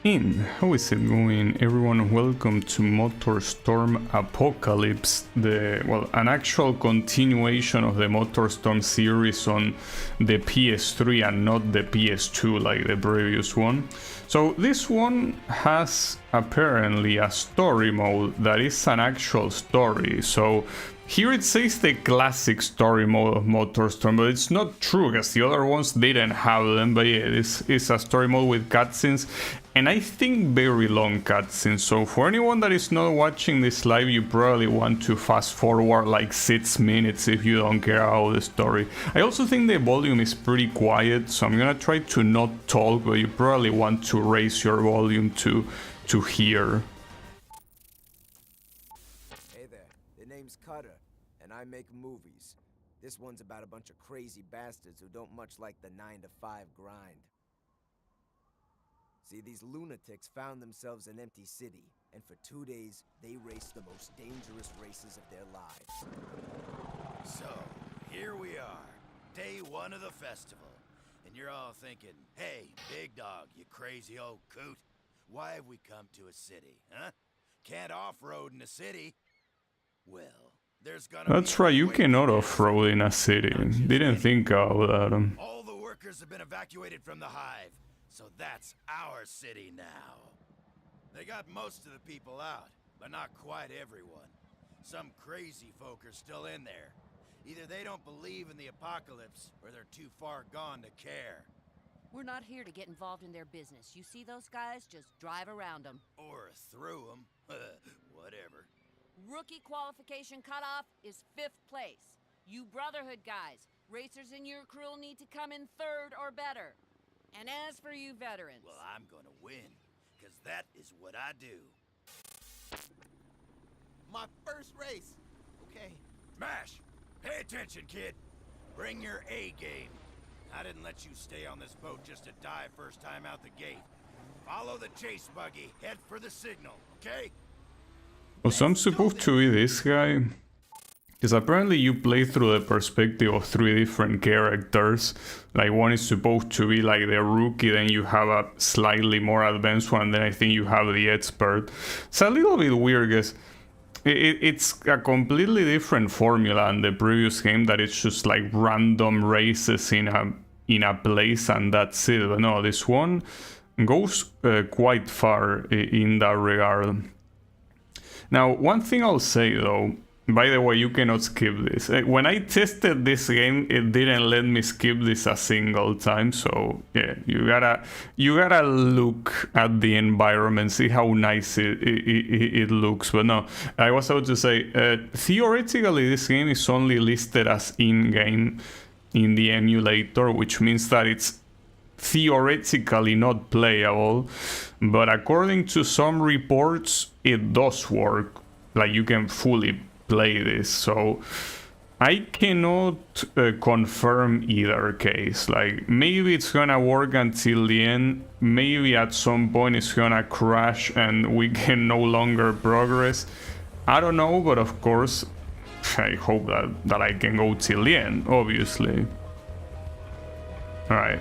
How is it going, everyone? Welcome to MotorStorm Apocalypse, an actual continuation of the MotorStorm series on the PS3 and not the PS2 like the previous one. So this one has apparently a story mode that is an actual story. So here it says the classic story mode of MotorStorm, but it's not true because the other ones didn't have them. But yeah, this is a story mode with cutscenes, and I think very long cutscenes. So for anyone that is not watching this live, you probably want to fast forward like 6 minutes if you don't care about the story. I also think the volume is pretty quiet, so I'm gonna try to not talk, but you probably want to raise your volume to hear. I make movies. This one's about a bunch of crazy bastards who don't much like the 9-to-5 grind. See, these lunatics found themselves an empty city, and for 2 days, they raced the most dangerous races of their lives. So, here we are, day one of the festival, and you're all thinking, hey, big dog, you crazy old coot, why have we come to a city, huh? Can't off-road in a city? Well, that's right, you cannot off-road in a city. Didn't think about that. All the workers have been evacuated from the hive, so that's our city now. They got most of the people out, but not quite everyone. Some crazy folk are still in there. Either they don't believe in the apocalypse, or they're too far gone to care. We're not here to get involved in their business. You see those guys? Just drive around them. Or through them. Whatever. Rookie qualification cutoff is 5th place. You Brotherhood guys, racers in your crew need to come in 3rd or better. And as for you veterans... Well, I'm gonna win, because that is what I do. My first race, okay? Mash, pay attention, kid. Bring your A game. I didn't let you stay on this boat just to die first time out the gate. Follow the chase buggy, head for the signal, okay? So I'm supposed to be this guy? Because apparently you play through the perspective of 3 different characters. Like one is supposed to be like the rookie, then you have a slightly more advanced one, then I think you have the expert. It's a little bit weird because it's a completely different formula than the previous game, that it's just like random races in a place and that's it. But no, this one goes quite far in that regard. Now, one thing I'll say though, by the way, you cannot skip this. When I tested this game, it didn't let me skip this a single time. So yeah, you gotta look at the environment, see how nice it looks. But no, I was about to say, theoretically, this game is only listed as in-game in the emulator, which means that it's theoretically not playable, but according to some reports it does work, like you can fully play this. So I cannot confirm either case. Like maybe it's gonna work until the end, maybe at some point it's gonna crash and we can no longer progress. I don't know, but of course I hope that I can go till the end, obviously. Alright.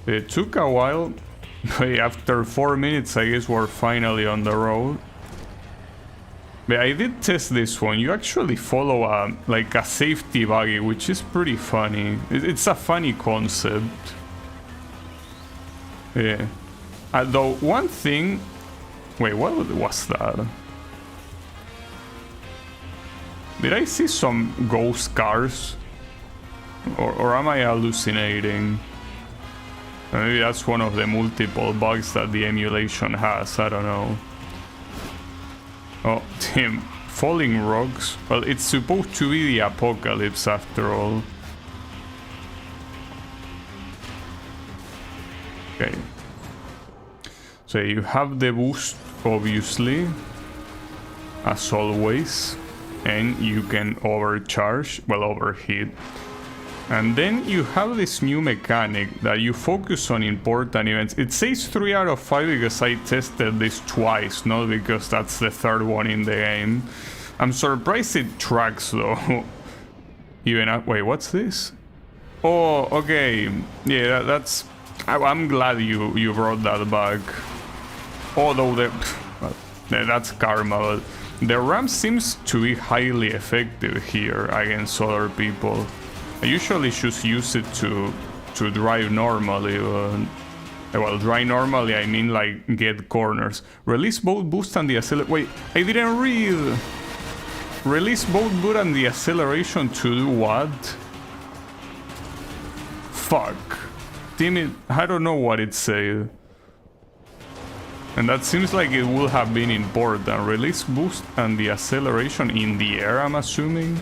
It took a while, but after 4 minutes I guess we're finally on the road. But I did test this one. You actually follow a safety buggy, which is pretty funny. It's a funny concept. Yeah. Though one thing... Wait, what was that? Did I see some ghost cars? Or am I hallucinating? Maybe that's one of the multiple bugs that the emulation has, I don't know. Oh, damn, falling rocks. Well, it's supposed to be the apocalypse after all. Okay. So you have the boost, obviously, as always. And you can overcharge, well, overheat. And then you have this new mechanic that you focus on important events. It says 3 out of 5 because I tested this twice, not because that's the 3rd one in the game. I'm surprised it tracks though. Even wait, what's this? Oh, okay. Yeah, that's I'm glad you brought that back. Although that's karma, but the ram seems to be highly effective here against other people. I usually just use it to drive normally, well, drive normally I mean like get corners. Release both boost and the acceleration. Wait, I didn't read. Release both boost and the acceleration to do what? Fuck. Damn it, I don't know what it said. And that seems like it would have been important. Release boost and the acceleration in the air, I'm assuming.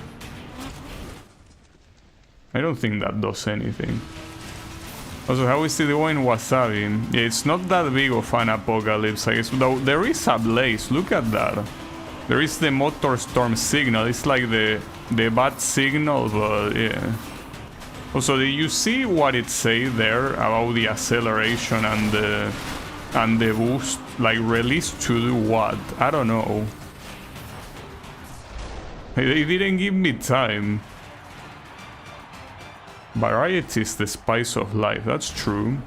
I don't think that does anything. Also, how is it going, Wasabi? Yeah, it's not that big of an apocalypse, I guess. Though there is a blaze, look at that. There is the MotorStorm signal. It's like the bad signal, but yeah. Also, did you see what it say there about the acceleration and the boost? Like, release to do what? I don't know. They didn't give me time. Variety is the spice of life. That's true.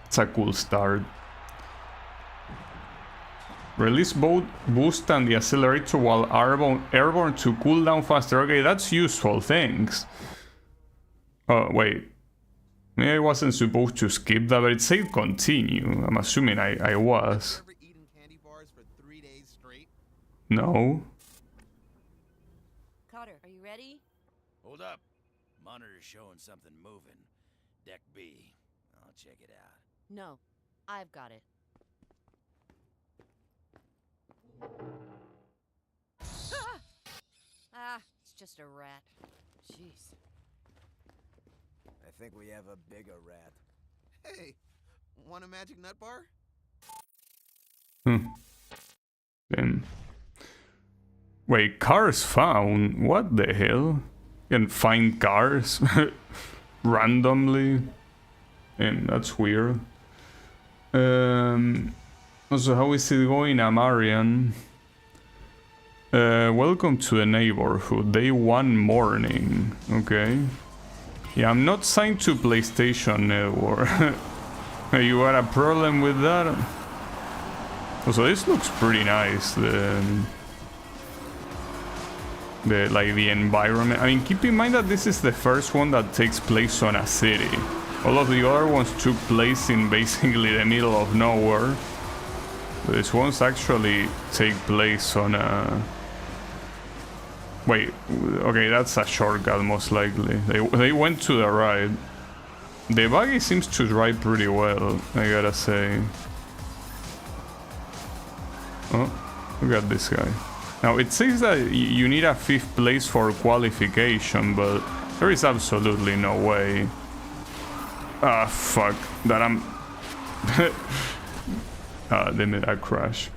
It's a cool start. Release both boost and the accelerator while airborne to cool down faster. Okay, that's useful. Thanks. Oh, wait. Maybe I wasn't supposed to skip that, but it said continue. I'm assuming I was. Ever eaten candy bars for 3 days straight? No. Cotter, are you ready? Hold up. Monitor's showing something moving. Deck B. I'll check it out. No, I've got it. It's just a rat. Jeez. I think we have a bigger rat. Hey, want a magic nut bar? Then. Wait, cars found? What the hell? You can find cars randomly, and that's weird. Also, how is it going, Amarian? Welcome to the neighborhood. Day 1 morning. Okay. Yeah, I'm not signed to PlayStation Network. You got a problem with that? Also, this looks pretty nice. The environment. I mean, keep in mind that this is the first one that takes place on a city. All of the other ones took place in basically the middle of nowhere. This one's actually take place on a... Wait, okay, that's a shortcut most likely. They went to the right. The buggy seems to drive pretty well, I gotta say. Oh, look at this guy. Now, it says that you need a 5th place for qualification, but there is absolutely no way. Ah, fuck. That I'm... Damn it, I crash.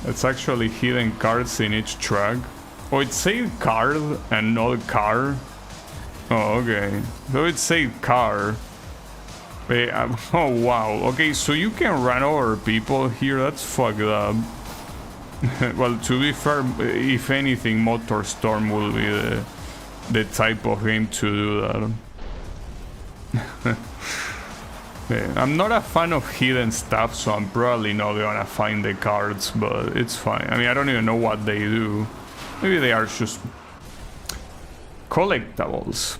It's actually hidden cards in each track. Oh, it said card and not car. Oh, okay. So it said car. Wait, oh, wow. Okay, so you can run over people here. That's fucked up. Well, to be fair, if anything, MotorStorm will be the type of game to do that. Yeah, I'm not a fan of hidden stuff, so I'm probably not gonna find the cards, but it's fine. I mean, I don't even know what they do. Maybe they are just collectibles.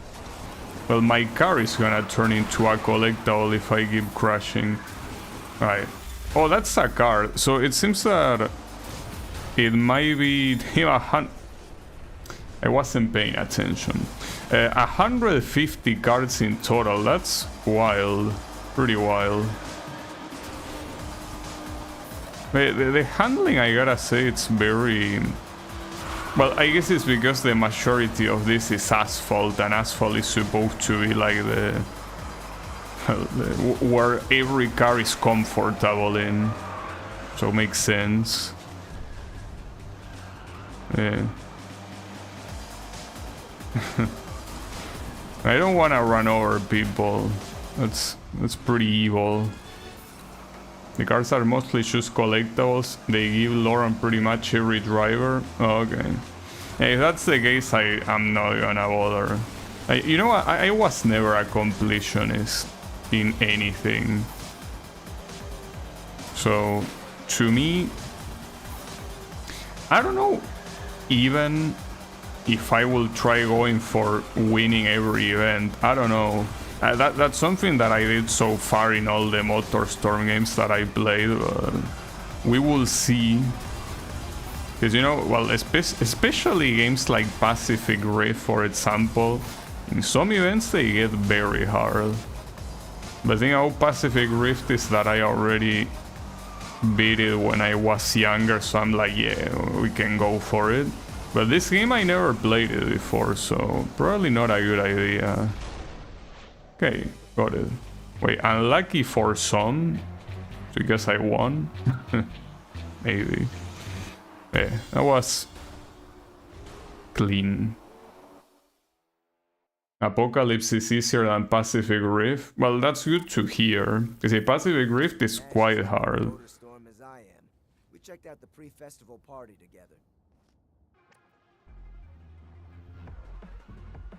Well, my car is gonna turn into a collectible if I keep crashing. Right. Oh, that's a car. So it seems that it might be... I wasn't paying attention. 150 cards in total. That's wild. Pretty wild. The handling, I gotta say, it's very... Well, I guess it's because the majority of this is asphalt, and asphalt is supposed to be like where every car is comfortable in. So it makes sense. Yeah. I don't want to run over people. That's pretty evil. The cars are mostly just collectibles. They give lore on pretty much every driver. Oh, okay. If that's the case, I'm not gonna bother. You know, I was never a completionist in anything. So, to me, I don't know even if I will try going for winning every event. I don't know. That's something that I did so far in all the MotorStorm games that I played, but we will see. Because, you know, well, especially games like Pacific Rift, for example, in some events they get very hard. But the thing about Pacific Rift is that I already beat it when I was younger, so I'm like, yeah, we can go for it. But this game I never played it before, so probably not a good idea. Okay, got it. Wait, unlucky for some, because I won? Maybe. Yeah, that was clean. Apocalypse is easier than Pacific Rift. Well, that's good to hear, because a Pacific Rift is quite hard. MotorStorm as I am. We checked out the pre-festival party together.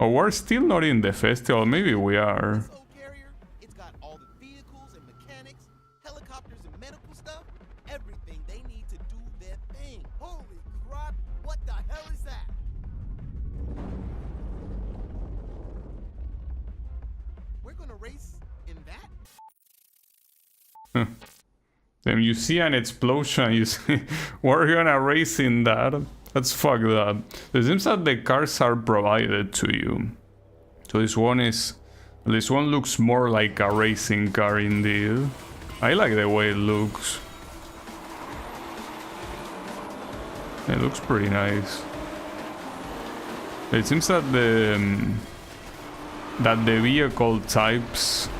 Oh, we're still not in the festival. Maybe we are. This old carrier, it's got all the vehicles and mechanics, helicopters and medical stuff, everything they need to do their thing. Holy crap, what the hell is that? We're gonna race in that? Then you see an explosion, you see, we're gonna race in that. That's fucked up. It seems that the cars are provided to you. So this one looks more like a racing car indeed. I like the way it looks. It looks pretty nice. It seems that the vehicle types,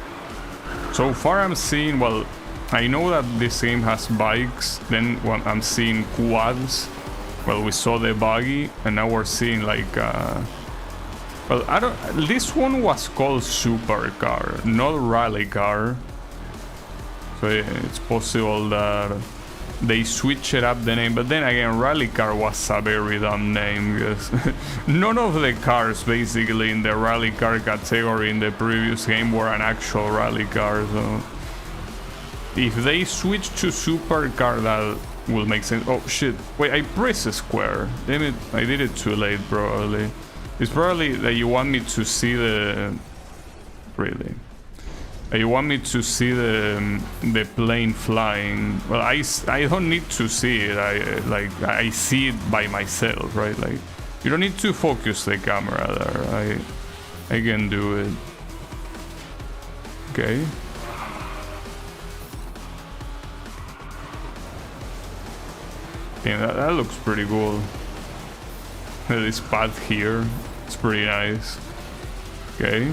so far I'm seeing, well, I know that this game has bikes, then I'm seeing quads. Well, we saw the buggy, and now we're seeing like well, I don't, this one was called supercar, not rally car. So it's possible that they switch it up the name, but then again, rally car was a very dumb name, because none of the cars basically in the rally car category in the previous game were an actual rally car. So if they switch to supercar, that will make sense. Oh shit, wait, I pressed square. Damn it, I did it too late probably. It's probably that you want me to see the... Really? You want me to see the plane flying. Well, I don't need to see it. I see it by myself, right? Like, you don't need to focus the camera there. I can do it. Okay. Yeah, that looks pretty cool. This path here, it's pretty nice. Okay.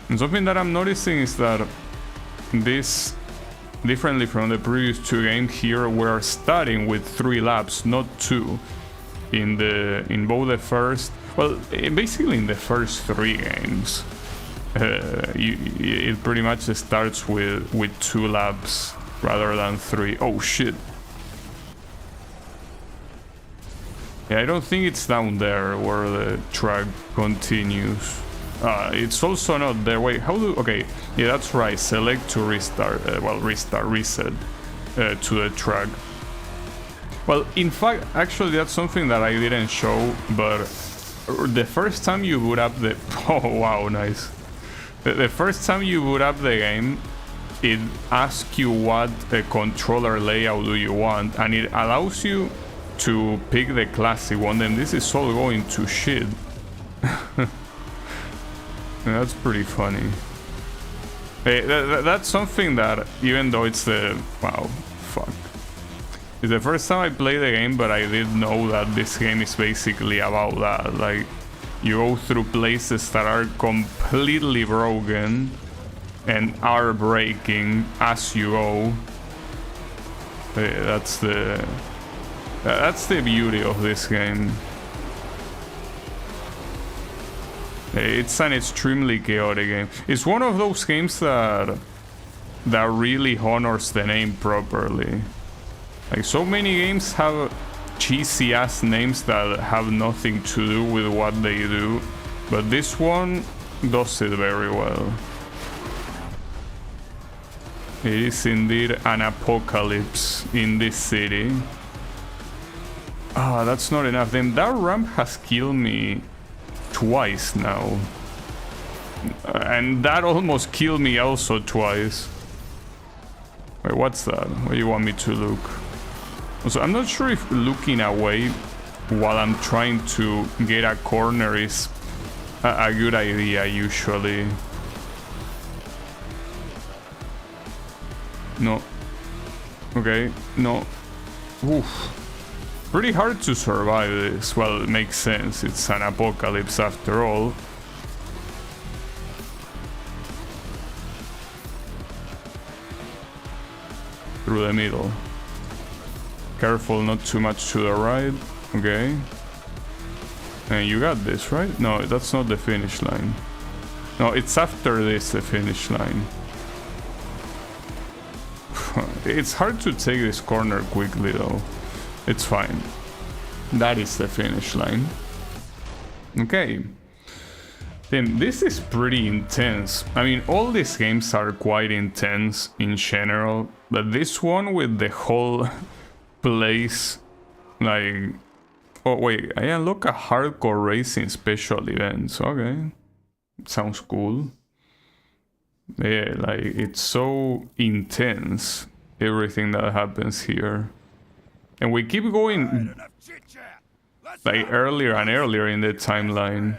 And something that I'm noticing is that this, differently from the previous two games, here we're starting with 3 laps, not 2. In both the first, well, basically in the first 3 games, it pretty much starts with 2 laps rather than 3. Oh shit. Yeah, I don't think it's down there where the track continues. It's also not there. Wait, how do... Okay, yeah, that's right. Select to restart. Reset to the track. Well, in fact, actually, that's something that I didn't show, but the first time you boot up the... Oh, wow, nice. The first time you boot up the game, it asks you what controller layout do you want, and it allows you to pick the classic one, and this is all going to shit. That's pretty funny. That's something that, even though it's the... Wow, fuck. It's the first time I played the game, but I did know that this game is basically about that. Like, you go through places that are completely broken and are breaking as you go. That's the beauty of this game. It's an extremely chaotic game. It's one of those games that really honors the name properly. Like, so many games have cheesy ass names that have nothing to do with what they do, but this one does it very well. It is indeed an apocalypse in this city. Ah, that's not enough. Then that ramp has killed me twice now. And that almost killed me also twice. Wait, what's that? Where do you want me to look? Also, I'm not sure if looking away while I'm trying to get a corner is a good idea usually. No. Okay, no. Oof. Pretty hard to survive this. Well, it makes sense. It's an apocalypse after all. Through the middle. Careful, not too much to the right. Okay. And you got this, right? No, that's not the finish line. No, it's after this, the finish line. It's hard to take this corner quickly, though. It's fine. That is the finish line. Okay. Then this is pretty intense. I mean, all these games are quite intense in general, but this one with the whole place, like... Oh wait, I unlock a hardcore racing special events. Okay. Sounds cool. Yeah, like, it's so intense, everything that happens here. And we keep going like earlier and earlier in the timeline.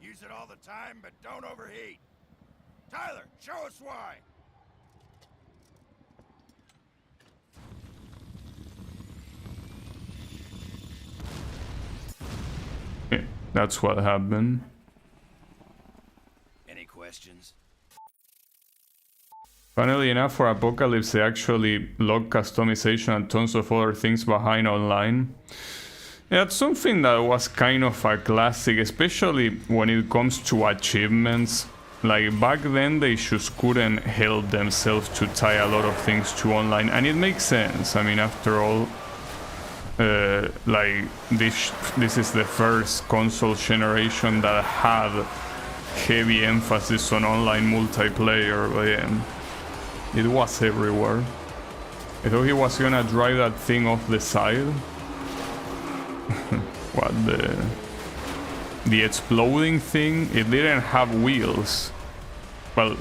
Use it all the time, but don't overheat. Tyler, show us why. Yeah, that's what happened. Any questions? Funnily enough, for Apocalypse, they actually lock customization and tons of other things behind online. Yeah, that's something that was kind of a classic, especially when it comes to achievements. Like, back then, they just couldn't help themselves to tie a lot of things to online, and it makes sense. I mean, after all, like, this is the first console generation that had heavy emphasis on online multiplayer, but yeah. It was everywhere. I thought he was gonna drive that thing off the side. What, the exploding thing? It didn't have wheels. Well,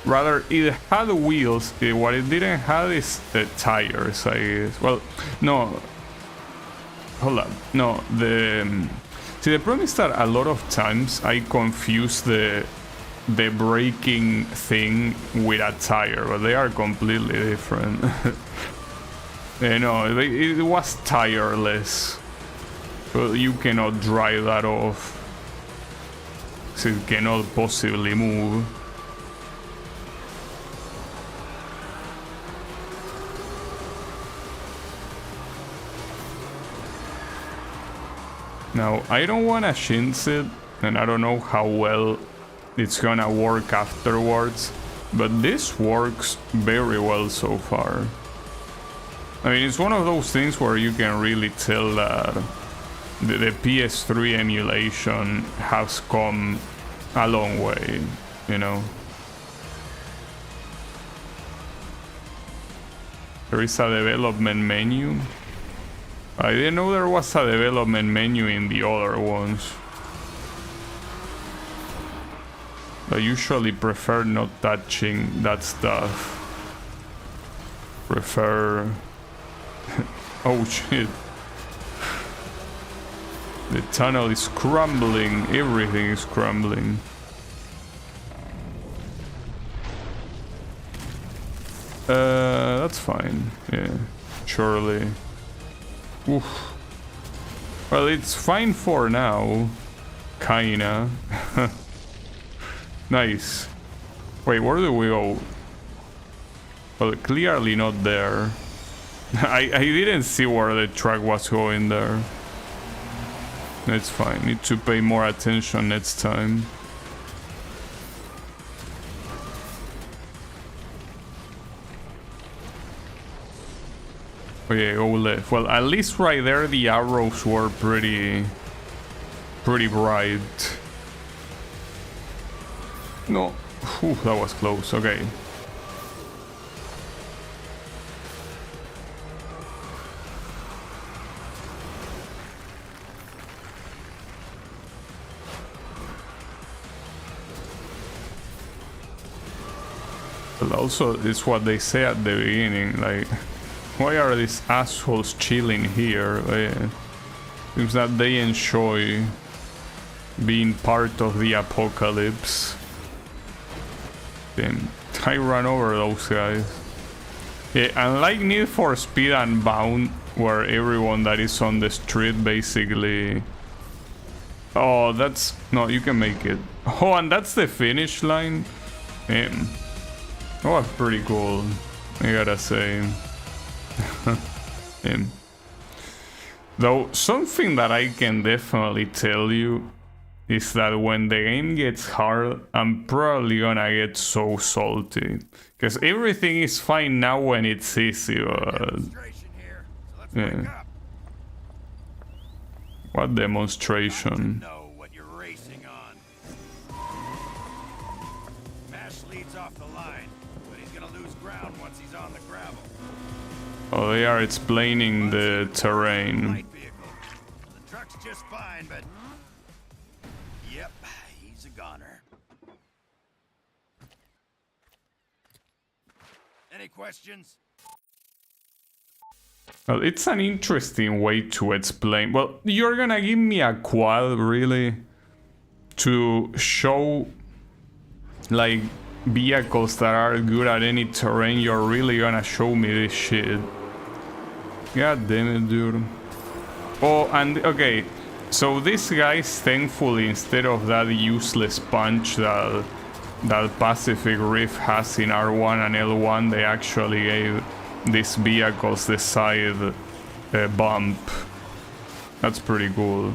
rather, it had wheels. What it didn't have is the tires, I guess. Well, no. Hold up. No, see, the problem is that a lot of times I confuse the braking thing with a tire, but they are completely different. No, it was tireless, but you cannot drive that off, so it cannot possibly move. Now, I don't want to shinz it, and I don't know how well it's gonna work afterwards, but this works very well so far. I mean, it's one of those things where you can really tell that the PS3 emulation has come a long way, you know. There is a development menu. I didn't know there was a development menu in the other ones. I usually prefer not touching that stuff. Prefer... Oh shit. The tunnel is crumbling. Everything is crumbling. That's fine. Yeah, surely. Oof. Well, it's fine for now. Kinda. Nice. Wait, where do we go? Well, clearly not there. I didn't see where the truck was going there. It's fine. Need to pay more attention next time. Oh yeah, go left. Well, at least right there the arrows were pretty bright. No. Whew, that was close. Okay. But also, it's what they say at the beginning, like, why are these assholes chilling here? Seems that they enjoy being part of the apocalypse. Then I ran over those guys. Yeah, unlike Need for Speed Unbound, where everyone that is on the street basically... Oh, that's... No, you can make it. Oh, and that's the finish line? That was pretty cool, I gotta say. Though, something that I can definitely tell you is that when the game gets hard, I'm probably gonna get so salty. Because everything is fine now when it's easy, but... Yeah. What demonstration? Know what you're racing on. Mash leads off the line, but he's gonna lose ground once he's on the gravel. Oh, they are explaining the terrain. Light vehicle. The truck's just fine, but... Yep, he's a goner. Any questions? Well, it's an interesting way to explain. Well, you're gonna give me a quad, really? To show, like, vehicles that are good at any terrain, you're really gonna show me this shit. God damn it, dude. Oh, and, okay. So these guys, thankfully, instead of that useless punch that Pacific Rift has in R1 and L1, they actually gave these vehicles the side bump. That's pretty cool.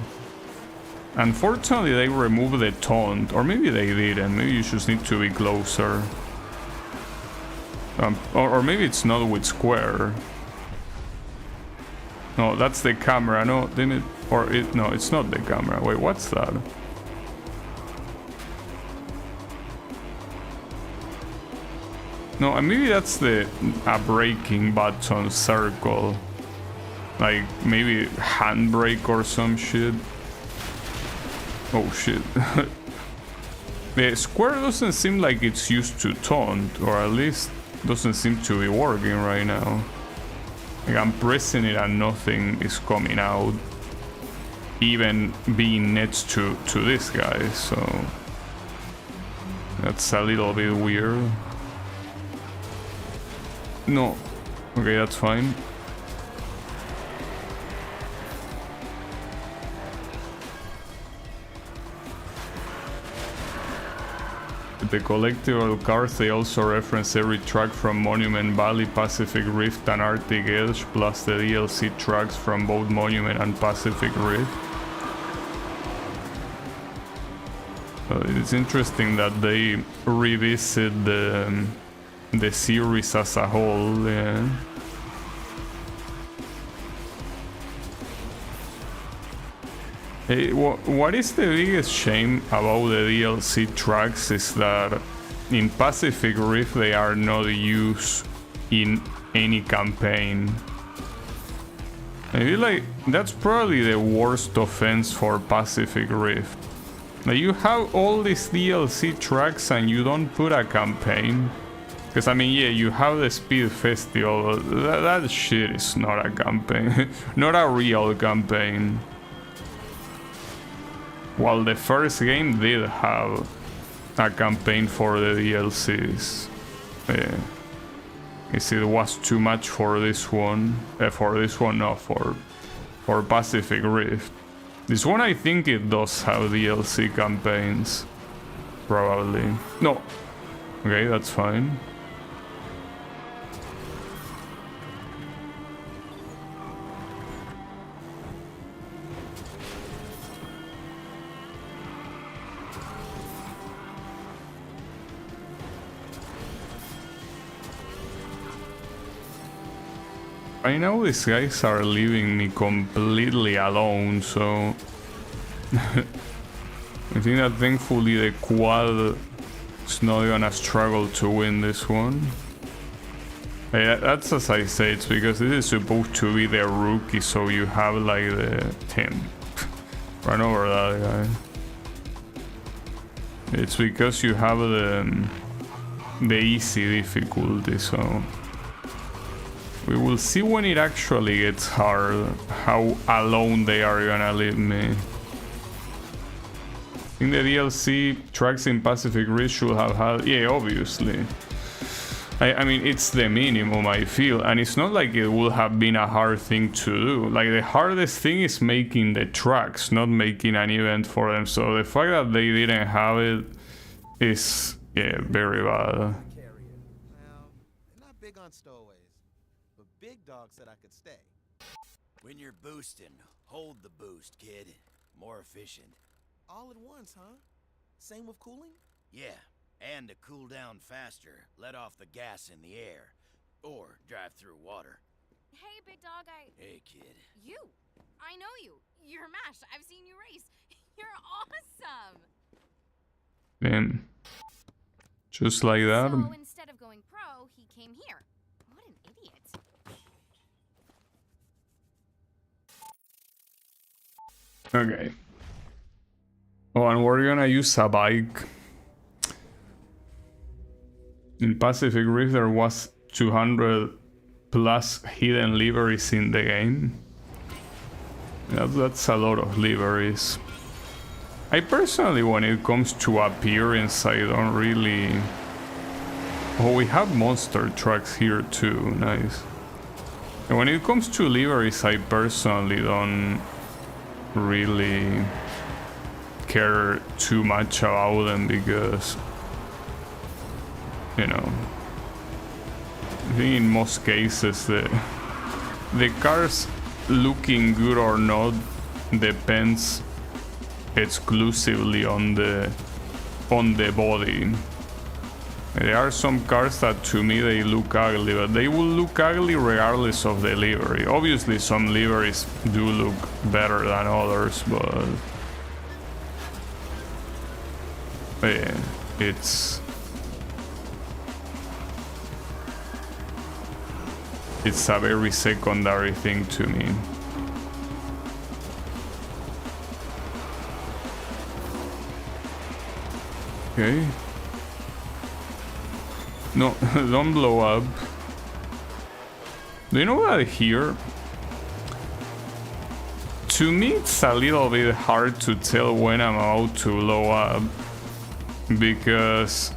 Unfortunately, they removed the taunt, or maybe they didn't. Maybe you just need to be closer. Or maybe it's not with square. No, that's the camera. No, damn it. Or it. No, it's not the camera. Wait, what's that? No, maybe that's the braking button circle. Like, maybe handbrake or some shit. Oh shit. The square doesn't seem like it's used to taunt, or at least doesn't seem to be working right now. Like, I'm pressing it and nothing is coming out. Even being next to this guy, so... That's a little bit weird. No. Okay, that's fine. The collectible cards, they also reference every track from Monument Valley, Pacific Rift and Arctic Edge, plus the DLC tracks from both Monument and Pacific Rift. So it's interesting that they revisit the series as a whole, yeah. Hey, what is the biggest shame about the DLC tracks is that in Pacific Rift they are not used in any campaign. I feel like that's probably the worst offense for Pacific Rift. Like, you have all these DLC tracks and you don't put a campaign. Because, I mean, yeah, you have the Speed Festival, that shit is not a campaign. Not a real campaign. While the first game did have a campaign for the DLCs. Yeah. Guess it was too much for this one. No, for Pacific Rift. This one, I think it does have DLC campaigns. Probably. No. Okay, that's fine. I know these guys are leaving me completely alone, so I think that thankfully the quad is not gonna struggle to win this one. Yeah, that's as I say, it's because this is supposed to be their rookie, so you have like the team. Run over that guy. It's because you have the easy difficulty, so we will see when it actually gets hard how alone they are gonna leave me. In the DLC, tracks in Pacific Rim should have had, yeah, obviously. I mean, it's the minimum, I feel, and it's not like it would have been a hard thing to do. Like, the hardest thing is making the tracks, not making an event for them. So the fact that they didn't have it is, yeah, very bad. Well, they're not big on stowaways, but Big Dog said I could stay. When you're boosting, hold the boost, kid. More efficient. All at once, huh? Same with cooling? Yeah, and to cool down faster, let off the gas in the air. Or drive through water. Hey, Big Dog, Hey, kid. You! I know you. You're MASH. I've seen you race. You're awesome! Damn. Just like that. So instead of going pro, he came here. What an idiot. Okay. Oh, and we're gonna use a bike. In Pacific Rim there was 200 plus hidden liveries in the game. That's a lot of liveries. I personally, when it comes to appearance, I don't really... Oh, we have monster trucks here too, nice. And when it comes to liveries, I personally don't really care too much about them because, you know, I think in most cases the cars looking good or not depends exclusively on the body. There are some cars that to me they look ugly, but they will look ugly regardless of the livery. Obviously some liveries do look better than others, but yeah, it's a very secondary thing to me. Okay. No, don't blow up. Do you know that here? To me it's a little bit hard to tell when I'm about to blow up, because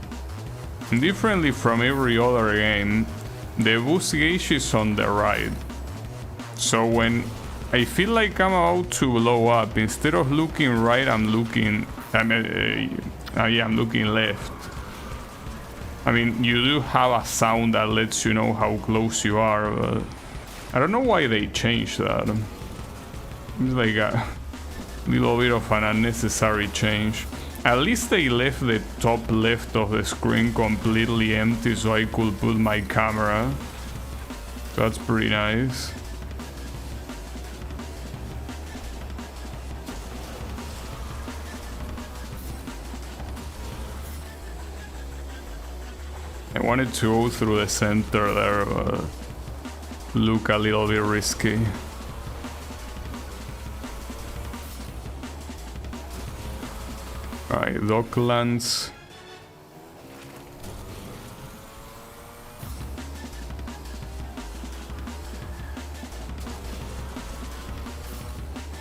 differently from every other game, the boost gauge is on the right. So when I feel like I'm about to blow up, instead of looking right, I'm looking left. I mean, you do have a sound that lets you know how close you are, but I don't know why they changed that. It's like a little bit of an unnecessary change. At least they left the top left of the screen completely empty so I could put my camera. That's pretty nice. I wanted to go through the center there, but look a little bit risky. Alright, Docklands.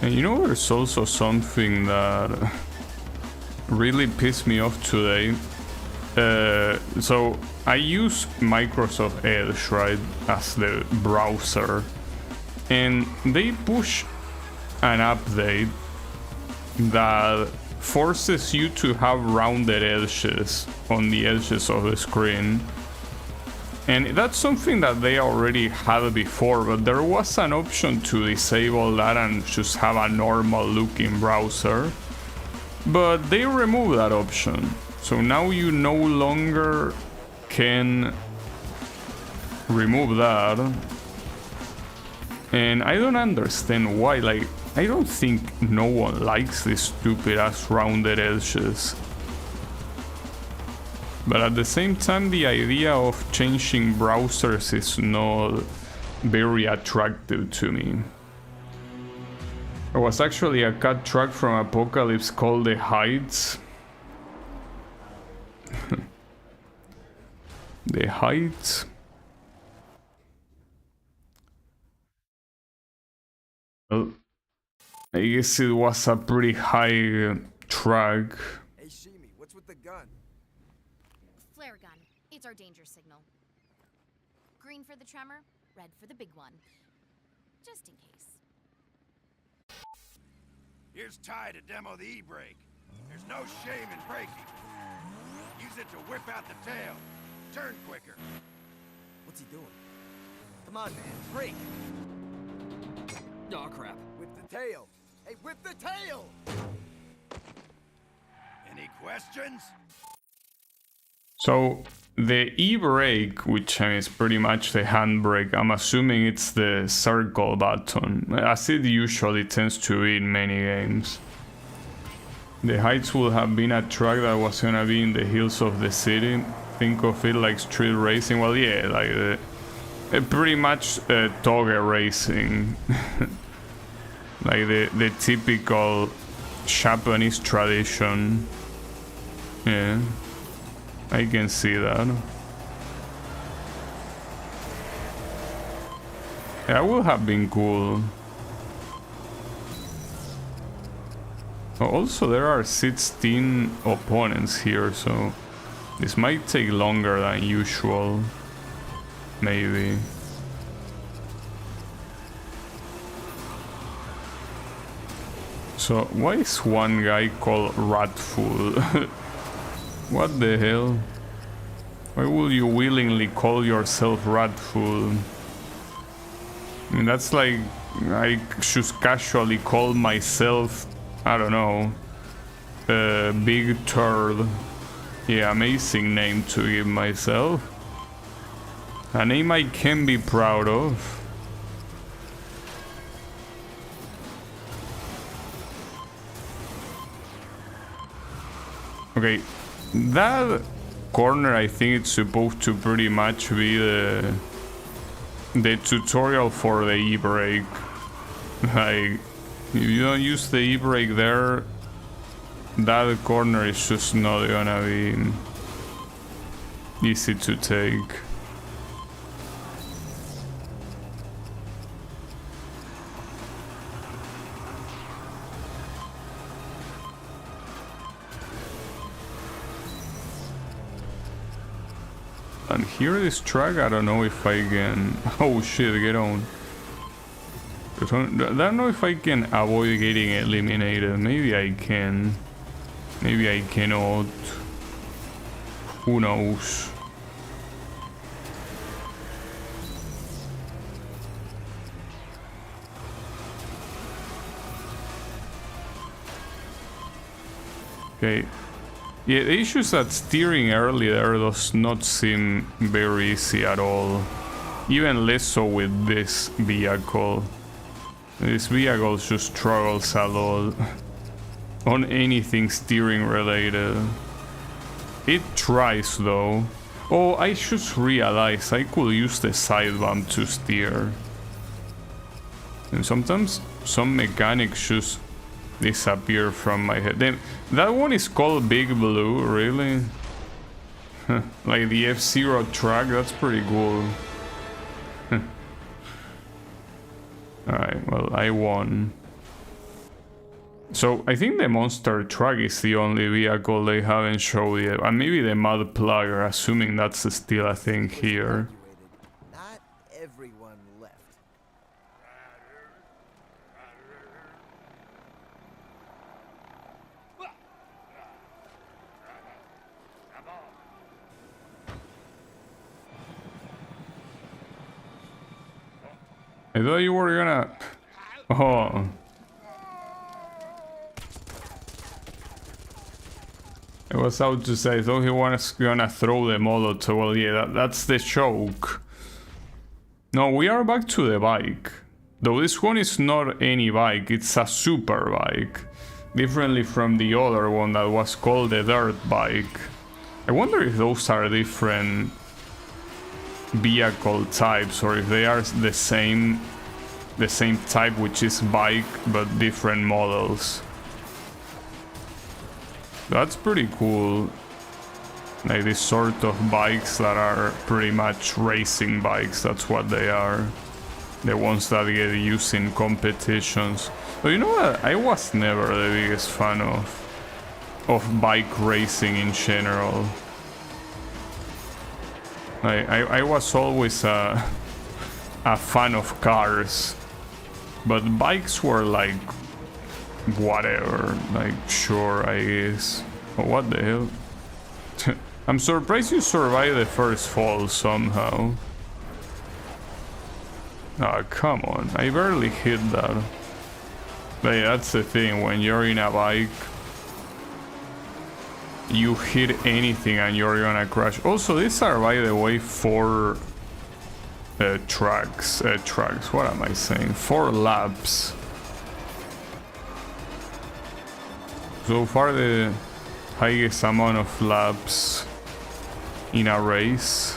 And you know, there's also something that really pissed me off today. So I use Microsoft Edge, right, as the browser, and they push an update that forces you to have rounded edges on the edges of the screen. And that's something that they already had before, but there was an option to disable that and just have a normal looking browser. But they removed that option. So now you no longer can remove that. And I don't understand why, like, I don't think no one likes these stupid ass rounded edges. But at the same time, the idea of changing browsers is not very attractive to me. There was actually a cut track from Apocalypse called The Heights. The Heights. Well, I guess it was a pretty high track. Hey, Shimi, what's with the gun? Flare gun. It's our danger signal. Green for the tremor, red for the big one. Just in case. Here's Ty to demo the e-brake. There's no shame in braking. Use it to whip out the tail. Turn quicker. What's he doing? Come on, man, brake! Aw, crap. With the tail! Hey, with the tail! Any questions? So the e-brake, which is pretty much the handbrake, I'm assuming it's the circle button, as it usually tends to be in many games. The Heights would have been a track that was gonna be in the hills of the city. Think of it like street racing. Well, yeah, like pretty much toge racing. Like the typical Japanese tradition. Yeah, I can see that. That would have been cool. Also, there are 16 opponents here, so this might take longer than usual. Maybe. So, why is one guy called Ratful? What the hell? Why would you willingly call yourself Ratful? I mean, that's like I just casually call myself, I don't know, Big Turd. Yeah, amazing name to give myself. A name I can be proud of. Okay, that corner, I think it's supposed to pretty much be the tutorial for the e-brake. Like, if you don't use the e-brake there, that corner is just not gonna be easy to take. And here this track, I don't know if I can... Oh shit, get on. I don't know if I can avoid getting eliminated. Maybe I can. Maybe I cannot. Who knows? Okay. Yeah, the issue is that steering early there does not seem very easy at all. Even less so with this vehicle. This vehicle just struggles a lot on anything steering related. It tries though. Oh, I just realized I could use the side bump to steer. And sometimes some mechanics just disappear from my head. Then that one is called Big Blue, really? Like the F-Zero track, that's pretty cool. Alright, well, I won. So, I think the monster truck is the only vehicle they haven't showed yet. And maybe the mud plugger, assuming that's still a thing here. Not everyone left. I thought you were gonna... Oh. I was out to say, I thought he was gonna throw the Molotov. Well, yeah, that's the joke. No, we are back to the bike. Though this one is not any bike, it's a super bike. Differently from the other one that was called the dirt bike. I wonder if those are different vehicle types or if they are the same type, which is bike but different models. That's pretty cool. Like these sort of bikes that are pretty much racing bikes, that's what they are. The ones that get used in competitions. But you know what? I was never the biggest fan of bike racing in general. I was always a fan of cars. But bikes were like whatever. Like sure, I guess. But what the hell? I'm surprised you survived the first fall somehow. Ah, oh, come on. I barely hit that. But yeah, that's the thing. When you're in a bike, you hit anything and you're gonna crash. Also, these are, by the way, 4 tracks. What am I saying? 4 laps. So far, the highest amount of laps in a race.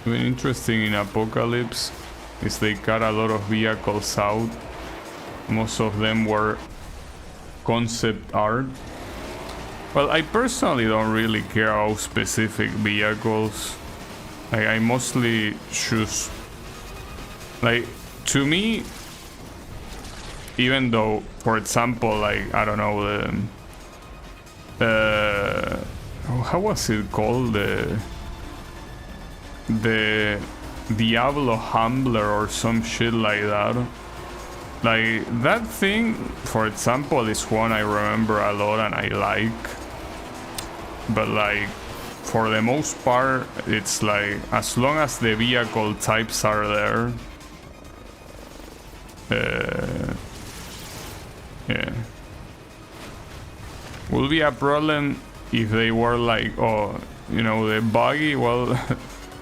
Even interesting in Apocalypse is they cut a lot of vehicles out. Most of them were concept art. Well, I personally don't really care how specific vehicles. I mostly choose, like, to me, even though, for example, like, I don't know, how was it called, the Diablo Humbler or some shit like that. Like, that thing, for example, is one I remember a lot and I like. But like, for the most part, it's like, as long as the vehicle types are there, yeah. Will be a problem if they were like, oh, you know, the buggy, well,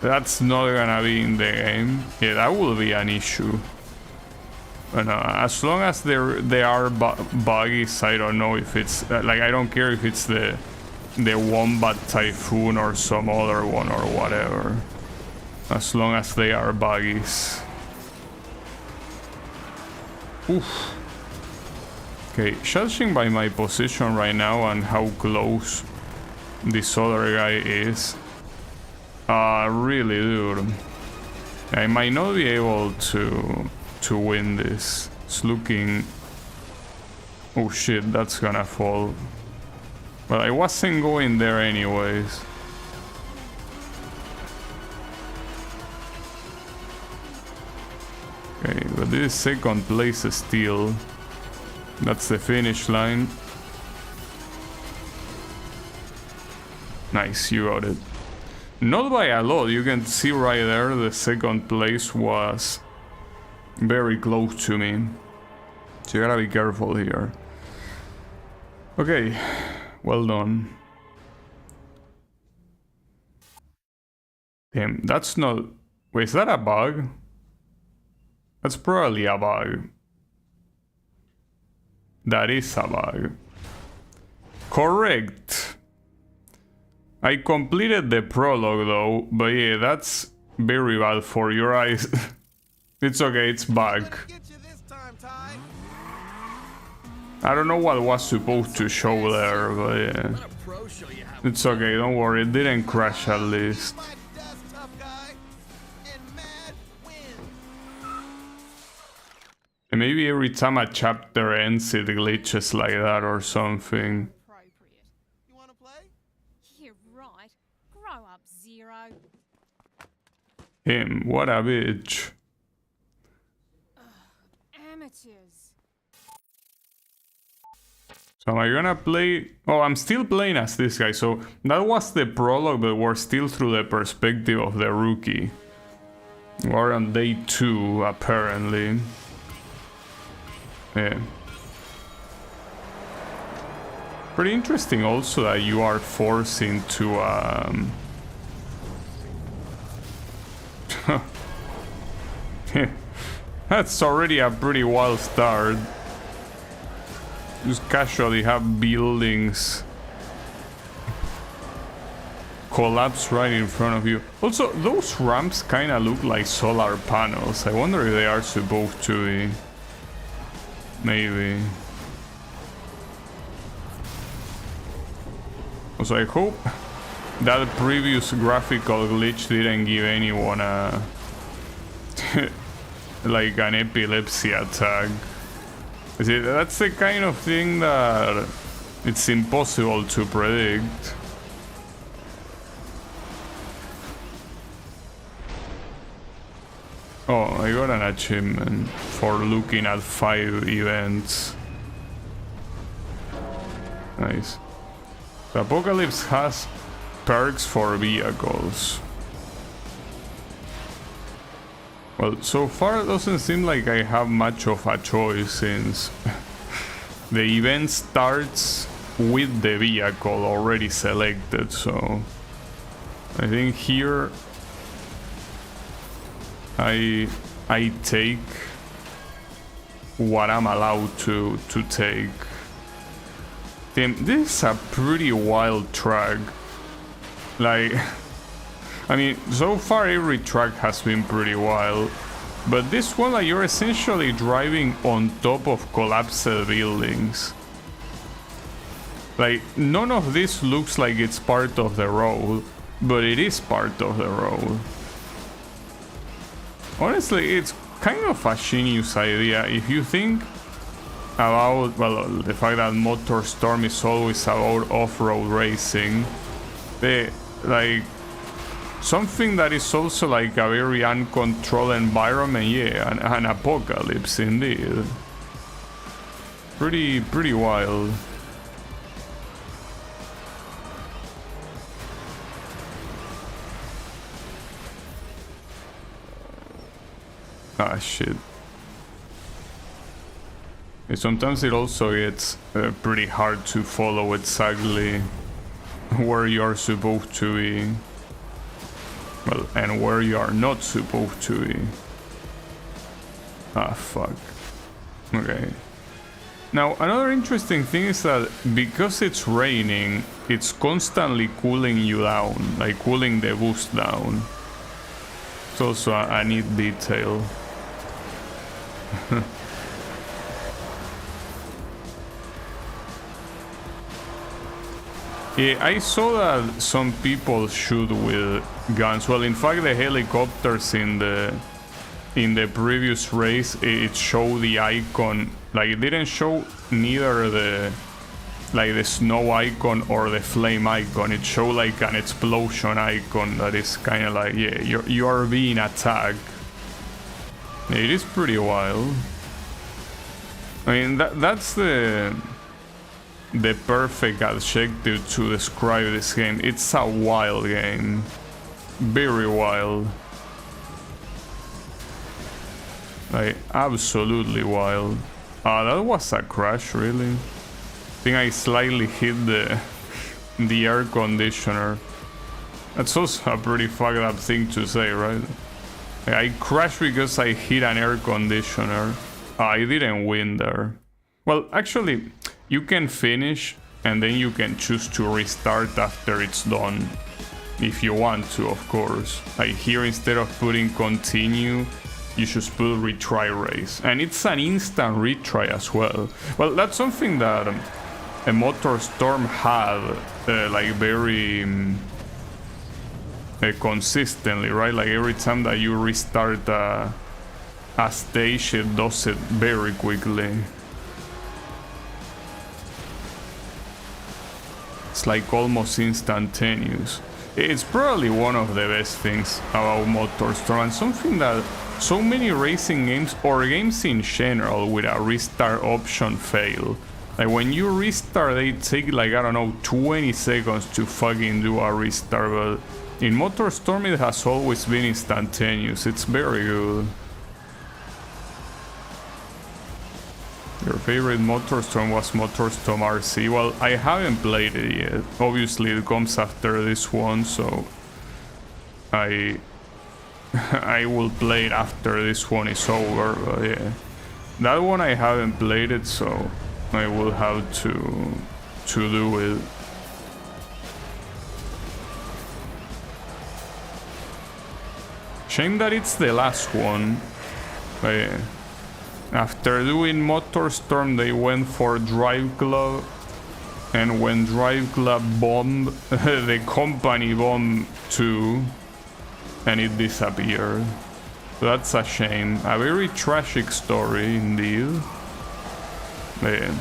that's not gonna be in the game. Yeah, that will be an issue. But as long as they are buggies, I don't know if it's, like, I don't care if it's the Wombat Typhoon or some other one or whatever. As long as they are buggies. Oof. Okay, judging by my position right now and how close this other guy is, really, dude, I might not be able to win this. It's looking... Oh shit, that's gonna fall. Well, I wasn't going there anyways. Okay, but this is second place still. That's the finish line. Nice, you got it. Not by a lot, you can see right there the second place was very close to me. So you gotta be careful here. Okay, well done. Damn, that's not... Wait, is that a bug? That's probably a bug. That is a bug. Correct. I completed the prologue though, but yeah, that's very bad for your eyes. It's okay, it's bug. I don't know what was supposed to show there, but yeah. It's okay, don't worry, it didn't crash at least. And maybe every time a chapter ends it glitches like that or something. You wanna play? You're right. Grow up, Zero. Him, what a bitch. Amateurs. So am I gonna play... Oh, I'm still playing as this guy, so that was the prologue, but we're still through the perspective of the rookie. We're on day 2, apparently. Yeah. Pretty interesting also that you are forced into that's already a pretty wild start. Just casually have buildings collapse right in front of you. Also, those ramps kind of look like solar panels. I wonder if they are supposed to be. Maybe. Also, I hope that previous graphical glitch didn't give anyone a like an epilepsy attack. See, that's the kind of thing that it's impossible to predict. Oh, I got an achievement for looking at 5 events. Nice. The Apocalypse has perks for vehicles. Well, so far it doesn't seem like I have much of a choice since the event starts with the vehicle already selected, so I think here I take what I'm allowed to take. Damn, this is a pretty wild track. Like, I mean, so far every track has been pretty wild, but this one, like, you're essentially driving on top of collapsed buildings. Like, none of this looks like it's part of the road, but it is part of the road. Honestly, it's kind of a genius idea if you think about, well, the fact that MotorStorm is always about off-road racing. Like, something that is also like a very uncontrolled environment, yeah, an apocalypse indeed. Pretty wild. Ah, shit. And sometimes it also gets pretty hard to follow exactly where you are supposed to be. Well, and where you are not supposed to be. Ah, fuck. Okay. Now, another interesting thing is that because it's raining, it's constantly cooling you down, like cooling the boost down. It's also a neat detail. Yeah, I saw that some people shoot with guns. Well, in fact, the helicopters in the previous race, it showed the icon. Like, it didn't show neither the snow icon or the flame icon. It showed like an explosion icon that is kind of like, yeah, you are being attacked. It is pretty wild. I mean, that's the perfect adjective to describe this game. It's a wild game. Very wild. Like, absolutely wild. That was a crash, really. I think I slightly hit the air conditioner. That's also a pretty fucked up thing to say, right? I crashed because I hit an air conditioner. I didn't win there. Well, actually, you can finish and then you can choose to restart after it's done. If you want to, of course. Like here, instead of putting continue, you should put retry race. And it's an instant retry as well. Well, that's something that a MotorStorm had like very consistently, right? Like every time that you restart a stage, it does it very quickly. It's like almost instantaneous. It's probably one of the best things about MotorStorm, and something that so many racing games or games in general with a restart option fail. Like when you restart, they take like, I don't know, 20 seconds to fucking do a restart, but in MotorStorm it has always been instantaneous. It's very good. Your favorite MotorStorm was MotorStorm RC. Well, I haven't played it yet. Obviously, it comes after this one, so I will play it after this one is over. But yeah, that one I haven't played it, so I will have to do it. Shame that it's the last one. But yeah. After doing MotorStorm, they went for Drive Club, and when Drive Club bombed, the company bombed too, and it disappeared. So that's a shame. A very tragic story indeed. But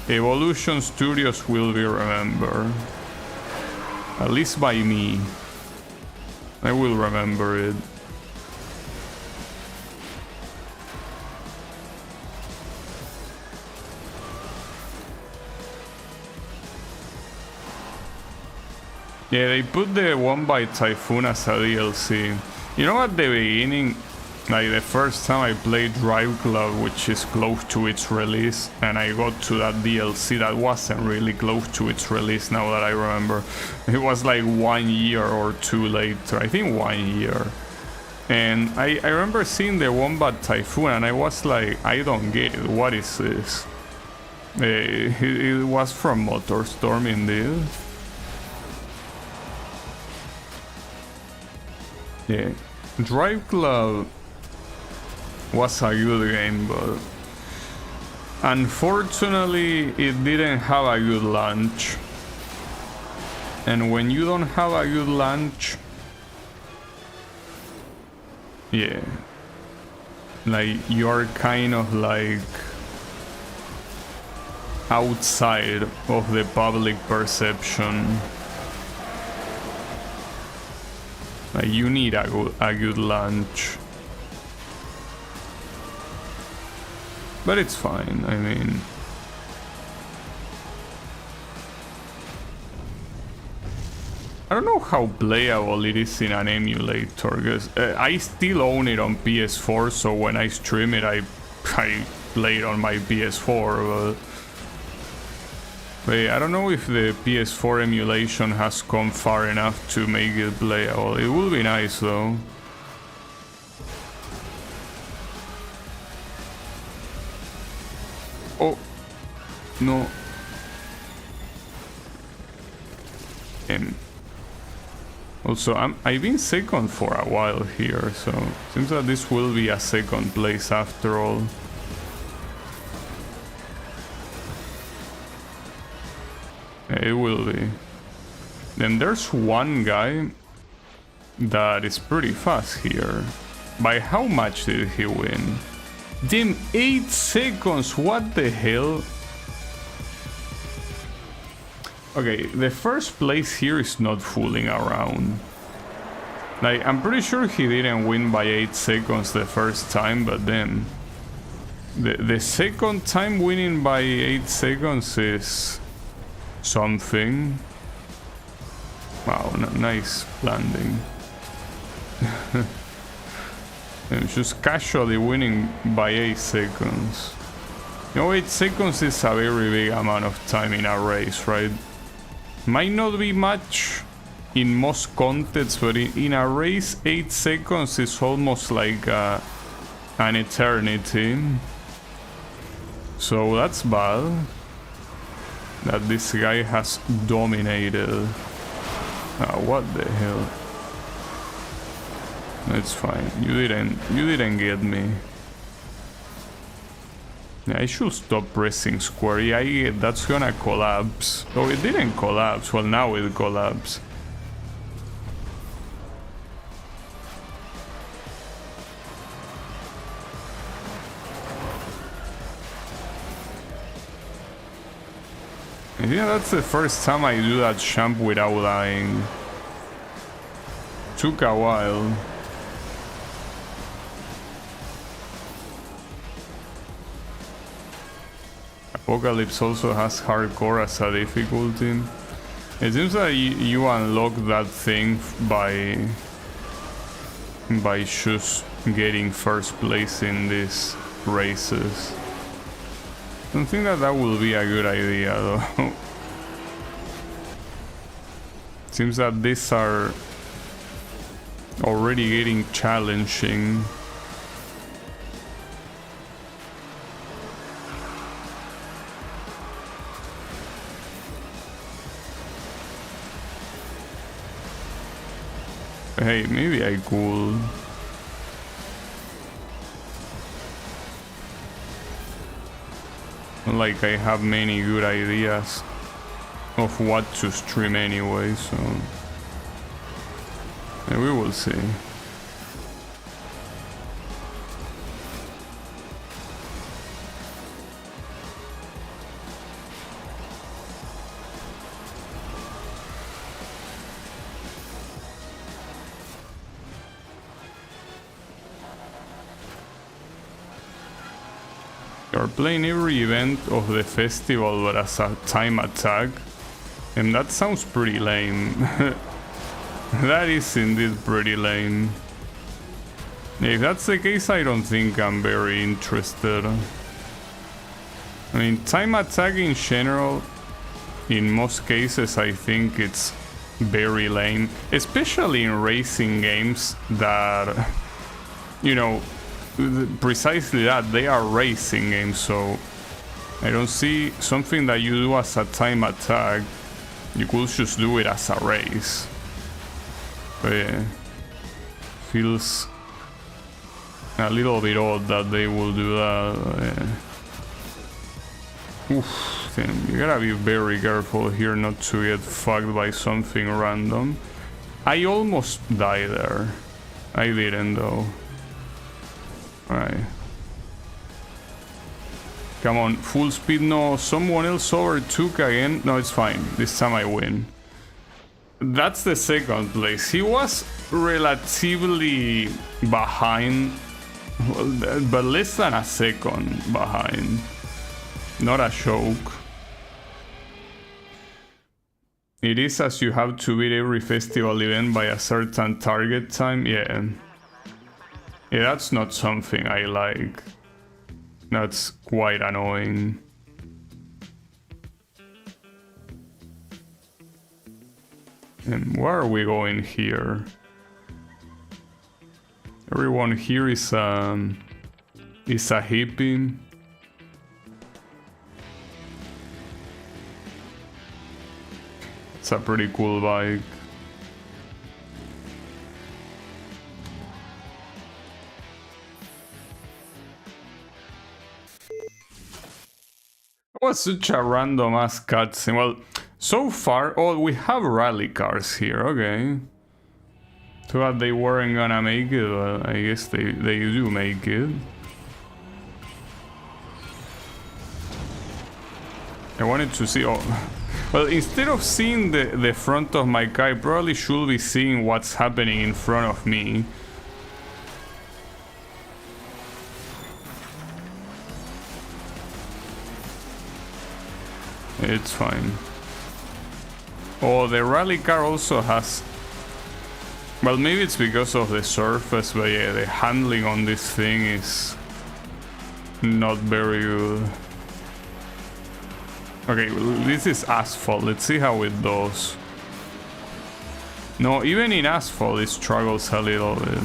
Evolution Studios will be remembered. At least by me. I will remember it. Yeah, they put the One by Typhoon as a DLC. You know, at the beginning, like the first time I played Drive Club, which is close to its release, and I got to that DLC that wasn't really close to its release, now that I remember. It was like 1 year or two later, I think 1 year. And I remember seeing the Wombat Typhoon and I was like, I don't get it, what is this? It was from MotorStorm indeed. Yeah, Drive Club was a good game, but unfortunately it didn't have a good launch. And when you don't have a good launch, yeah, like you're kind of like outside of the public perception. Like you need a good launch. But it's fine, I mean. I don't know how playable it is in an emulator, because I still own it on PS4, so when I stream it I play it on my PS4, but yeah, I don't know if the PS4 emulation has come far enough to make it playable. It would be nice though. Oh, no. Also, I've been second for a while here, so seems that this will be a second place after all. It will be. Then there's one guy that is pretty fast here. By how much did he win? Damn, 8 seconds, what the hell? Okay, the first place here is not fooling around. Like, I'm pretty sure he didn't win by 8 seconds the first time, but then the second time winning by 8 seconds is something. Wow, nice landing. I'm just casually winning by 8 seconds. You know, 8 seconds is a very big amount of time in a race, right? Might not be much in most contexts, but in a race, 8 seconds is almost like an eternity. So that's bad. That this guy has dominated. What the hell? It's fine. You didn't get me. Yeah, I should stop pressing square. Yeah, I get that's gonna collapse. Oh, it didn't collapse. Well, now it collapsed. I think that's the first time I do that jump without dying. Took a while. Apocalypse also has hardcore as a difficulty. It seems that you unlock that thing by just getting first place in these races. don't think that will be a good idea though. Seems that these are already getting challenging. Hey, maybe I could. Not like I have many good ideas of what to stream anyway, so yeah, we will see. You're playing every event of the festival but as a time attack, and that sounds pretty lame. That is indeed pretty lame. If that's the case, I don't think I'm very interested. I mean, time attack in general, in most cases, I think it's very lame, especially in racing games that, you know, precisely that, they are racing games, so I don't see something that you do as a time attack. You could just do it as a race. But yeah, feels a little bit odd that they will do that. Yeah. Oof, damn, you gotta be very careful here not to get fucked by something random. I almost died there. I didn't though. Alright. Come on, full speed, no, someone else overtook again. No, it's fine, this time I win. That's the second place. He was relatively behind, but less than a second behind. Not a joke. It is as you have to beat every festival event by a certain target time, yeah. Yeah, that's not something I like. That's quite annoying. And where are we going here? Everyone here is a hippie. It's a pretty cool bike. Was such a random ass cutscene. Well, so far, oh, we have rally cars here, okay. Too bad they weren't gonna make it, but I guess they do make it. I wanted to see, oh, well, instead of seeing the front of my car, I probably should be seeing what's happening in front of me. It's fine. Oh, the rally car also has... Well, maybe it's because of the surface, but yeah, the handling on this thing is not very good. Okay, well, this is asphalt. Let's see how it does. No, even in asphalt it struggles a little bit.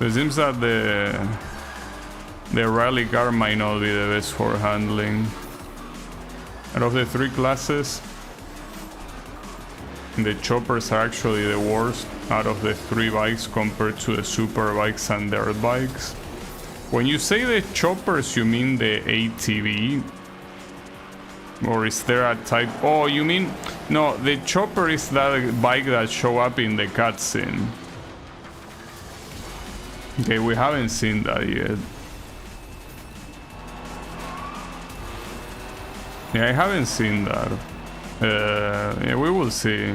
It seems that the rally car might not be the best for handling. Out of the three classes, the choppers are actually the worst out of the three bikes compared to the super bikes and dirt bikes. When you say the choppers, you mean the ATV? Or is there a type? Oh, you mean... No, the chopper is that bike that show up in the cutscene. Okay, we haven't seen that yet. Yeah, I haven't seen that. Yeah, we will see.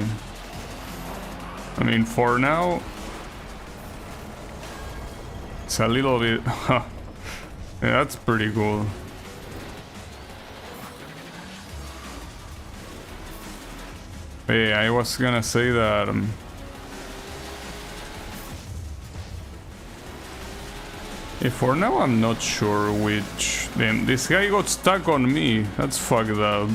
I mean, for now, it's a little bit... yeah, that's pretty cool. Yeah, I was gonna say that... For now, I'm not sure which. Then this guy got stuck on me. That's fucked up.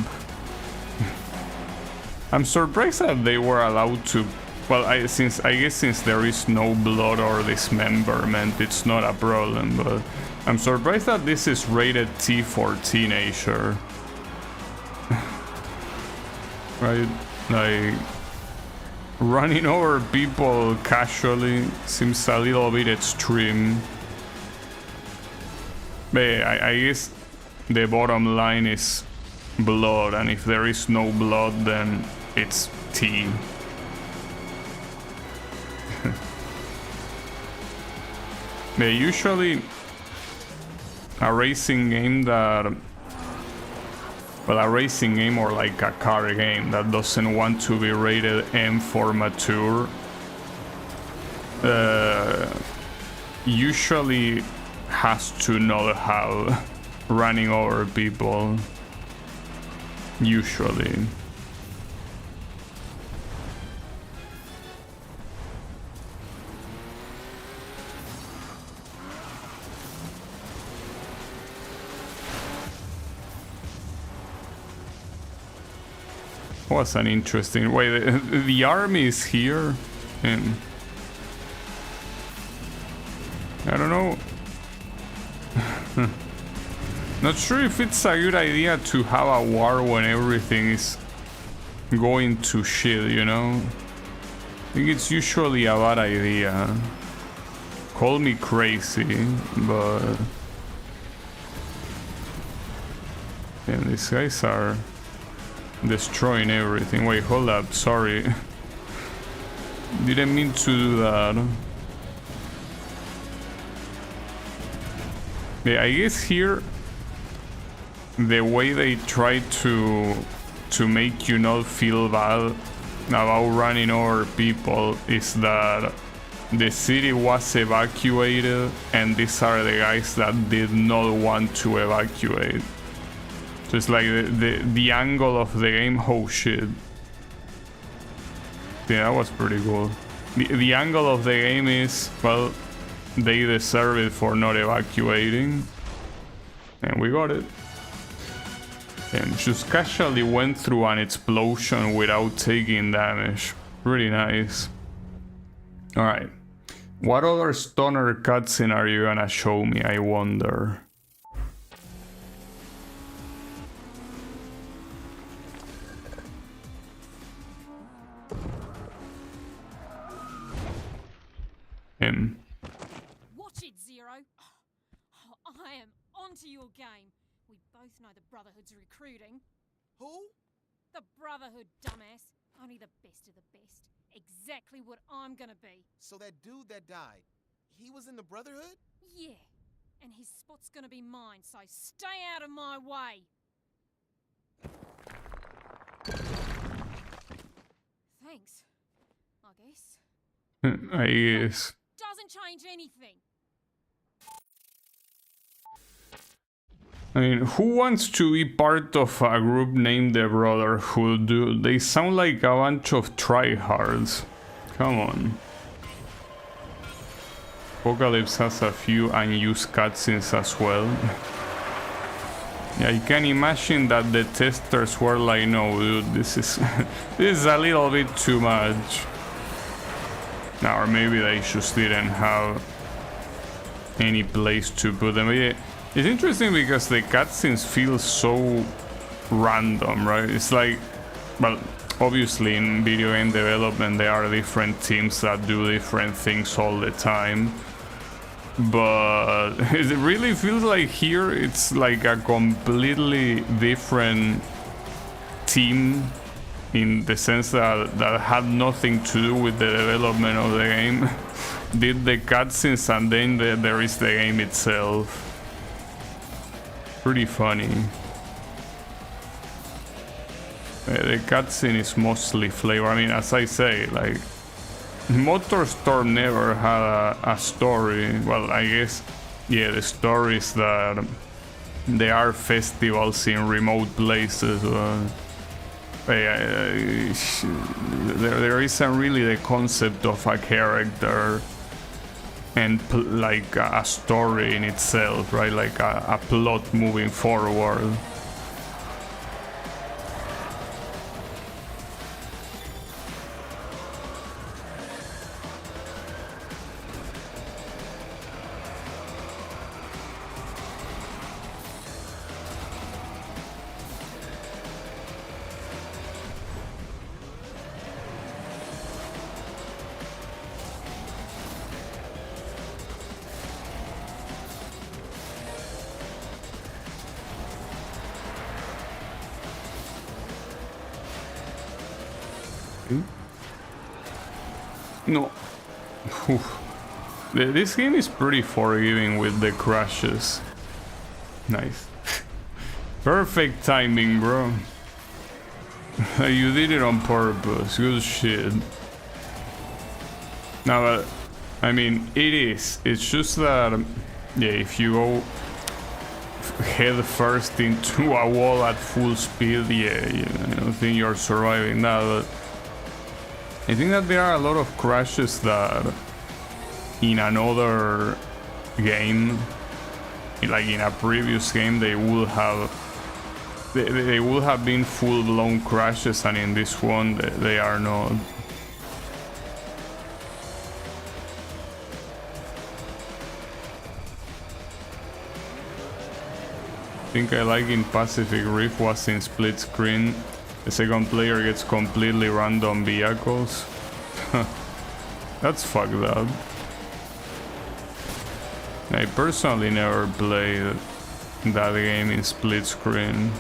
I'm surprised that they were allowed to. Well, I guess since there is no blood or dismemberment, it's not a problem. But I'm surprised that this is rated T for teenager. Right, like running over people casually seems a little bit extreme. But I guess the bottom line is blood, and if there is no blood, then it's T. But usually a racing game that, well, a racing game or like a car game that doesn't want to be rated M for mature, usually has to not have running over people. Usually. Was an interesting way. The army is here, and I don't know. Not sure if it's a good idea to have a war when everything is going to shit, you know? I think it's usually a bad idea. Call me crazy, but yeah, these guys are destroying everything. Wait, hold up, sorry. Didn't mean to do that. Yeah, I guess here the way they try to make you not feel bad about running over people is that the city was evacuated and these are the guys that did not want to evacuate. So it's like the angle of the game. Oh shit. Yeah, that was pretty cool. The angle of the game is, well, they deserve it for not evacuating. And we got it. And just casually went through an explosion without taking damage. Pretty nice. Alright. What other stoner cutscene are you gonna show me, I wonder? Watch it, Zero. I am onto your game. We both know the Brotherhood's recruiting. Who? The Brotherhood, dumbass. Only the best of the best. Exactly what I'm gonna be. So that dude that died, he was in the Brotherhood? Yeah. And his spot's gonna be mine, so stay out of my way. Thanks. I guess. I guess. Doesn't change anything. I mean, who wants to be part of a group named the Brotherhood, dude? They sound like a bunch of tryhards. Come on. Apocalypse has a few unused cutscenes as well. Yeah, I can imagine that the testers were like, no, dude, this is this is a little bit too much. Or maybe they just didn't have any place to put them. Yeah, it's interesting because the cutscenes feel so random, right? It's like, well, obviously in video game development there are different teams that do different things all the time. But it really feels like here it's like a completely different team, in the sense that had nothing to do with the development of the game. Did the cutscenes and then there is the game itself. Pretty funny. The cutscene is mostly flavor. I mean, as I say, like, MotorStorm never had a story. Well, I guess, yeah, the story is that there are festivals in remote places. There isn't really the concept of a character and like a story in itself, right? Like a plot moving forward. No. This game is pretty forgiving with the crashes. Nice. Perfect timing, bro. You did it on purpose. Good shit. Now, I mean, it is. It's just that, yeah, if you go head first into a wall at full speed, yeah, I don't think you're surviving that. But I think that there are a lot of crashes that in another game, like in a previous game, they would have been full-blown crashes, and in this one they are not. I think I like in Pacific Rift was in split screen. The second player gets completely random vehicles. That's fucked up. I personally never played that game in split screen.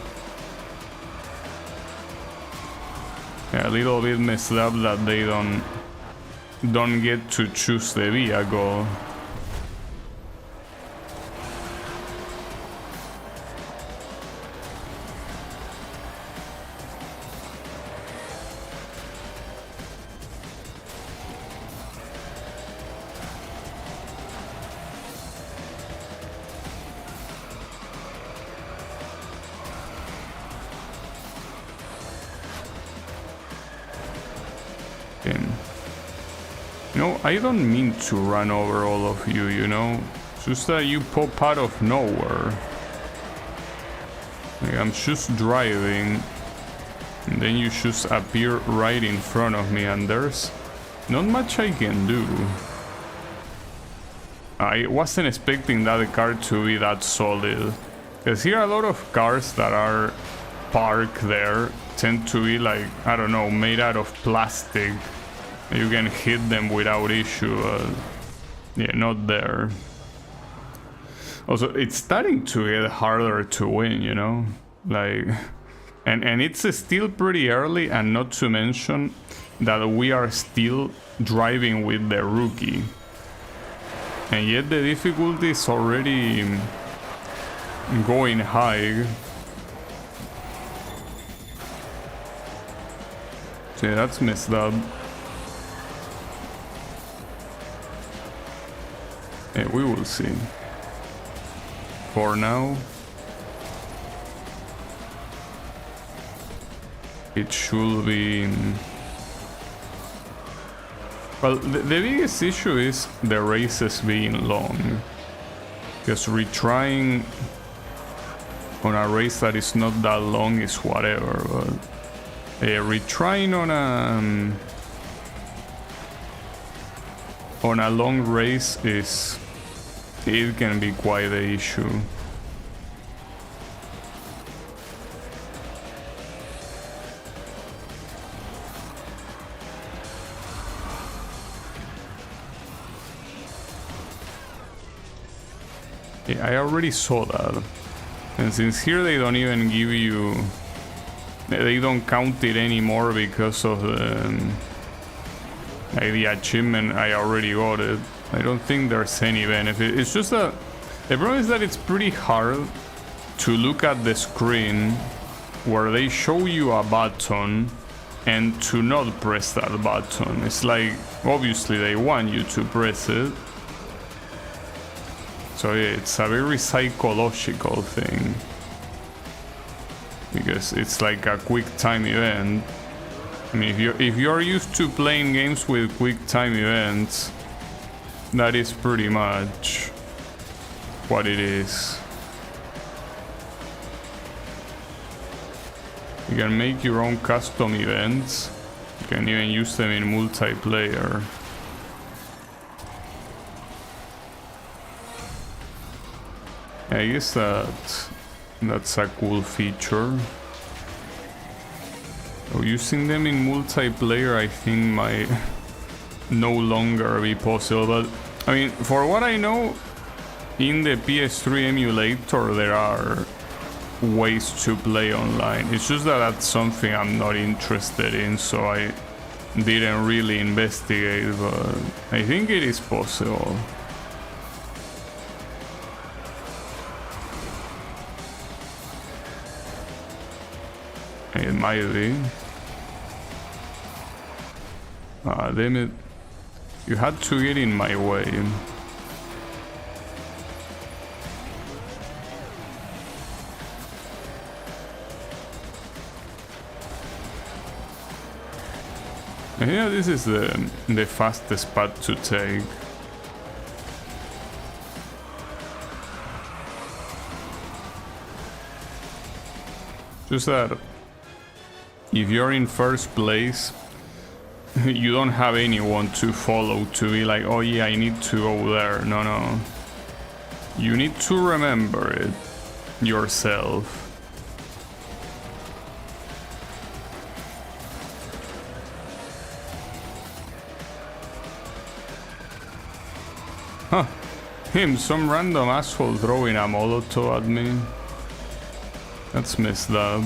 Yeah, a little bit messed up that they don't get to choose the vehicle. I don't mean to run over all of you, you know? It's just that you pop out of nowhere. Like, I'm just driving, and then you just appear right in front of me, and there's not much I can do. I wasn't expecting that car to be that solid. Because here a lot of cars that are parked there tend to be like, I don't know, made out of plastic. You can hit them without issue. Yeah, not there. Also, it's starting to get harder to win, you know? Like, and it's still pretty early, and not to mention that we are still driving with the rookie. And yet the difficulty is already going high. So yeah, that's messed up. Yeah, we will see. For now, it should be... Well, the biggest issue is the races being long. Because retrying on a race that is not that long is whatever, but retrying on a long race it can be quite the issue. Yeah, I already saw that. And since here they don't even give you... They don't count it anymore because of the achievement, I already got it. I don't think there's any benefit. It's just that... The problem is that it's pretty hard to look at the screen where they show you a button and to not press that button. It's like, obviously they want you to press it. So yeah, it's a very psychological thing. Because it's like a quick time event. I mean, if you're used to playing games with quick time events, that is pretty much what it is. You can make your own custom events. You can even use them in multiplayer. I guess that's a cool feature. So using them in multiplayer, I think, might no longer be possible. But I mean, for what I know, in the PS3 emulator there are ways to play online. It's just that that's something I'm not interested in, so I didn't really investigate, but I think it is possible. It might be. Ah, damn it. You had to get in my way. Yeah, this is the fastest path to take. Just that if you're in first place, you don't have anyone to follow to be like, oh yeah, I need to go there. No, no. You need to remember it yourself. Huh. Him, some random asshole throwing a Molotov at me. That's messed up.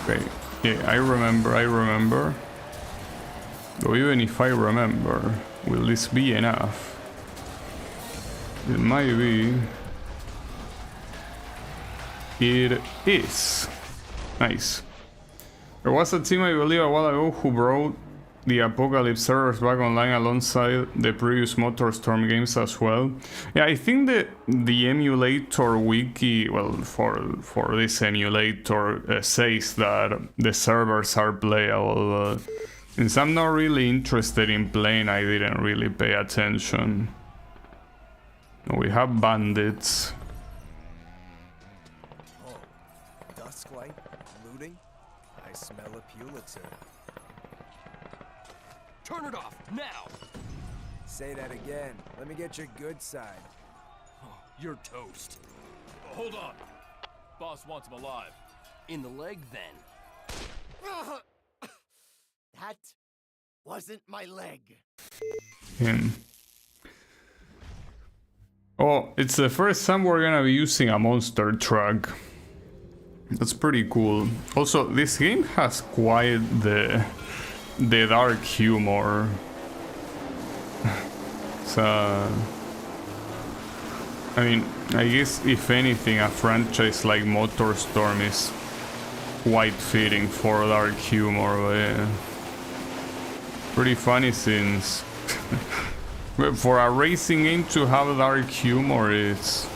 Okay, yeah, I remember. Though even if I remember, will this be enough? It might be. It is. Nice. There was a team, I believe, a while ago who brought the Apocalypse servers back online alongside the previous MotorStorm games as well. Yeah, I think that the emulator wiki, well, for this emulator, says that the servers are playable. Since I'm not really interested in playing, I didn't really pay attention. We have bandits. Oh, dusklight, looting. I smell a Pulitzer. Turn it off, now! Say that again. Let me get your good side. Oh, you're toast. Hold on. Boss wants him alive. In the leg, then. That wasn't my leg. Him. Oh, it's the first time we're gonna be using a monster truck. That's pretty cool. Also, this game has quite the dark humor. So, I mean, I guess if anything, a franchise like MotorStorm is quite fitting for dark humor. But yeah, pretty funny since for a racing game to have dark humor is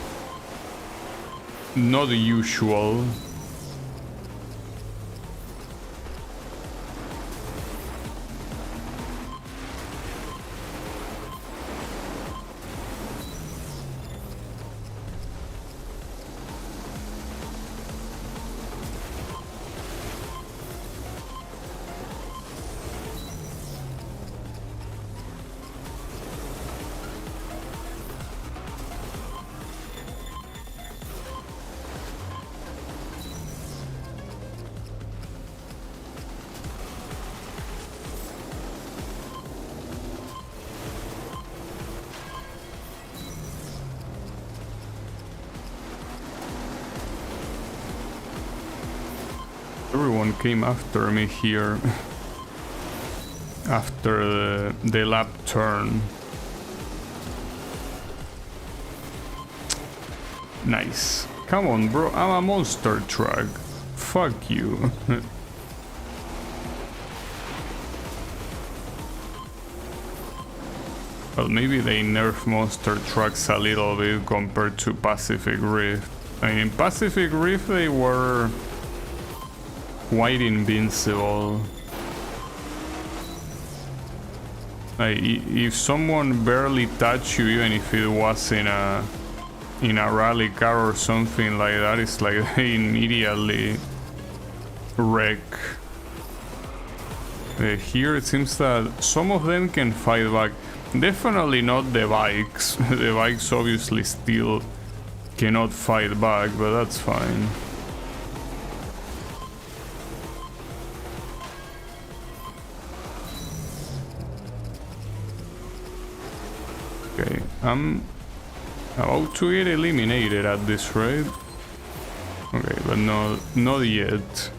not usual. Everyone came after me here after the lap turn. Nice. Come on, bro. I'm a monster truck. Fuck you. Well, maybe they nerf monster trucks a little bit compared to Pacific Rift. I mean, in Pacific Rift they were quite invincible. Like, if someone barely touched you, even if it was in a rally car or something like that, it's like they immediately wreck. Here it seems that some of them can fight back. Definitely not the bikes. The bikes obviously still cannot fight back, but that's fine. Okay, I'm about to get eliminated at this rate. Okay, but not yet.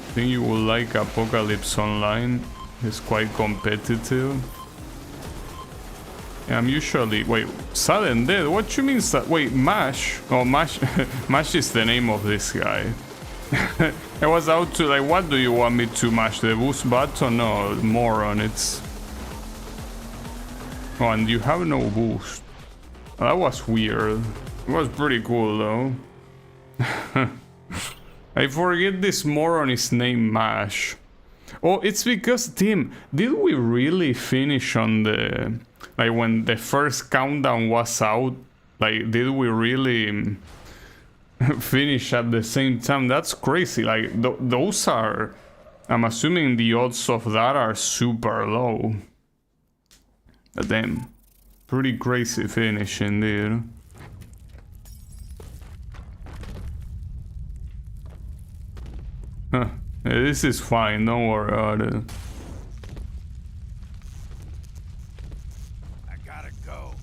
I think you will like Apocalypse Online. It's quite competitive. I'm usually... Wait, sudden death? What you mean? Wait, Mash? Oh, Mash... Mash is the name of this guy. I was out to like, what do you want me to mash? The boost button? No, moron, it's... Oh, and you have no boost. That was weird. It was pretty cool though. I forget this moron is named Mash. Oh, it's because, Tim, did we really finish on the... Like, when the first countdown was out, like, did we really finish at the same time? That's crazy. Like, those are... I'm assuming the odds of that are super low. But damn. Pretty crazy finish indeed. Huh. This is fine, don't worry about it. I gotta go.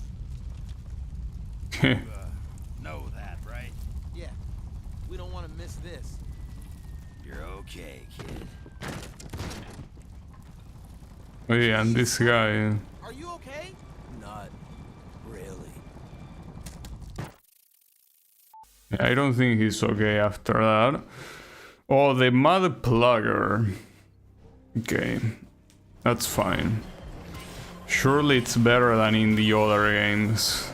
Know that, right? Yeah, we don't want to miss this. You're okay, kid. Oh yeah, and this guy... Are you okay? Not really. I don't think he's okay after that. Oh, the mud plugger. Okay, that's fine. Surely it's better than in the other games.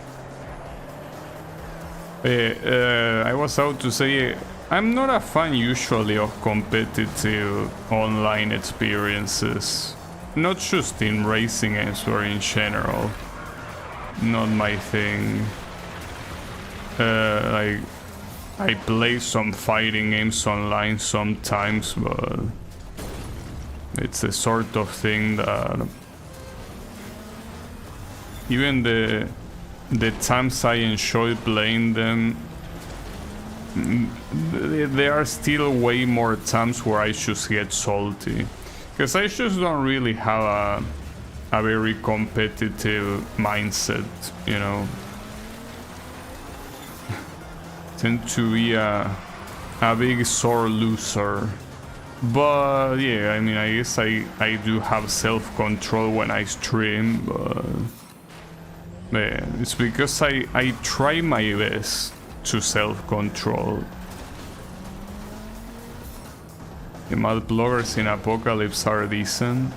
I was out to say, I'm not a fan usually of competitive online experiences. Not just in racing games, but in general. Not my thing. Like, I play some fighting games online sometimes, but it's the sort of thing that even the times I enjoy playing them, there are still way more times where I just get salty, because I just don't really have a very competitive mindset, you know. Tend to be a big sore loser. But yeah, I mean, I guess I do have self-control when I stream, but yeah, it's because I try my best to self-control. The mud bloggers in Apocalypse are decent.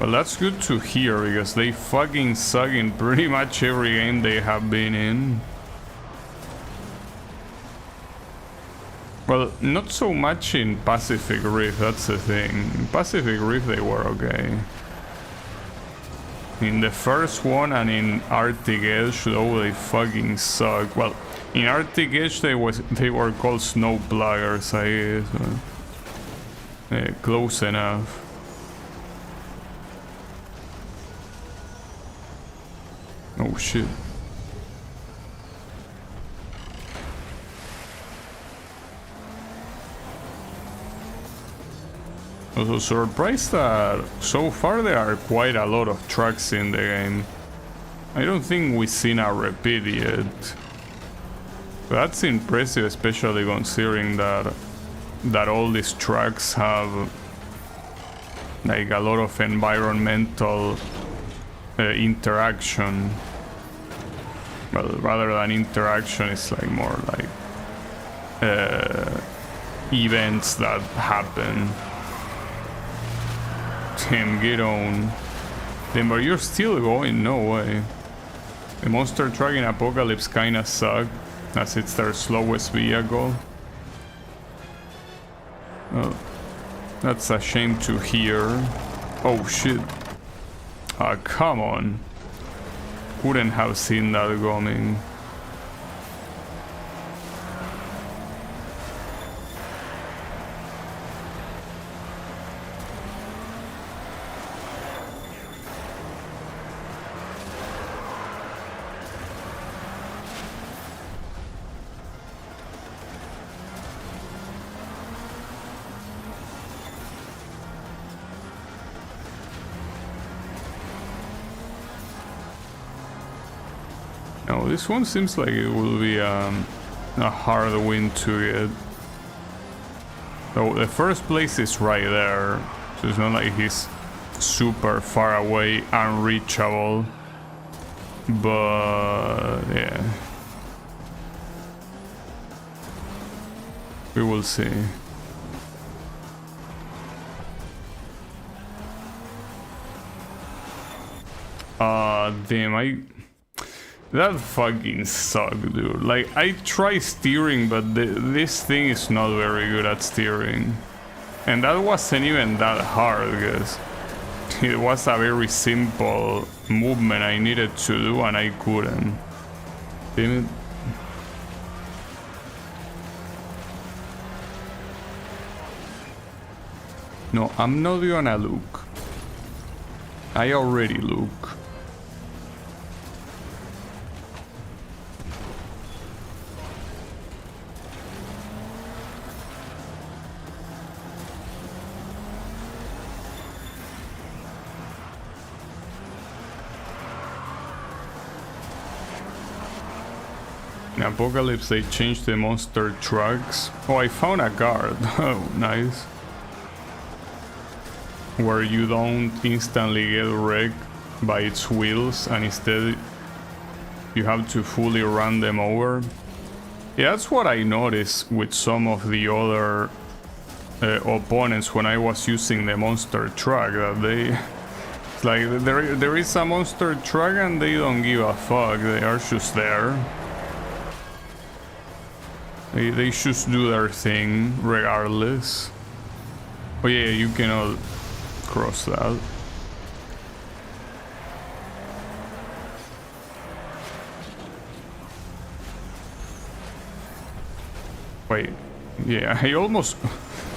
Well, that's good to hear, because they fucking suck in pretty much every game they have been in. Well, not so much in Pacific Rift, that's the thing. In Pacific Rift they were okay. In the first one and in Arctic Edge, though, they fucking suck. Well, in Arctic Edge they were called snow pluggers, I guess. Yeah, close enough. Oh shit. Also surprised that so far there are quite a lot of trucks in the game. I don't think we've seen a repeat yet. That's impressive, especially considering that all these trucks have like a lot of environmental interaction. well, rather than interaction, it's like more like events that happen. Tim, get on. Then, but you're still going? No way. The monster truck in Apocalypse kinda suck, as it's their slowest vehicle. Oh, that's a shame to hear. Oh shit. Ah, come on. Couldn't have seen that coming. No, this one seems like it will be a hard win to get. So the first place is right there, so it's not like he's super far away, unreachable. But yeah, we will see. Damn, that fucking sucked, dude. Like, I try steering, but this thing is not very good at steering. And that wasn't even that hard, guys. It was a very simple movement I needed to do, and I couldn't. Damn it. No, I'm not gonna look. I already look. In Apocalypse they changed the monster trucks. Oh, I found a guard. Oh, nice. Where you don't instantly get wrecked by its wheels, and instead you have to fully run them over. Yeah, that's what I noticed with some of the other opponents when I was using the monster truck, that they... It's like there is a monster truck and they don't give a fuck, they are just there. They just do their thing regardless. Oh yeah, you cannot cross that. Wait, yeah, I almost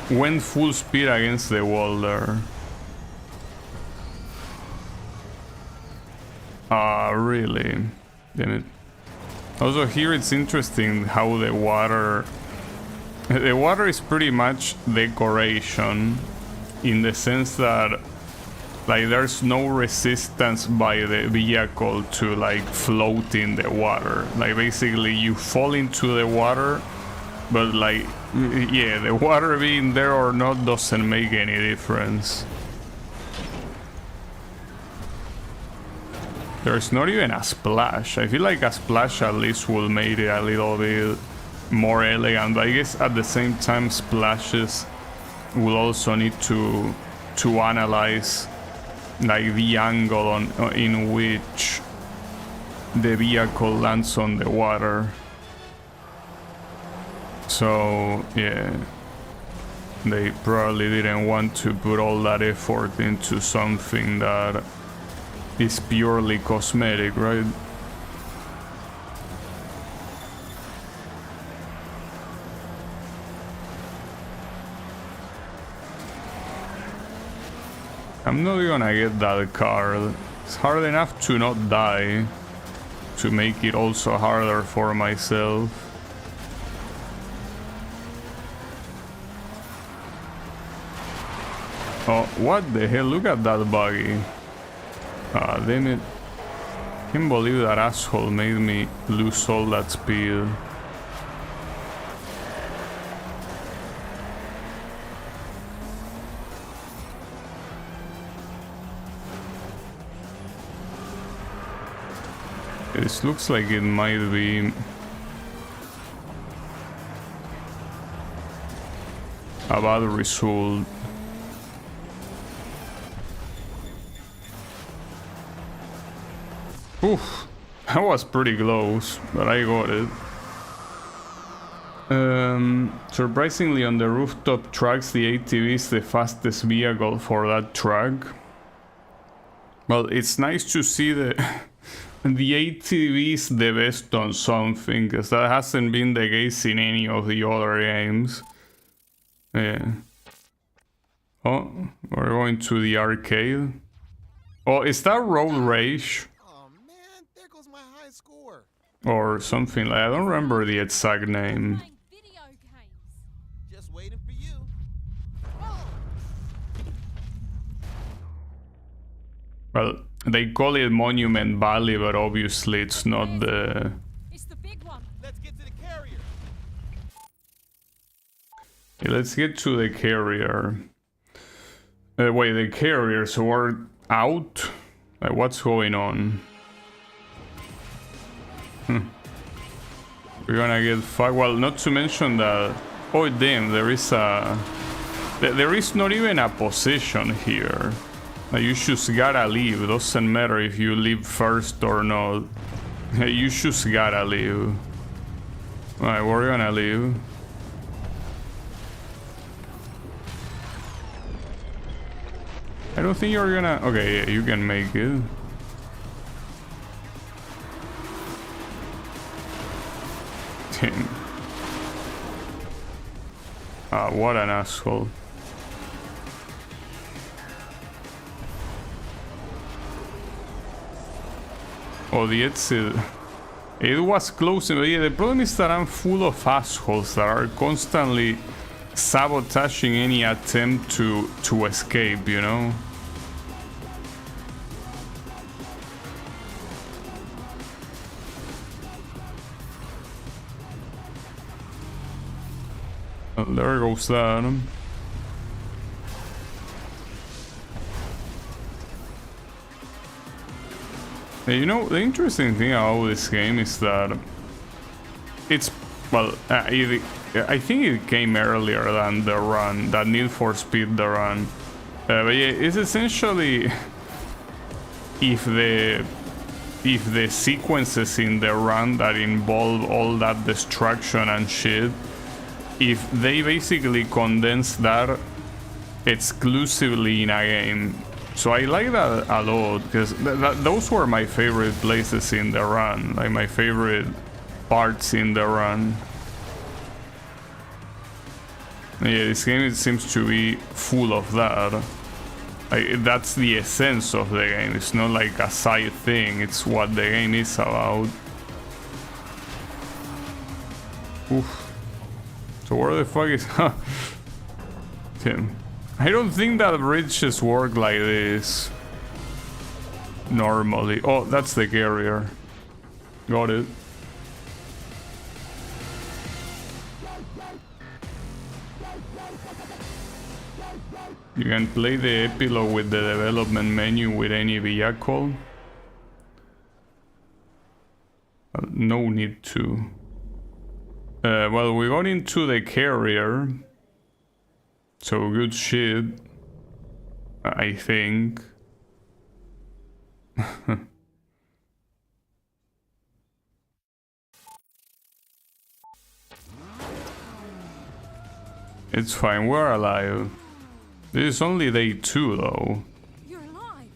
went full speed against the wall there. Really? Damn it. Also here it's interesting how the water is pretty much decoration, in the sense that like there's no resistance by the vehicle to like float in the water. Like basically you fall into the water, but like yeah, the water being there or not doesn't make any difference. There's not even a splash. I feel like a splash at least will make it a little bit more elegant, but I guess at the same time splashes will also need to analyze like the angle in which the vehicle lands on the water. So yeah, they probably didn't want to put all that effort into something that is purely cosmetic, right? I'm not gonna get that card. It's hard enough to not die, to make it also harder for myself. Oh, what the hell? Look at that buggy. Ah, damn it. Can't believe that asshole made me lose all that speed. This looks like it might be a bad result. Oof, that was pretty close, but I got it. Surprisingly, on the rooftop tracks, the ATV is the fastest vehicle for that track. Well, it's nice to see the ATV is the best on something, because that hasn't been the case in any of the other games. Yeah. Oh, we're going to the arcade. Oh, is that Road Rage? Oh man, there goes my high score. Or something like I don't remember the exact name. Playing video games. Just waiting for you. Well, they call it Monument Valley, but obviously it's not the... It's the big one. Let's get to the carrier. Yeah, let's get to the carrier. Wait, the carrier, so we're out? Like, what's going on? We're gonna get fucked. Well, not to mention that... Oh damn, there is a... There is not even a position here. Like, you just gotta leave. It doesn't matter if you leave first or not. You just gotta leave. Alright, we're gonna leave. I don't think you're gonna... Okay, yeah, you can make it. Damn. Ah, what an asshole. Oh, the exit. It was close, but yeah, the problem is that I'm full of assholes that are constantly sabotaging any attempt to escape, you know? Oh, there goes that. You know, the interesting thing about this game is that it's, well, I think it came earlier than the run, that Need for Speed the run. But yeah, it's essentially if the sequences in the run that involve all that destruction and shit, if they basically condense that exclusively in a game. So I like that a lot, because those were my favorite places in the run, like my favorite parts in the run. Yeah, this game, it seems to be full of that. Like, that's the essence of the game. It's not like a side thing, it's what the game is about. Oof. So where the fuck is... Tim. I don't think that bridges work like this normally. Oh, that's the carrier. Got it. You can play the epilogue with the development menu with any vehicle. No need to. Well, we got into the carrier. So good shit, I think. It's fine, we're alive. This is only day 2 though. You're alive.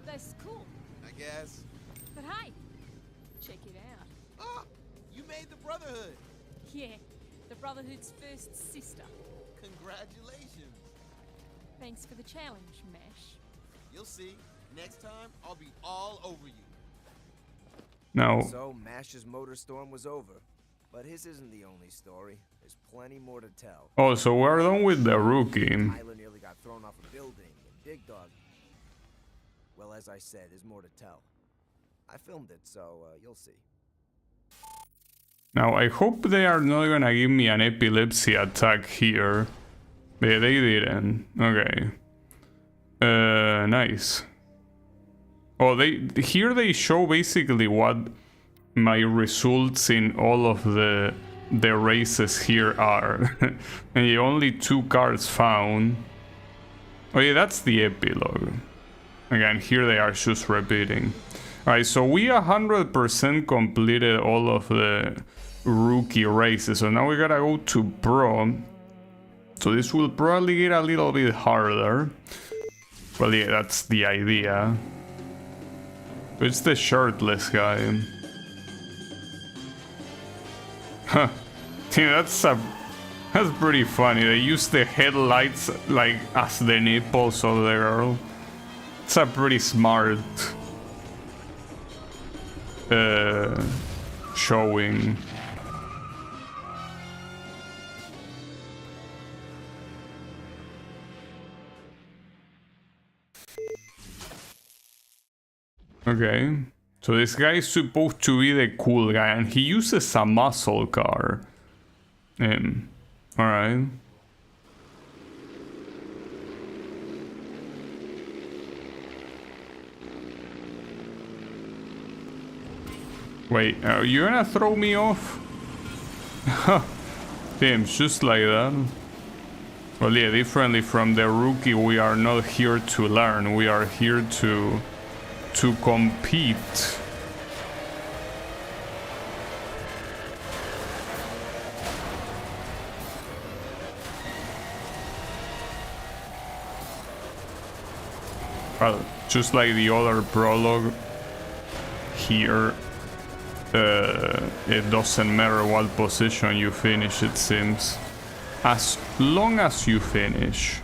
That's cool. I guess. But hey, check it out. Ah, you made the Brotherhood. Yeah, the Brotherhood's first sister. Congratulations. Thanks for the challenge, Mesh. You'll see. Next time, I'll be all over you. Now, So Mash's MotorStorm was over. But his isn't the only story. There's plenty more to tell. oh, so we're done with the rookie. Tyler nearly got thrown off a building, and Dig Dog... Well, as I said, there's more to tell. I filmed it, so you'll see. Now, I hope they are not gonna give me an epilepsy attack here. Yeah, they didn't. Okay. Nice. Oh, here they show basically what my results in all of the races here are. And only 2 cars found. Oh yeah, that's the epilogue. Again, here they are just repeating. Alright, so we 100% completed all of the rookie races. So now we gotta go to pro. So this will probably get a little bit harder. Well, yeah, that's the idea. It's the shirtless guy. Huh. Yeah, that's pretty funny. They use the headlights like as the nipples of the girl. It's a pretty smart showing. Okay, so this guy is supposed to be the cool guy, and he uses a muscle car. Alright. Wait, are you gonna throw me off? Damn, just like that. Well, yeah, differently from the rookie, we are not here to learn, we are here to compete. Well, just like the other prologue, here it doesn't matter what position you finish, it seems, as long as you finish.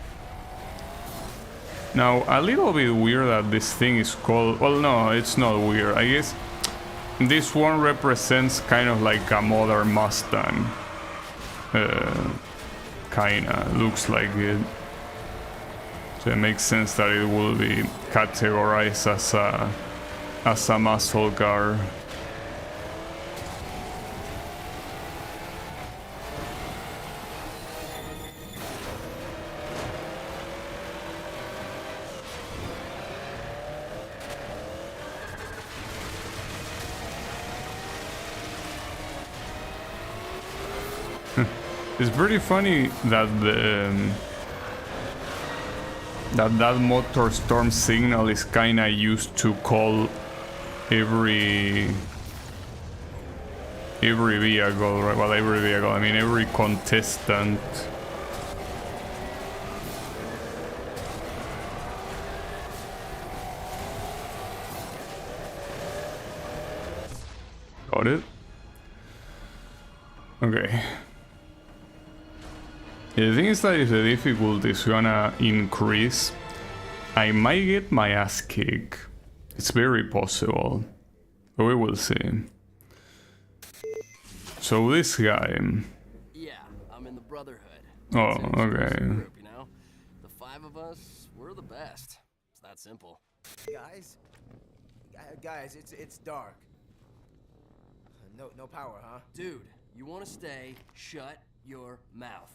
Now, a little bit weird that this thing is called... Well, no, it's not weird. I guess this one represents kind of like a modern Mustang. Kinda, looks like it. So it makes sense that it will be categorized as a muscle car. It's pretty funny that that MotorStorm signal is kinda used to call every vehicle, right? Well, every vehicle, I mean every contestant. Got it? Okay. The thing is that if the difficulty is gonna increase, I might get my ass kicked. It's very possible. But we will see. So this guy... Yeah, I'm in the Brotherhood. Oh, It's an okay. exclusive group, you know? The 5 of us, we're the best. It's that simple. Guys, it's dark. No power, huh? Dude, you want to stay, shut your mouth.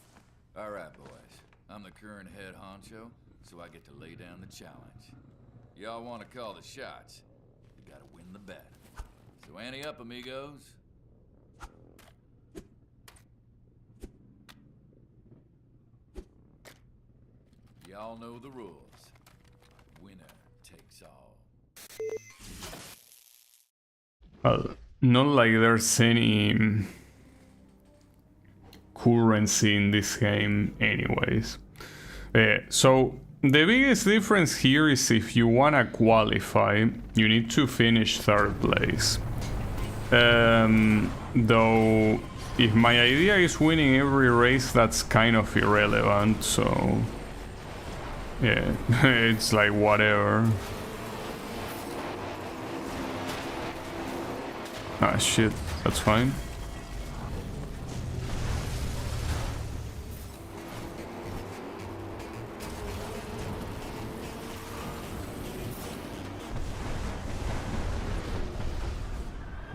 All right, boys. I'm the current head honcho, so I get to lay down the challenge. Y'all want to call the shots? You gotta win the bet. So ante up, amigos. Y'all know the rules. Winner takes all. Well, not like there's any currency in this game anyways. So the biggest difference here is if you wanna qualify, you need to finish 3rd place. Though if my idea is winning every race, that's kind of irrelevant, so yeah, it's like whatever. Ah shit, that's fine.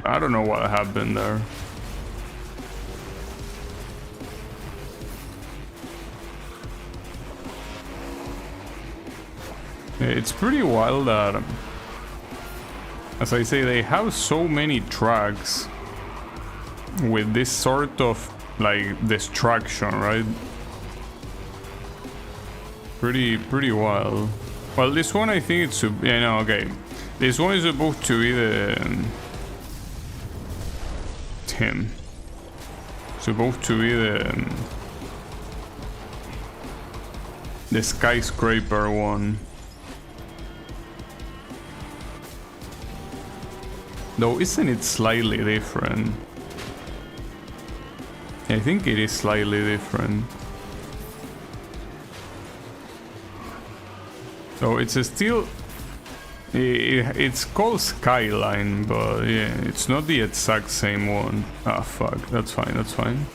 I don't know what happened there. It's pretty wild that As I say, they have so many tracks with this sort of like destruction, right? Pretty wild. Well, this one I think it's yeah, no, okay. This one is supposed to be supposed to be the skyscraper one. Though, isn't it slightly different? I think it is slightly different. So it's still... It's called Skyline, but yeah, it's not the exact same one. Ah, fuck. That's fine, that's fine.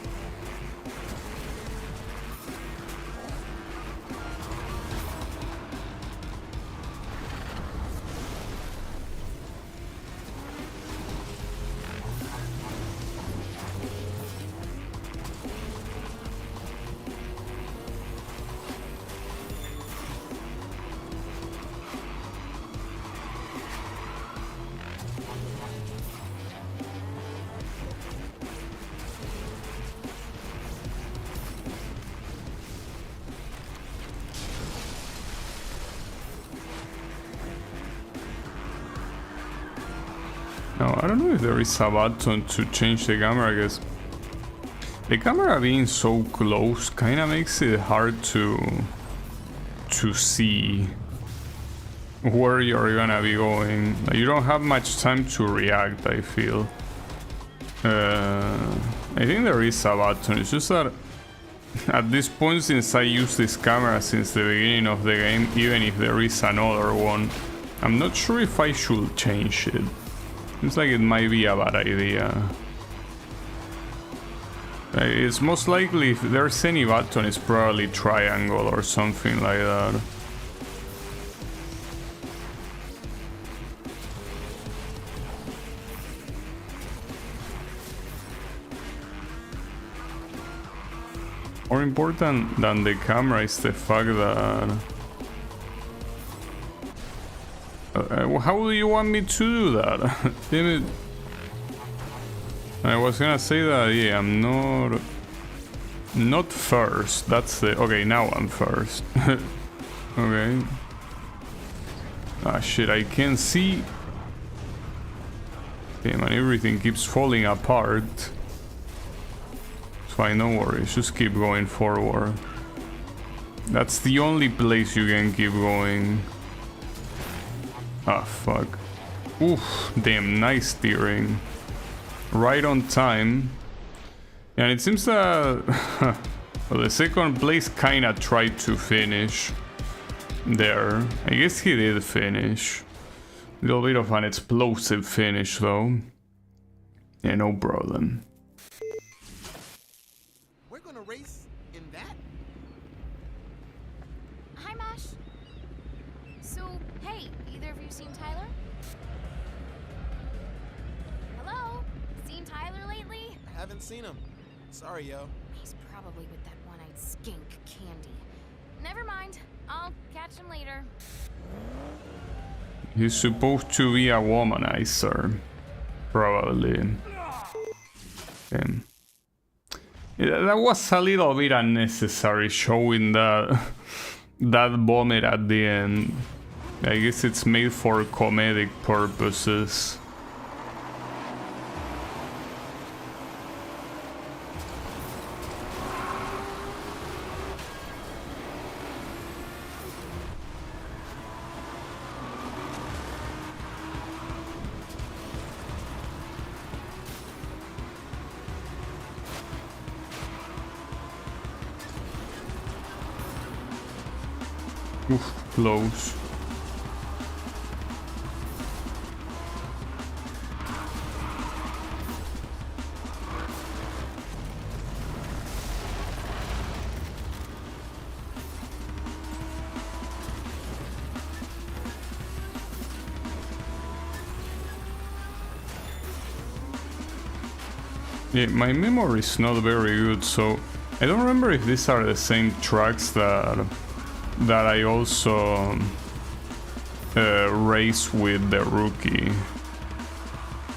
Now, I don't know if there is a button to change the camera, I guess. The camera being so close kind of makes it hard to see where you're gonna be going. Like, you don't have much time to react, I feel. I think there is a button, it's just that at this point, since I use this camera since the beginning of the game, even if there is another one, I'm not sure if I should change it. Seems like it might be a bad idea. It's most likely, if there's any button, it's probably triangle or something like that. More important than the camera is the fact that... how do you want me to do that? Damn it. I was gonna say that, yeah, I'm not first. That's the... Okay, now I'm first. Okay. Ah, shit, I can't see. Damn, and everything keeps falling apart. It's fine, don't worry. Just keep going forward. That's the only place you can keep going. Ah, fuck. Oof, damn, nice steering. Right on time. And it seems that well, the second place kinda tried to finish there. I guess he did finish. A little bit of an explosive finish though. Yeah, no problem. We're gonna race in that? Hi, Mash. So, hey, either of you seen Tyler? Hello? Seen Tyler lately? I haven't seen him. Sorry, yo. He's probably with that one-eyed skink, Candy. Never mind. I'll catch him later. He's supposed to be a womanizer. Probably. Damn. Yeah, that was a little bit unnecessary, showing that vomit at the end. I guess it's made for comedic purposes. Oof, close. Yeah, my memory is not very good, so I don't remember if these are the same tracks that I also race with the rookie.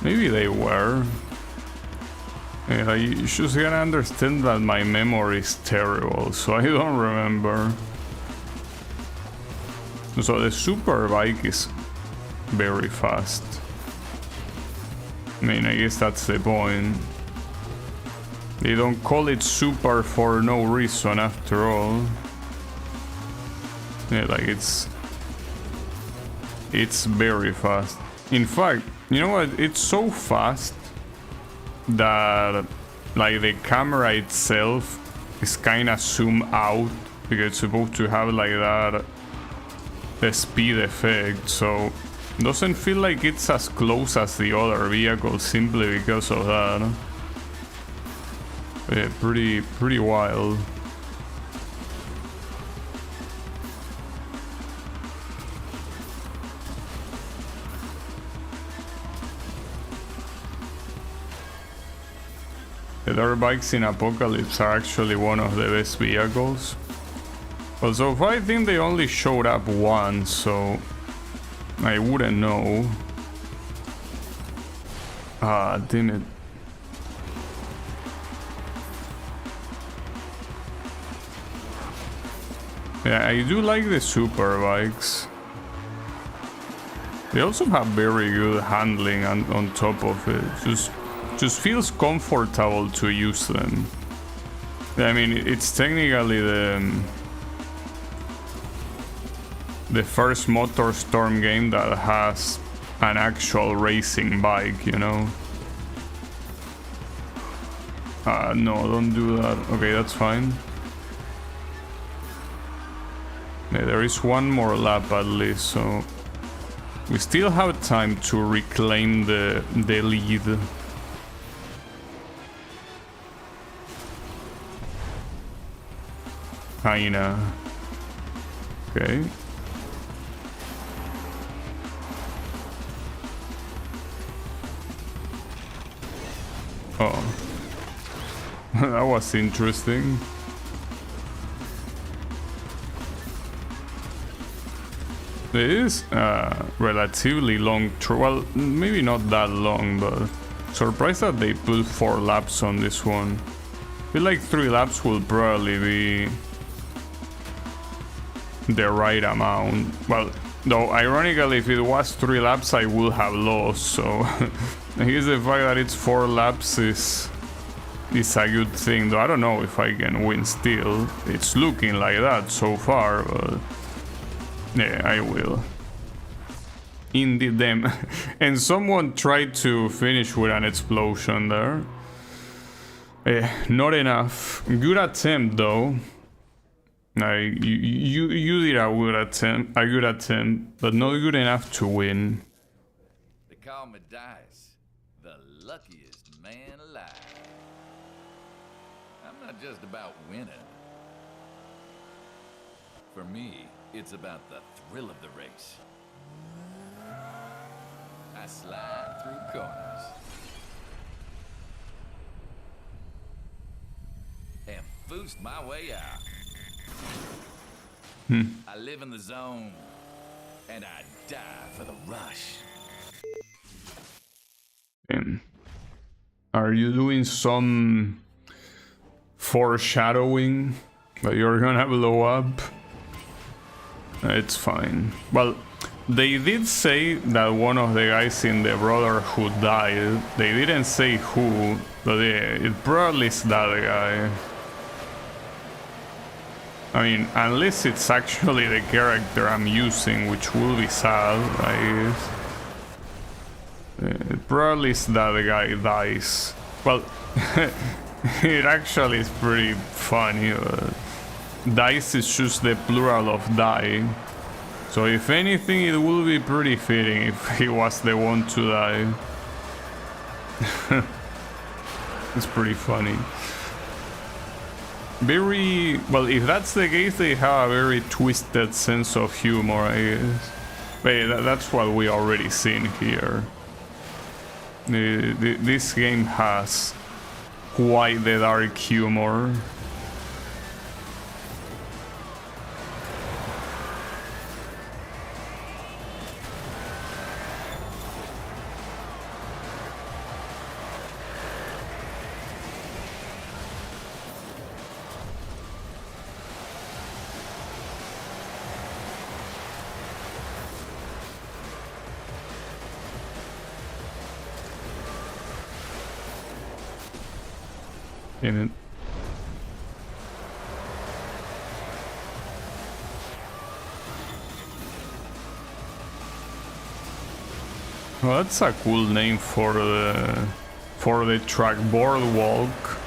Maybe they were. Yeah, you just gotta understand that my memory is terrible, so I don't remember. So the super bike is very fast. I mean, I guess that's the point. They don't call it super for no reason after all. Yeah, like it's very fast. In fact, you know what? It's so fast that like the camera itself is kind of zoomed out because it's supposed to have like that the speed effect, so it doesn't feel like it's as close as the other vehicles simply because of that. Yeah, pretty wild. The dirt bikes in Apocalypse are actually one of the best vehicles. Well, so far I think they only showed up once, so I wouldn't know. Ah, damn it. Yeah, I do like the super bikes. They also have very good handling on top of it. Just feels comfortable to use them. I mean, it's technically the first MotorStorm game that has an actual racing bike, you know? No, don't do that. Okay, that's fine. Yeah, there is one more lap at least, so we still have time to reclaim the lead. Kinda. Okay. Oh. That was interesting. It is relatively long, well, maybe not that long, but surprised that they put 4 laps on this one. I feel like 3 laps will probably be the right amount. Well, though ironically, if it was 3 laps, I would have lost, so I guess the fact that it's 4 laps is a good thing, though I don't know if I can win still. It's looking like that so far, but yeah, I will. Indeed them. And someone tried to finish with an explosion there. Not enough. Good attempt though. You did a good attempt, but not good enough to win. They call me Dice, the luckiest man alive. I'm not just about winning. For me, it's about the thrill of the race. I slide through corners and boost my way out. I live in the zone, and I die for the rush. Are you doing some foreshadowing that you're gonna blow up? It's fine. Well, they did say that one of the guys in the Brotherhood died. They didn't say who, but yeah, it probably is that guy. I mean, unless it's actually the character I'm using, which will be sad, I guess. It probably is that the guy dies. Well, it actually is pretty funny. Dice is just the plural of die. So if anything, it would be pretty fitting if he was the one to die. It's pretty funny. Very well, if that's the case, they have a very twisted sense of humor, I guess. But that's what we already seen here. This game has quite the dark humor. in it. Well, that's a cool name for the track, Boardwalk.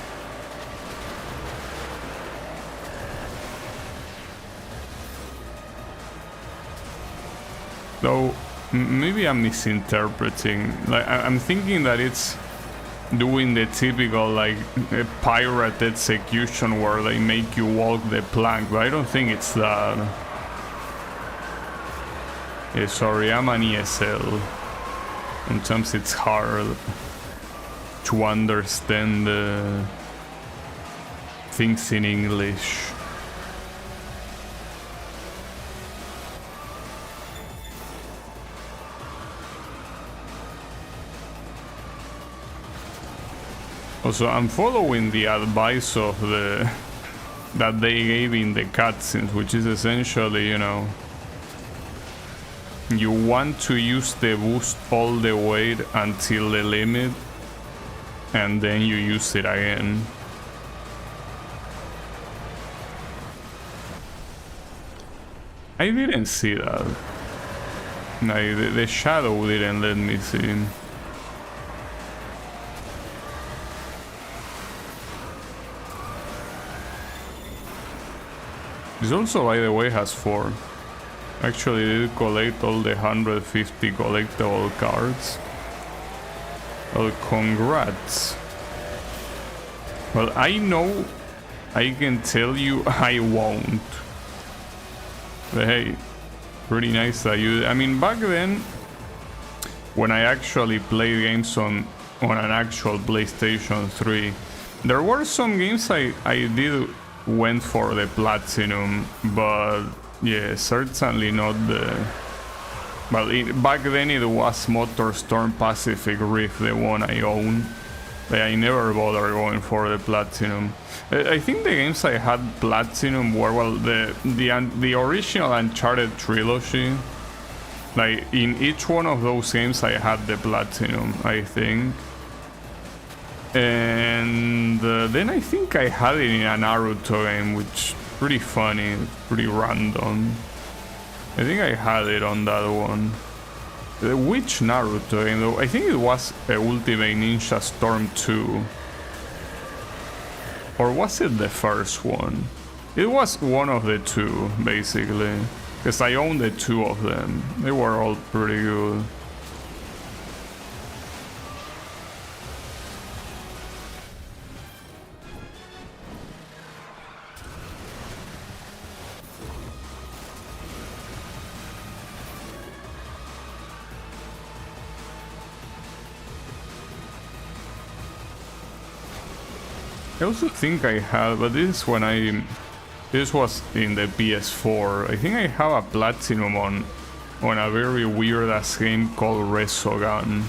Though maybe I'm misinterpreting. Like I'm thinking that it's doing the typical like pirate execution where they make you walk the plank, but I don't think it's that. Yeah, sorry, I'm an ESL. Sometimes it's hard to understand things in English. Also, I'm following the advice of that they gave in the cutscenes, which is essentially, you know, you want to use the boost all the way until the limit, and then you use it again. I didn't see that. No, the shadow didn't let me see. This also, by the way, has 4. Actually, did collect all the 150 collectible cards. Well, congrats. Well, I know I can tell you I won't. But hey, pretty nice that you... I mean, back then, when I actually played games on an actual PlayStation 3, there were some games I did went for the platinum, but yeah, certainly not the... Well, back then it was MotorStorm Pacific Rift, the one I own. But I never bothered going for the platinum. I think the games I had platinum were, well, the original Uncharted trilogy. Like, in each one of those games I had the platinum, I think. And then I think I had it in a Naruto game, which is pretty funny, pretty random. I think I had it on that one. Which Naruto game though? I think it was Ultimate Ninja Storm 2. Or was it the first one? It was one of the two, basically. Because I owned the 2 of them. They were all pretty good. I also think I had, but this was in the PS4. I think I have a platinum on a very weird ass game called Resogun.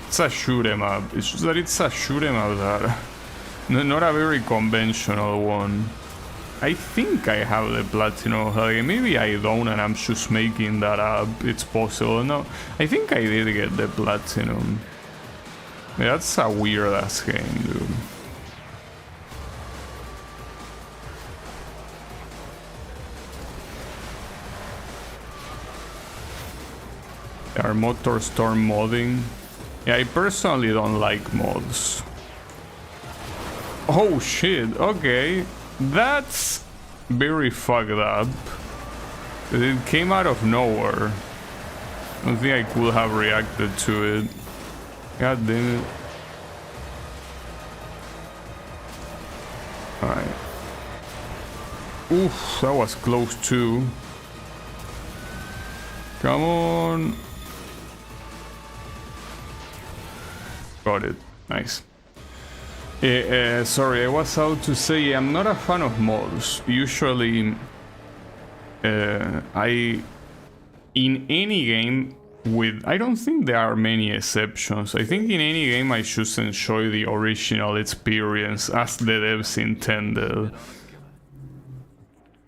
It's a shoot 'em up. It's just that it's a shoot 'em up that not a very conventional one. I think I have the platinum of that game. Maybe I don't and I'm just making that up. It's possible. No, I think I did get the platinum. Yeah, that's a weird ass game, dude. Our MotorStorm modding. Yeah, I personally don't like mods. Oh shit, okay. That's very fucked up. It came out of nowhere. I don't think I could have reacted to it. God damn it. Alright. Oof, that was close too. Come on. Got it. Nice. Sorry, I was out to say I'm not a fan of mods. Usually, in any game with... I don't think there are many exceptions. I think in any game I should enjoy the original experience as the devs intended.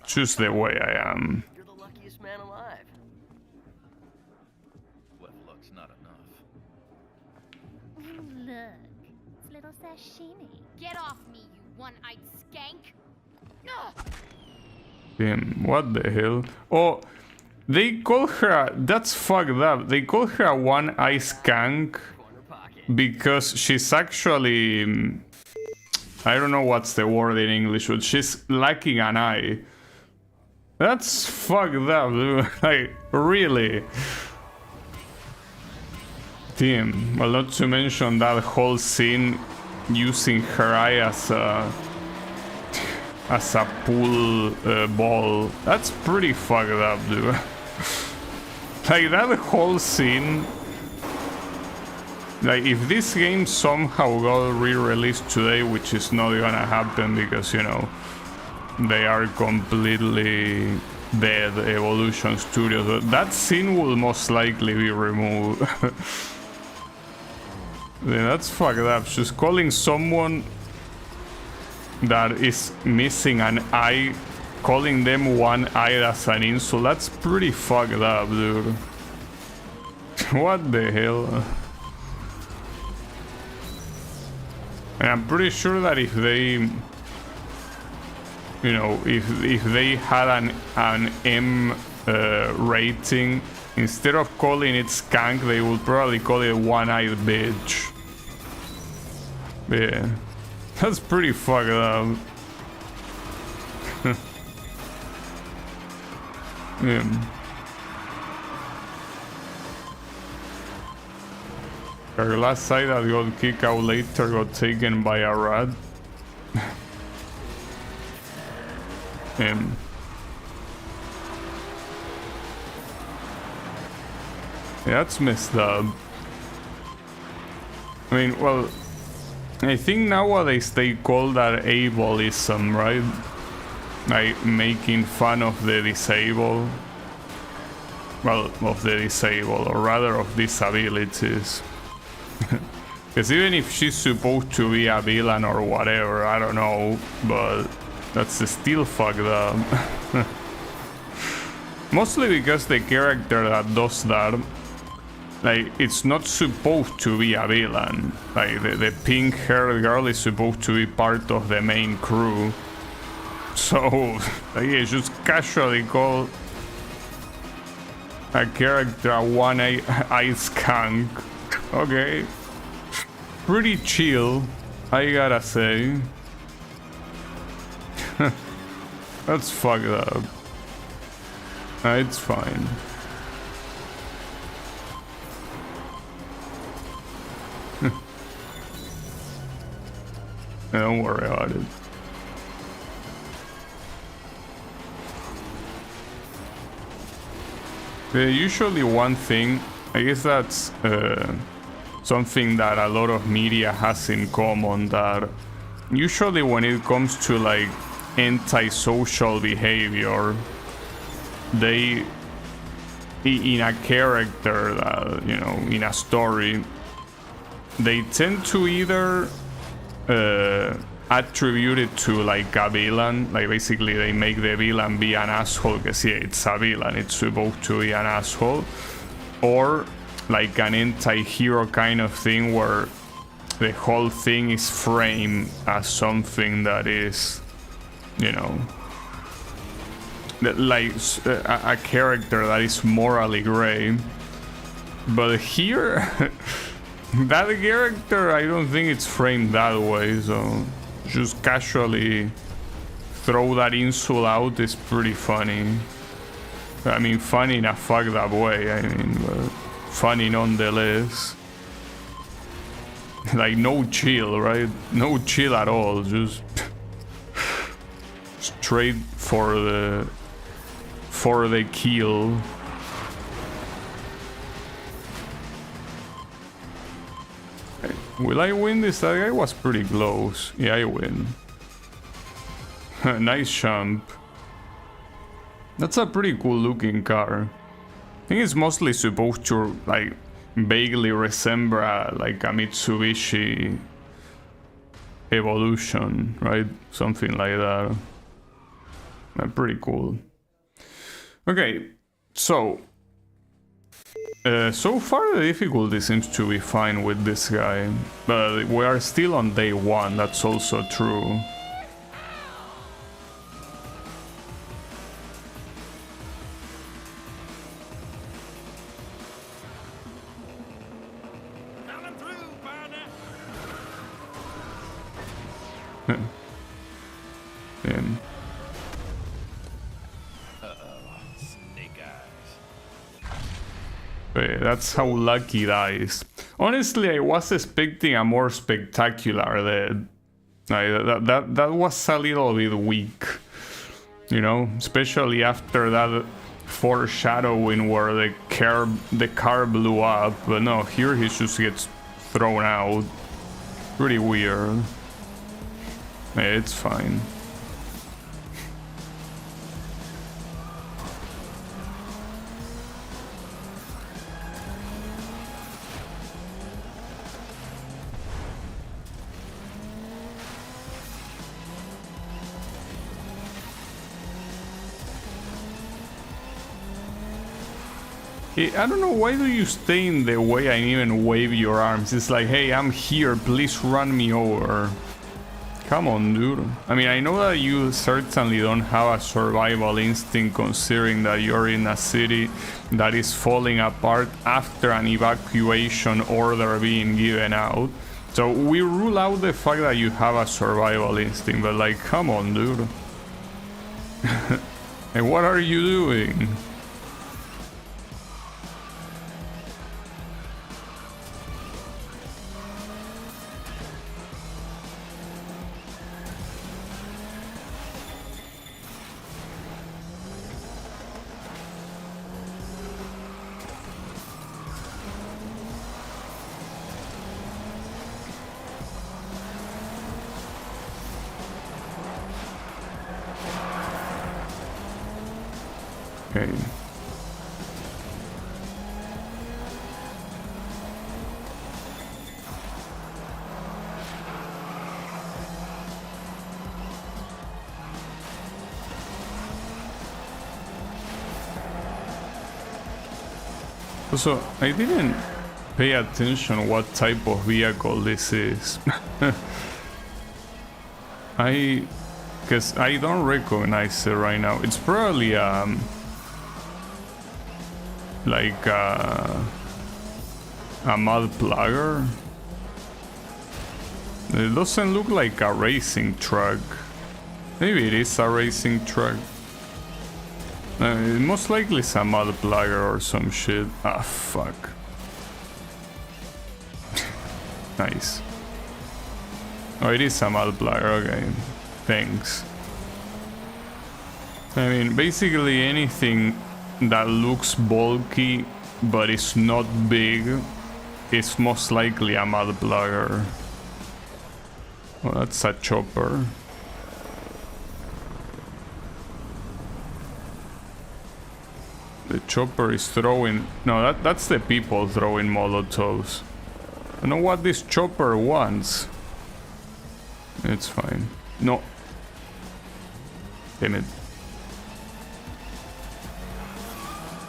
Just the way I am. You're the luckiest man alive. Well, luck's not enough. Look, it's little sashimi. Get off me, you one-eyed skank! Ugh. Damn, what the hell? Oh, they call her... That's fucked up. They call her a one-eye skank because she's actually... I don't know what's the word in English, but she's lacking an eye. That's fucked up, dude. Like, really? Damn. Well, not to mention that whole scene using her eye as a pool ball. That's pretty fucked up, dude. Like, that whole scene... Like, if this game somehow got re-released today, which is not gonna happen because, you know, they are completely dead, Evolution Studios, but that scene will most likely be removed. Yeah, that's fucked up. She's calling someone that is missing an eye, calling them one eye as an insult. That's pretty fucked up, dude. What the hell? And I'm pretty sure that if they, you know, if they had an M rating, instead of calling it skank, they would probably call it one-eyed bitch. Yeah, that's pretty fucked up. Yeah. Her last sight that got kicked out later got taken by a rat. Yeah, that's messed up. I mean, well, I think nowadays they call that ableism, right? Like making fun of the disabled. Well, of the disabled, or rather of disabilities. Because even if she's supposed to be a villain or whatever, I don't know, but that's still fucked up. Mostly because the character that does that, like, it's not supposed to be a villain. Like, the pink-haired girl is supposed to be part of the main crew. So, like, yeah, just casually call a character a one-eye skunk. Okay. Pretty chill, I gotta say. That's fucked up. It's fine. Don't worry about it. Usually one thing, I guess that's something that a lot of media has in common, that usually when it comes to like antisocial behavior, they, in a character that, you know, in a story, they tend to either attribute it to like a villain, like basically they make the villain be an asshole because yeah, it's a villain, it's supposed to be an asshole, or like an anti-hero kind of thing where the whole thing is framed as something that is, you know, like a character that is morally gray. But here, that character, I don't think it's framed that way, so just casually throw that insult out is pretty funny. I mean, funny in a fucked up way, I mean, but funny nonetheless. Like, no chill, right? No chill at all, just straight for the kill. Will I win this? That guy was pretty close. Yeah, I win. Nice jump. That's a pretty cool looking car. I think it's mostly supposed to like vaguely resemble like a Mitsubishi Evolution, right? Something like that. Pretty cool. Okay, so So far the difficulty seems to be fine with this guy, but we are still on day 1, that's also true. Coming through, partner. Damn. Snake eyes. That's how Lucky dies. Honestly, I was expecting a more spectacular death. That was a little bit weak, you know, especially after that foreshadowing where the car blew up. But no, here he just gets thrown out. Pretty weird. It's fine. I don't know, why do you stay in the way and even wave your arms? It's like, hey, I'm here, please run me over. Come on, dude. I mean, I know that you certainly don't have a survival instinct considering that you're in a city that is falling apart after an evacuation order being given out. So we rule out the fact that you have a survival instinct, but like, come on, dude. And what are you doing? Okay. Also, I didn't pay attention what type of vehicle this is. Because I don't recognize it right now. It's probably like a mud plugger. It doesn't look like a racing truck. Maybe it is a racing truck. It most likely is a mud plugger or some shit. Ah, fuck. Nice. Oh, it is a mud plugger, okay. Thanks. I mean, basically anything that looks bulky but is not big is most likely a mud plugger. Well, that's a chopper. The chopper is throwing... No, that's the people throwing Molotovs. I don't know what this chopper wants. It's fine. No. Damn it.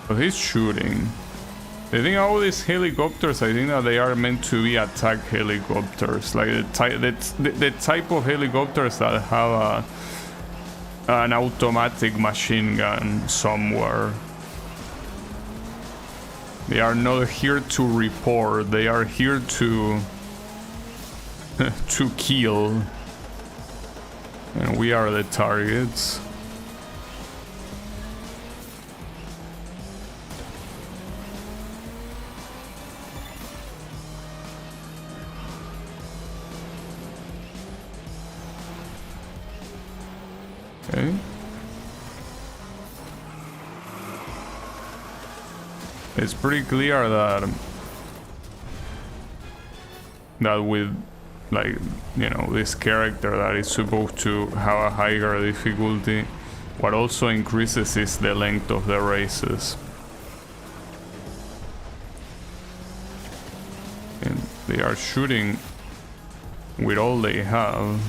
But he's shooting. The thing about these helicopters, I think that they are meant to be attack helicopters. Like the type of helicopters that have an automatic machine gun somewhere. They are not here to report, they are here to to kill. And we are the targets. Okay. It's pretty clear that with, like, you know, this character that is supposed to have a higher difficulty, what also increases is the length of the races. And they are shooting with all they have.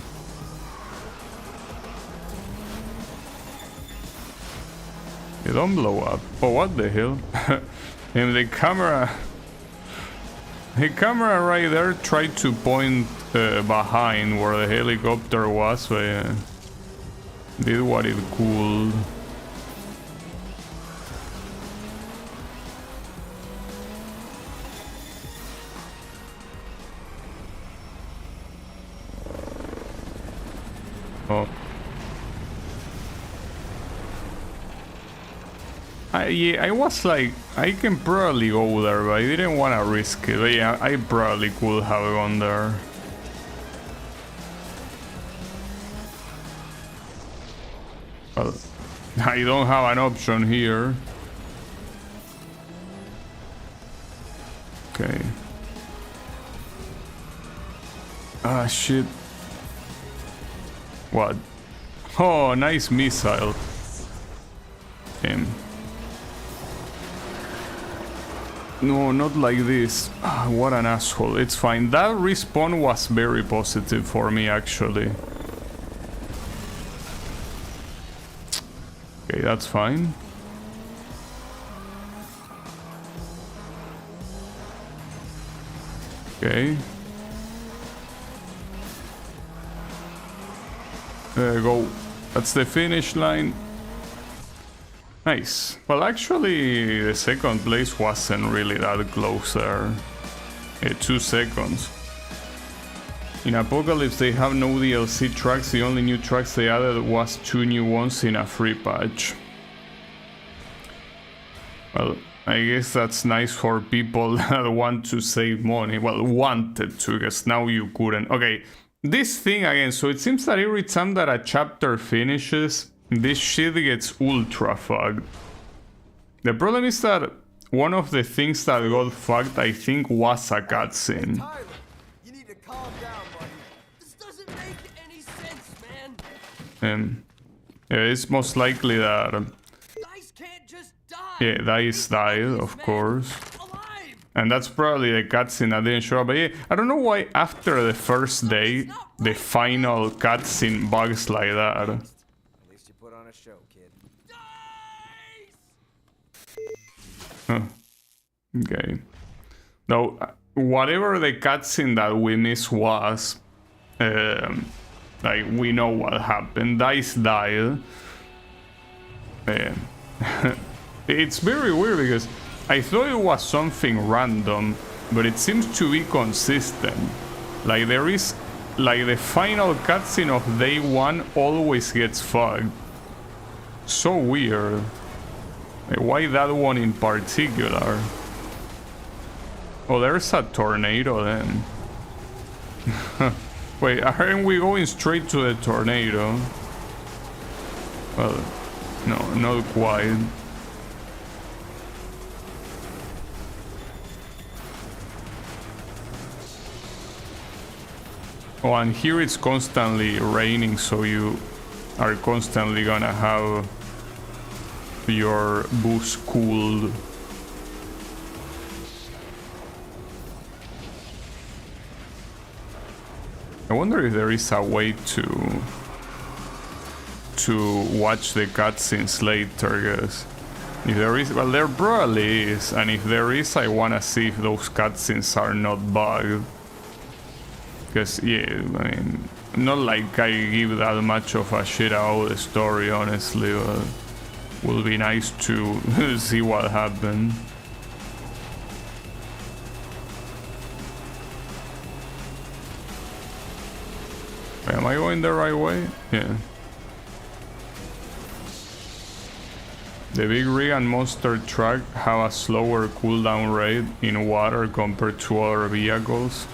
They don't blow up. Oh, what the hell? And the camera right there tried to point behind where the helicopter was, but did what it could. Oh. Yeah, I was like, I can probably go there, but I didn't want to risk it. But yeah, I probably could have gone there. Well, I don't have an option here. Okay. Ah, shit. What? Oh, nice missile. Damn. No, not like this. Ah, what an asshole. It's fine. That respawn was very positive for me, actually. Okay, that's fine. Okay. There you go. That's the finish line. Nice. Well, actually, the second place wasn't really that close there. 2 seconds. In Apocalypse, they have no DLC tracks. The only new tracks they added was 2 new ones in a free patch. Well, I guess that's nice for people that want to save money. Well, wanted to, because now you couldn't. Okay, this thing again. So it seems that every time that a chapter finishes, this shit gets ultra fucked. The problem is that one of the things that got fucked, I think, was a cutscene. Tyler, you need to calm down, buddy. This doesn't make any sense, man. Yeah, it's most likely that... Dice can't just die. Yeah, Dice died, of course. Alive. And that's probably the cutscene that didn't show up. But yeah, I don't know why after the first day, the final cutscene bugs like that. At least you put on a show, kid. Huh. Okay. Now, whatever the cutscene that we missed was, like, we know what happened. Dice died. It's very weird because I thought it was something random, but it seems to be consistent. Like, there is, like, the final cutscene of day 1 always gets fucked. So weird. Like, why that one in particular? Oh, there's a tornado then. Wait, aren't we going straight to the tornado? Well, no, not quite. Oh, and here it's constantly raining, so you are constantly gonna have your boost cooled. I wonder if there is a way to watch the cutscenes later, guys. If there is, well, there probably is, and if there is, I wanna see if those cutscenes are not bugged. Because, yeah, I mean, not like I give that much of a shit about the story, honestly, but will be nice to see what happened. Am I going the right way? Yeah. The Big Rig and Monster Truck have a slower cooldown rate in water compared to other vehicles.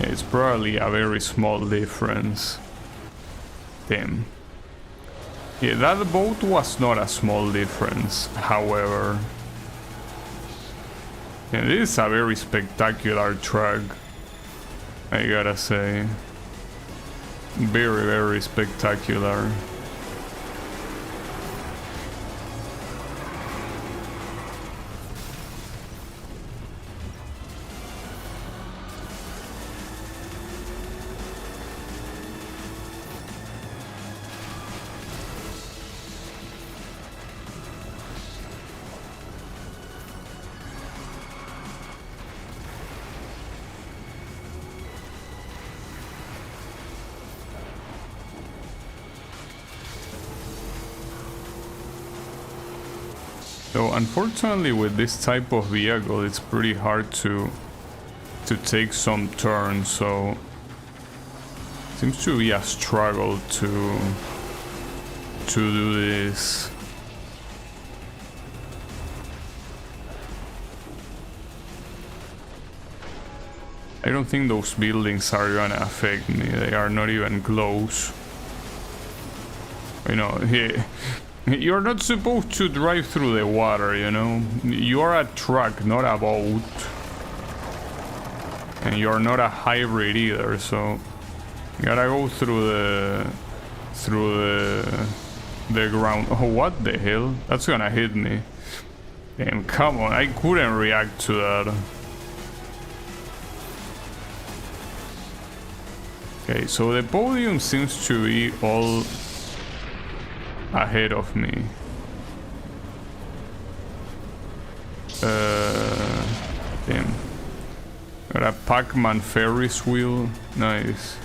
It's probably a very small difference. Damn. Yeah, that boat was not a small difference, however. Yeah, this is a very spectacular truck, I gotta say. Very, very spectacular. So unfortunately with this type of vehicle it's pretty hard to take some turns, so seems to be a struggle to do this. I don't think those buildings are gonna affect me, they are not even close. You know, you're not supposed to drive through the water, you know? You're a truck, not a boat. And you're not a hybrid either, so you gotta go through the ground. Oh, what the hell? That's gonna hit me. Damn, come on, I couldn't react to that. Okay, so the podium seems to be all ahead of me. Damn. Got a Pac-Man Ferris wheel. Nice.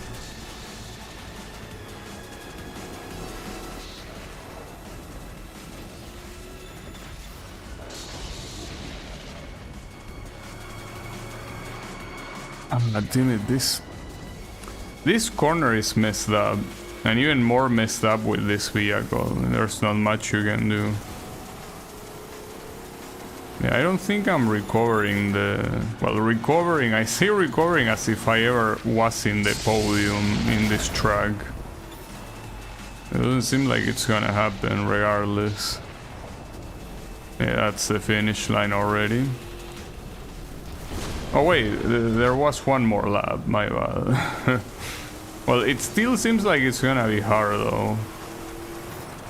Ah, damn it, this corner is messed up, and even more messed up with this vehicle. There's not much you can do. Yeah, I don't think I'm recovering recovering, I say recovering as if I ever was in the podium in this track. It doesn't seem like it's gonna happen regardless. Yeah, that's the finish line already. Oh wait, there was one more lap, my bad. Well, it still seems like it's gonna be hard though.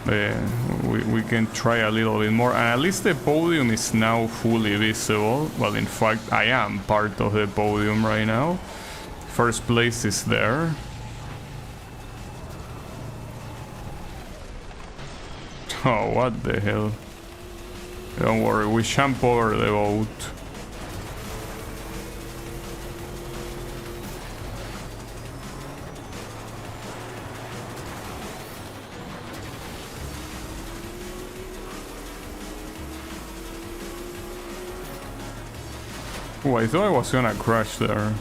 But yeah, we can try a little bit more, and at least the podium is now fully visible. Well, in fact, I am part of the podium right now. First place is there. Oh, what the hell? Don't worry, we jump over the boat. Oh, I thought I was gonna crash there.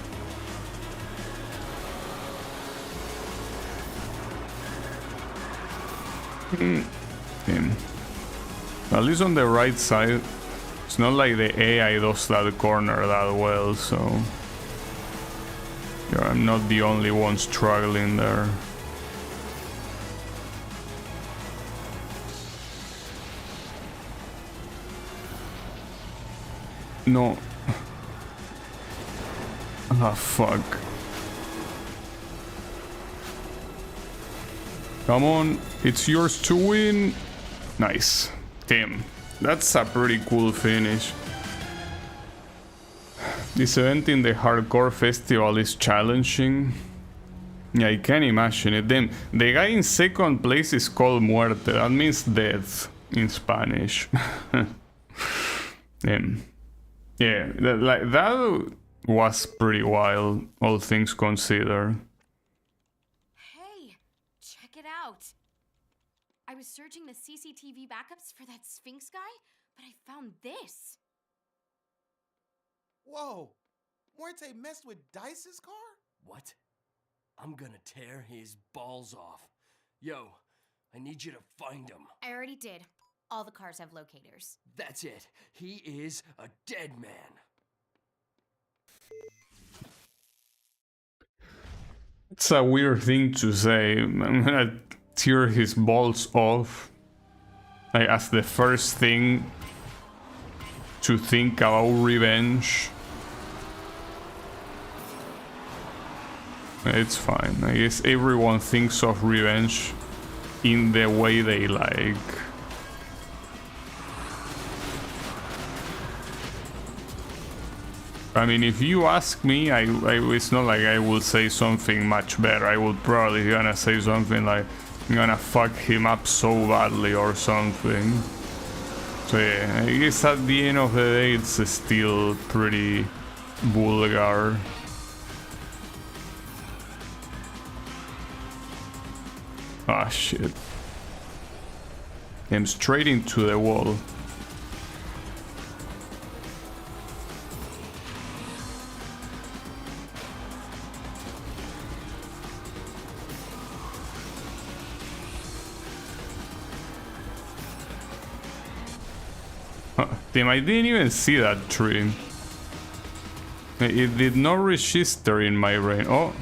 Damn. At least on the right side, it's not like the AI does that corner that well, so yeah, I'm not the only one struggling there. No. Ah, fuck. Come on, it's yours to win. Nice. Damn, that's a pretty cool finish. This event in the hardcore festival is challenging. Yeah, I can imagine it. Then the guy in second place is called Muerte. That means death in Spanish. Damn. Yeah, that was pretty wild, all things considered. Hey, check it out. I was searching the CCTV backups for that Sphinx guy, but I found this. Whoa! Muerte messed with Dice's car? What? I'm gonna tear his balls off. Yo, I need you to find him. I already did. All the cars have locators. That's it. He is a dead man. It's a weird thing to say. I'm gonna tear his balls off, like, as the first thing to think about revenge. It's fine. I guess everyone thinks of revenge in the way they like. I mean, if you ask me, it's not like I will say something much better. I would probably gonna say something like, I'm gonna fuck him up so badly or something. So yeah, I guess at the end of the day, it's still pretty vulgar. Ah, shit. I'm straight into the wall. Damn, I didn't even see that tree. It did not register in my brain. Oh.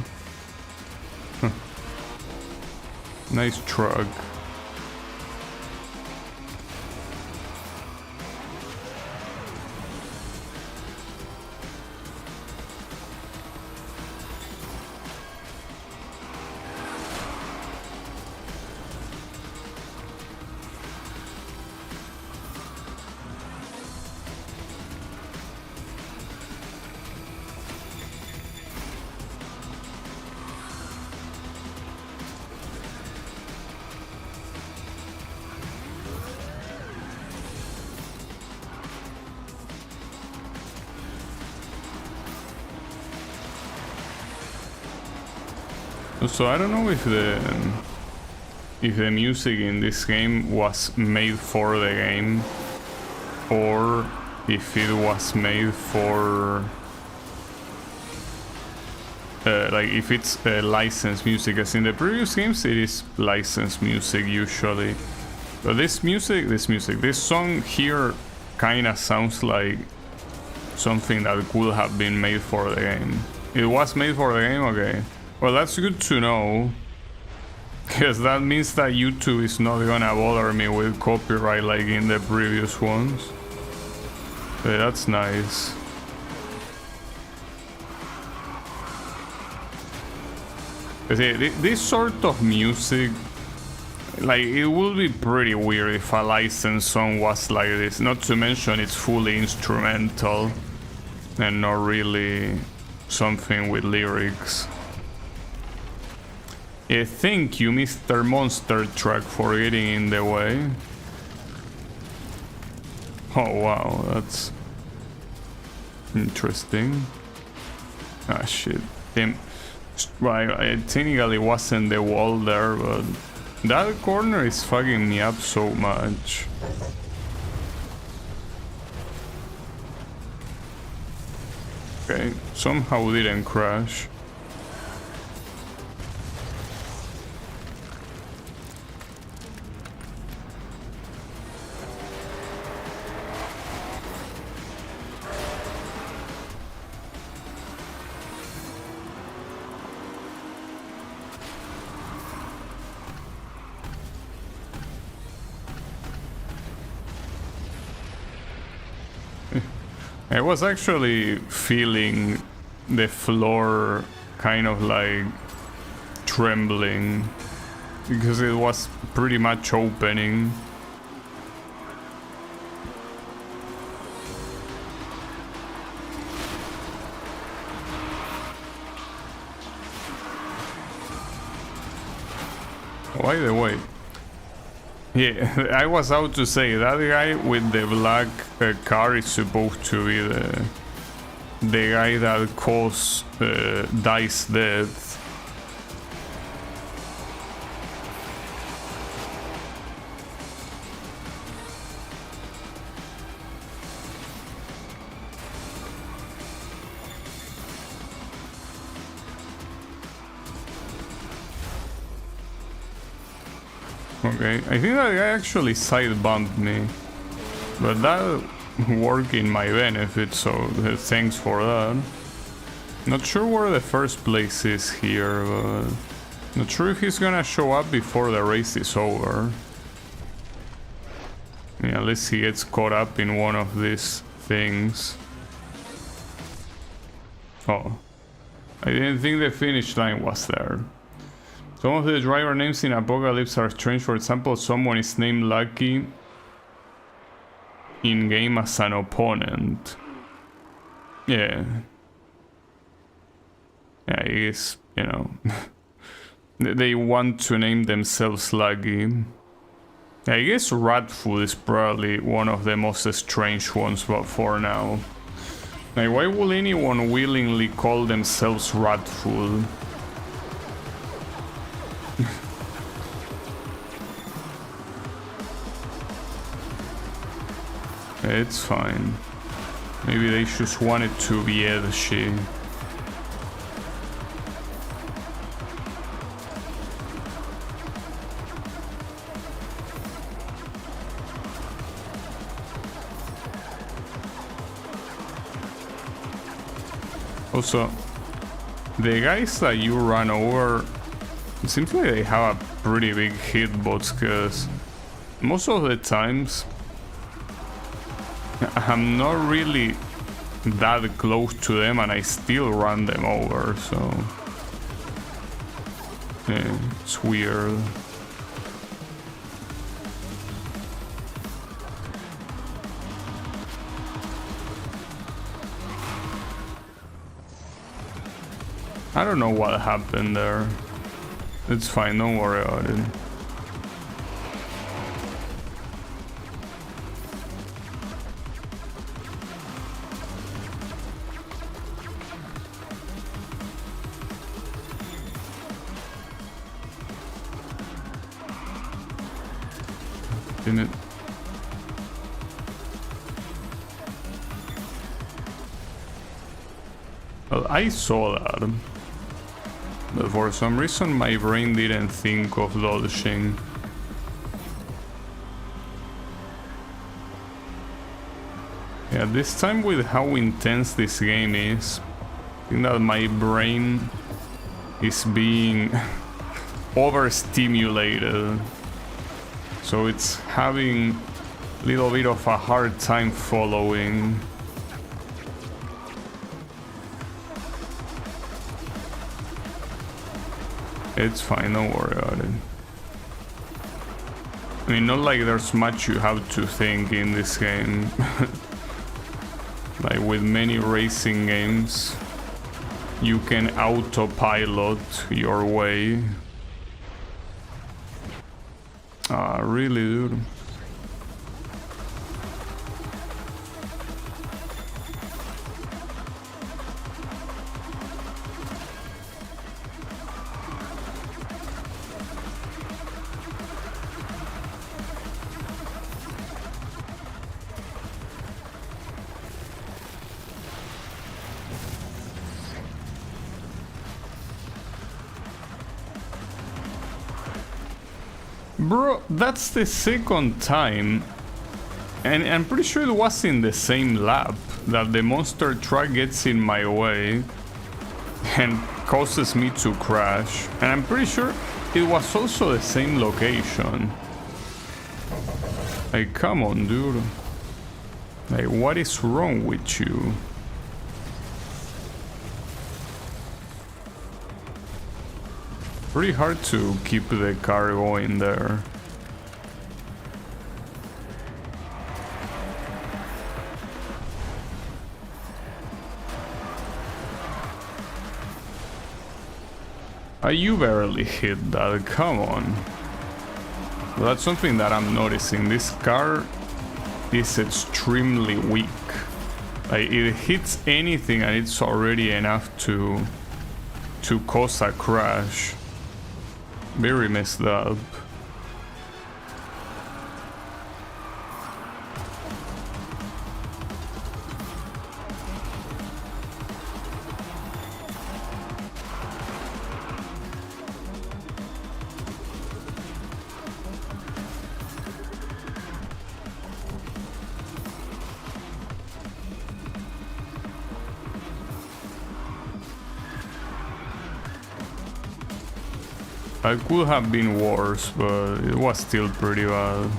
Huh. Nice truck. So I don't know if the music in this game was made for the game or if it was made for like if it's licensed music, as in the previous games it is licensed music usually. But this song here kinda sounds like something that could have been made for the game. It was made for the game, okay. Well, that's good to know, because that means that YouTube is not gonna bother me with copyright like in the previous ones. But that's nice. See, this sort of music, like, it would be pretty weird if a licensed song was like this. Not to mention it's fully instrumental and not really something with lyrics. Thank you, Mr. Monster Truck, for getting in the way. Oh wow, that's interesting. Ah shit. Damn. Right, it technically wasn't the wall there, but that corner is fucking me up so much. Okay, somehow didn't crash. I was actually feeling the floor kind of like trembling because it was pretty much opening. By the way, yeah, I was out to say that guy with the black car is supposed to be the guy that caused Dice's death. Okay, I think that guy actually side bumped me, but that worked in my benefit, so thanks for that. Not sure where the first place is here, but not sure if he's gonna show up before the race is over. Yeah, unless he gets caught up in one of these things. Oh, I didn't think the finish line was there. Some of the driver names in Apocalypse are strange. For example, someone is named Lucky in-game as an opponent. Yeah. Yeah, I guess, you know, they want to name themselves Lucky. I guess Ratfoot is probably one of the most strange ones, but for now. Like, why would anyone willingly call themselves Ratfoot? It's fine. Maybe they just wanted to be edgy. Also, the guys that you run over, it seems like they have a pretty big hitbox, because most of the times I'm not really that close to them and I still run them over, so yeah, it's weird. I don't know what happened there. It's fine, don't worry about it. Didn't it? Well, I saw that. But for some reason my brain didn't think of dodging. Yeah, this time with how intense this game is, I think that my brain is being overstimulated. So it's having a little bit of a hard time following. It's fine, don't worry about it. I mean, not like there's much you have to think in this game. Like with many racing games, you can autopilot your way. Ah, really, dude? Bro, that's the second time, and I'm pretty sure it was in the same lap that the monster truck gets in my way and causes me to crash. And I'm pretty sure it was also the same location. Like, come on, dude. Like, what is wrong with you? Pretty hard to keep the car going there. You barely hit that, come on. Well, that's something that I'm noticing. This car is extremely weak. Like, it hits anything and it's already enough to cause a crash. Very messed up. It could have been worse, but it was still pretty bad.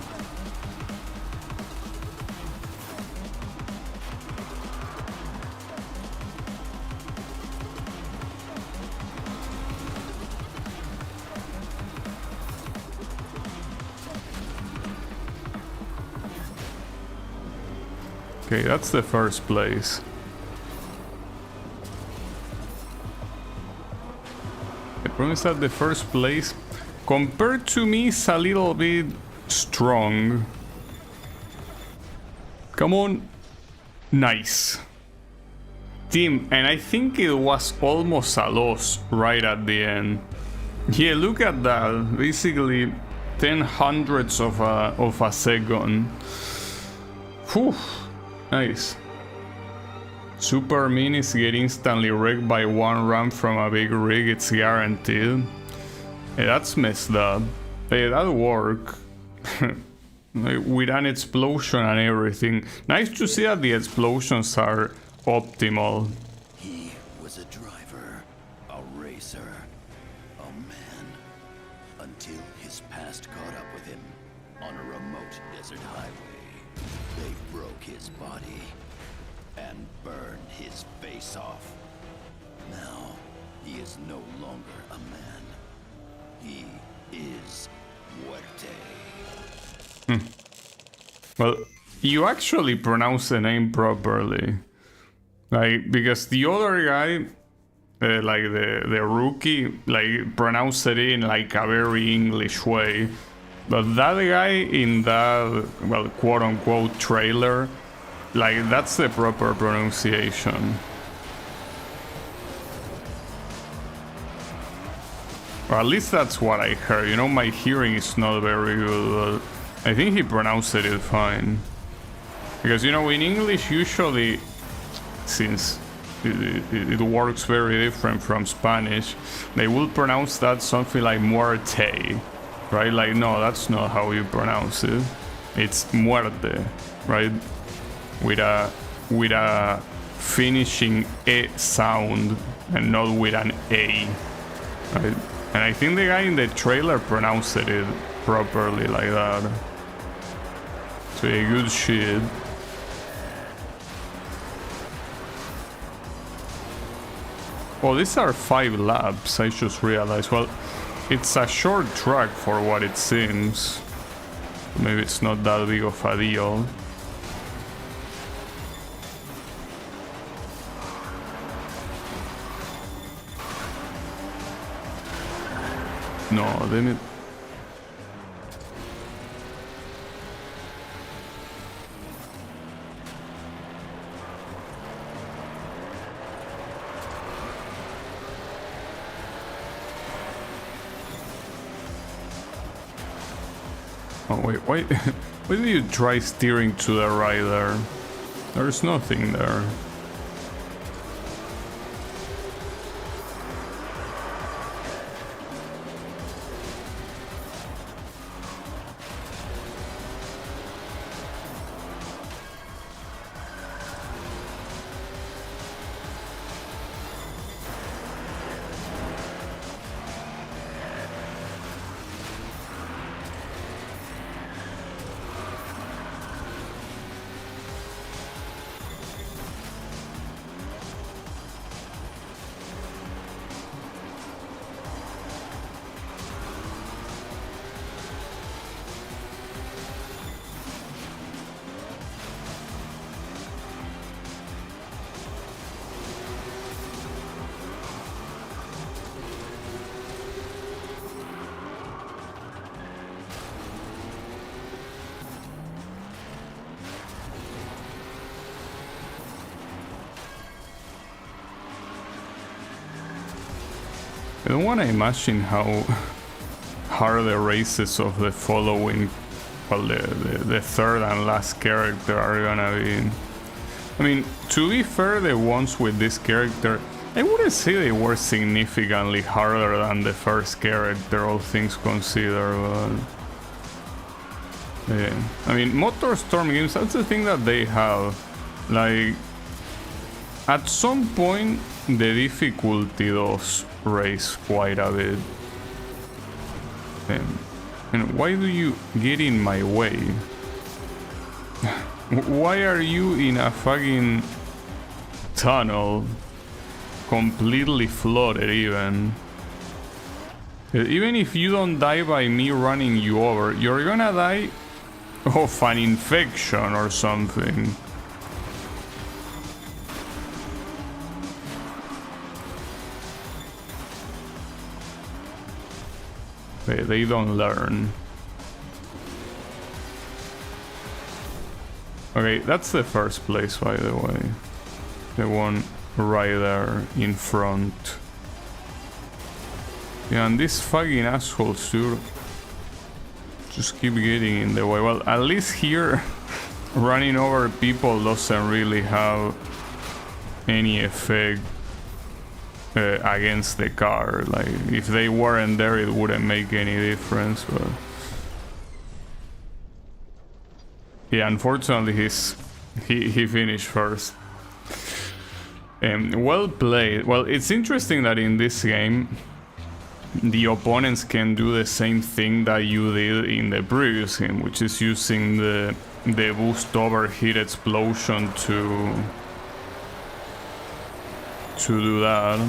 Okay, that's the first place. I promise that the first place, compared to me, is a little bit strong. Come on. Nice. Team, and I think it was almost a loss right at the end. Yeah, look at that. Basically 10 hundredths of a second. Whew. Nice. Super minis get instantly wrecked by one ramp from a big rig, it's guaranteed. Hey, that's messed up. Hey, that'll work. With an explosion and everything. Nice to see that the explosions are optimal. He was was a driver, a racer, a man, until his past caught up with him on a remote desert highway. They broke his body and burned his face off. Now, he is no longer a man. He is Muerte. Well, you actually pronounce the name properly. Like, because the other guy, like the rookie, like pronounced it in like a very English way. But that guy in that, well, quote unquote trailer, like that's the proper pronunciation. Or at least that's what I heard. You know, my hearing is not very good, but I think he pronounced it fine. Because, you know, in English usually, since it works very different from Spanish, they will pronounce that something like muerte, right? Like, no, that's not how you pronounce it. It's muerte, right? With a finishing e sound and not with an a, right? And I think the guy in the trailer pronounced it properly like that. So yeah, good shit. Oh, these are 5 laps, I just realized. Well, it's a short track for what it seems. Maybe it's not that big of a deal. No, then it... Oh wait, why do you try steering to the right there? There's nothing there. I don't want to imagine how hard the races of the following, well, the third and last character are gonna be. I mean, to be fair, the ones with this character, I wouldn't say they were significantly harder than the first character, all things considered, but... yeah. I mean, MotorStorm games, that's the thing that they have. Like, at some point, the difficulty does raise quite a bit. And why do you get in my way? Why are you in a fucking tunnel? Completely flooded even. Even if you don't die by me running you over, you're gonna die of an infection or something. They don't learn. Okay, that's the first place, by the way. The one right there in front. Yeah, and these fucking assholes, dude, just keep getting in the way. Well, at least here, running over people doesn't really have any effect against the car. Like, if they weren't there, it wouldn't make any difference, but... yeah, unfortunately, he finished first. Well played. Well, it's interesting that in this game the opponents can do the same thing that you did in the previous game, which is using the boost overheat explosion to do that.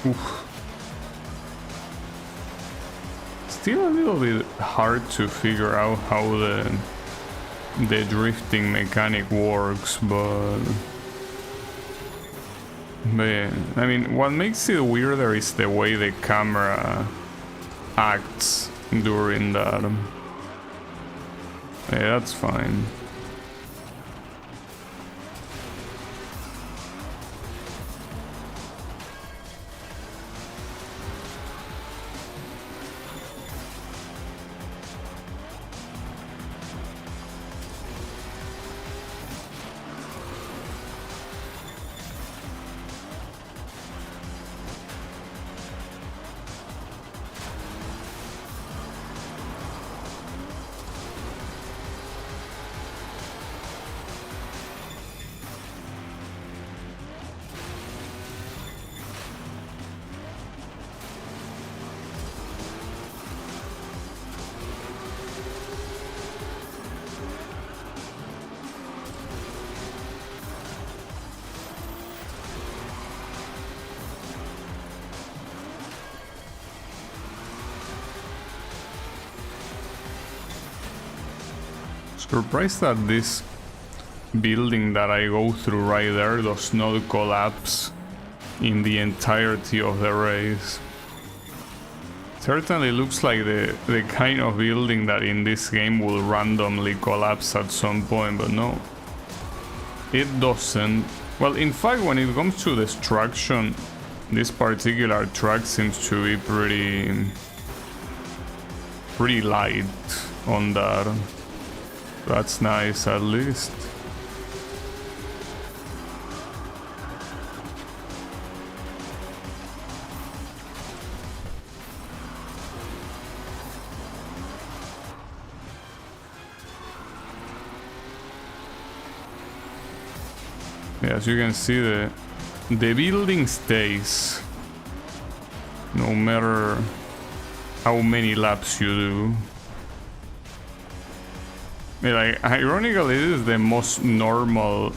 Oof. Still a little bit hard to figure out how the drifting mechanic works, but yeah, I mean, what makes it weirder is the way the camera acts during that. Yeah, that's fine. Surprised that this building that I go through right there does not collapse in the entirety of the race. Certainly looks like the kind of building that in this game will randomly collapse at some point, but no. It doesn't. Well, in fact, when it comes to destruction, this particular track seems to be pretty light on that. That's nice, at least. Yeah, as you can see, the building stays no matter how many laps you do. Yeah, like, ironically, this is the most normal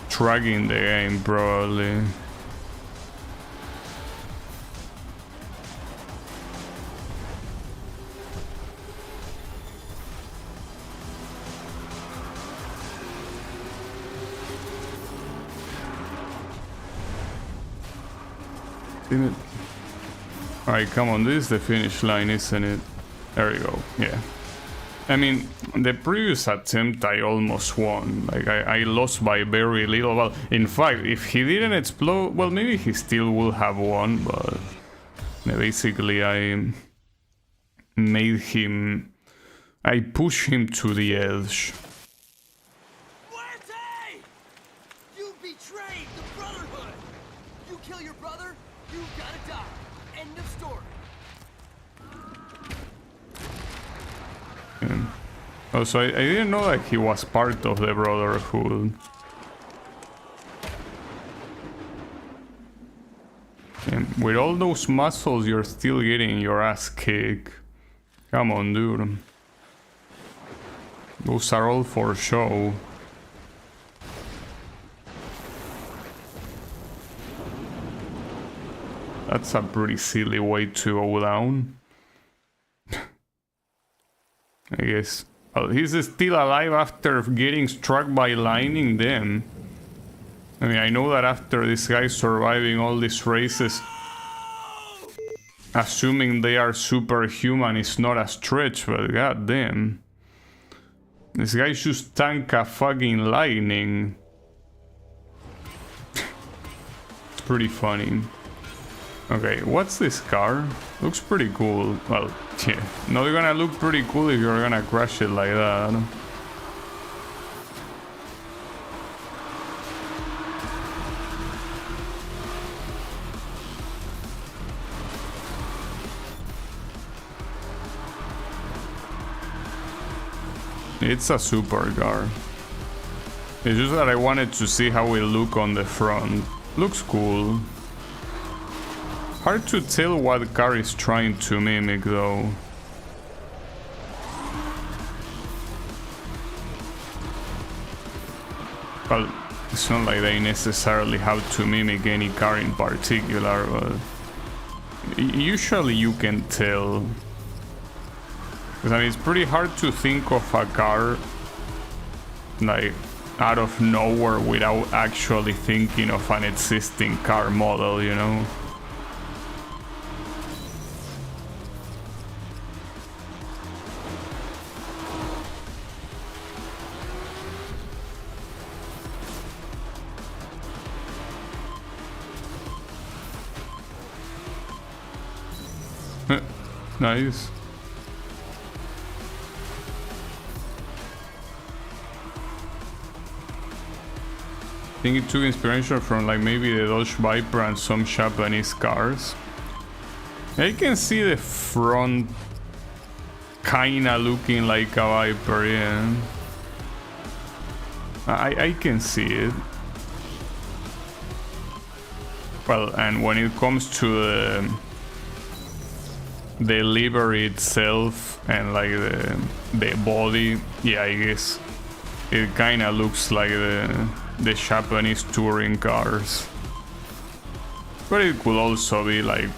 track in the game, probably. Alright, come on, this is the finish line, isn't it? There we go, yeah. I mean, the previous attempt I almost won. Like, I lost by very little. Well, in fact, if he didn't explode, well, maybe he still would have won, but basically I made him... I pushed him to the edge. You betrayed the Brotherhood! You kill your brother, you gotta die. End of story. Yeah. Oh, so I didn't know that he was part of the Brotherhood. And with all those muscles, you're still getting your ass kicked. Come on, dude. Those are all for show. That's a pretty silly way to go down. I guess. Well, he's still alive after getting struck by lightning then. I mean, I know that after this guy surviving all these races, assuming they are superhuman is not a stretch, but goddamn. This guy just tank a fucking lightning. It's pretty funny. Okay, what's this car? Looks pretty cool. Well, yeah, not gonna look pretty cool if you're gonna crash it like that. It's a supercar. It's just that I wanted to see how it look on the front. Looks cool. Hard to tell what car is trying to mimic though. Well, it's not like they necessarily have to mimic any car in particular, but usually you can tell. Because I mean, it's pretty hard to think of a car like out of nowhere without actually thinking of an existing car model, you know? Nice. I think it took inspiration from like maybe the Dodge Viper and some Japanese cars. I can see the front kinda looking like a Viper, yeah. I can see it. Well, and when it comes to the livery itself and like the body, yeah, I guess it kinda looks like the Japanese touring cars. But it could also be like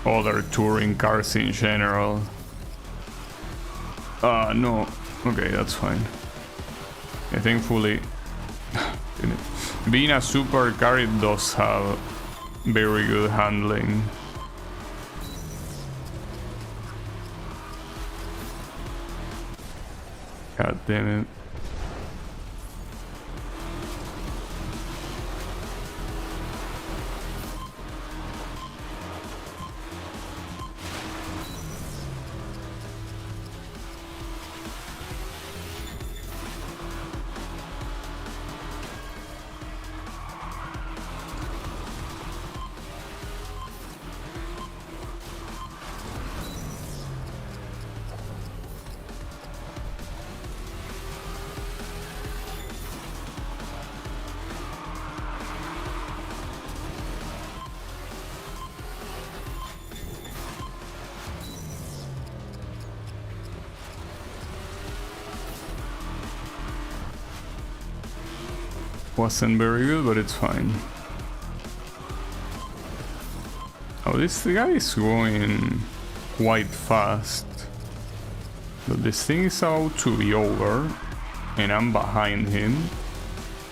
other touring cars in general. No. Okay, that's fine. Yeah, thankfully, being a supercar, it does have very good handling. God damn it. Wasn't very good, but it's fine. Oh, this guy is going quite fast. But this thing is about to be over, and I'm behind him.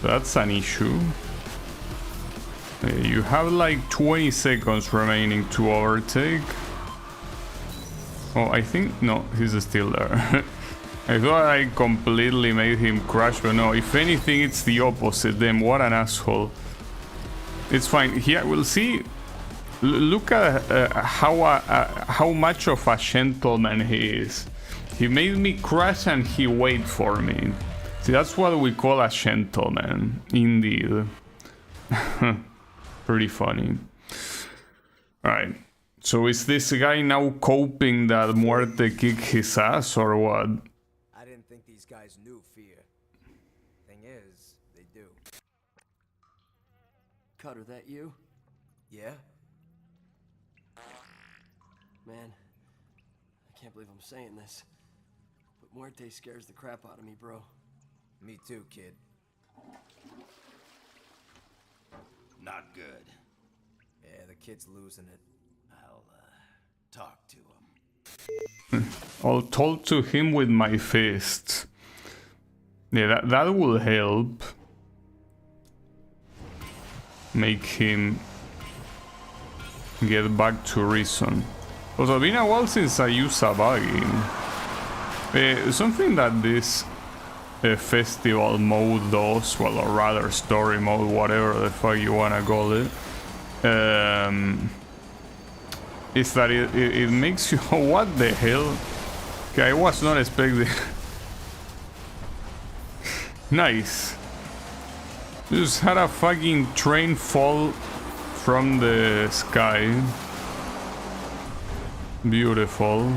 That's an issue. You have like 20 seconds remaining to overtake. Oh, I think... no, he's still there. I thought I completely made him crash, but no, if anything, it's the opposite. Then what an asshole. It's fine. Here, we'll see. Look at how much of a gentleman he is. He made me crash and he waited for me. See, that's what we call a gentleman, indeed. Pretty funny. Alright. So is this guy now coping that Muerte kicked his ass or what? I didn't think these guys knew fear. Thing is, they do. Cutter, that you? Yeah? Man, I can't believe I'm saying this, but Muerte scares the crap out of me, bro. Me too, kid. Not good. Yeah, the kid's losing it. I'll, talk to him. I'll talk to him with my fists. Yeah, that will help. Make him get back to reason. Also, been a while since I used a bugging. Something that this festival mode does, well, or rather story mode, whatever the fuck you wanna call it, is that it makes you... What the hell? Okay, I was not expecting... Nice. Just had a fucking train fall from the sky. Beautiful.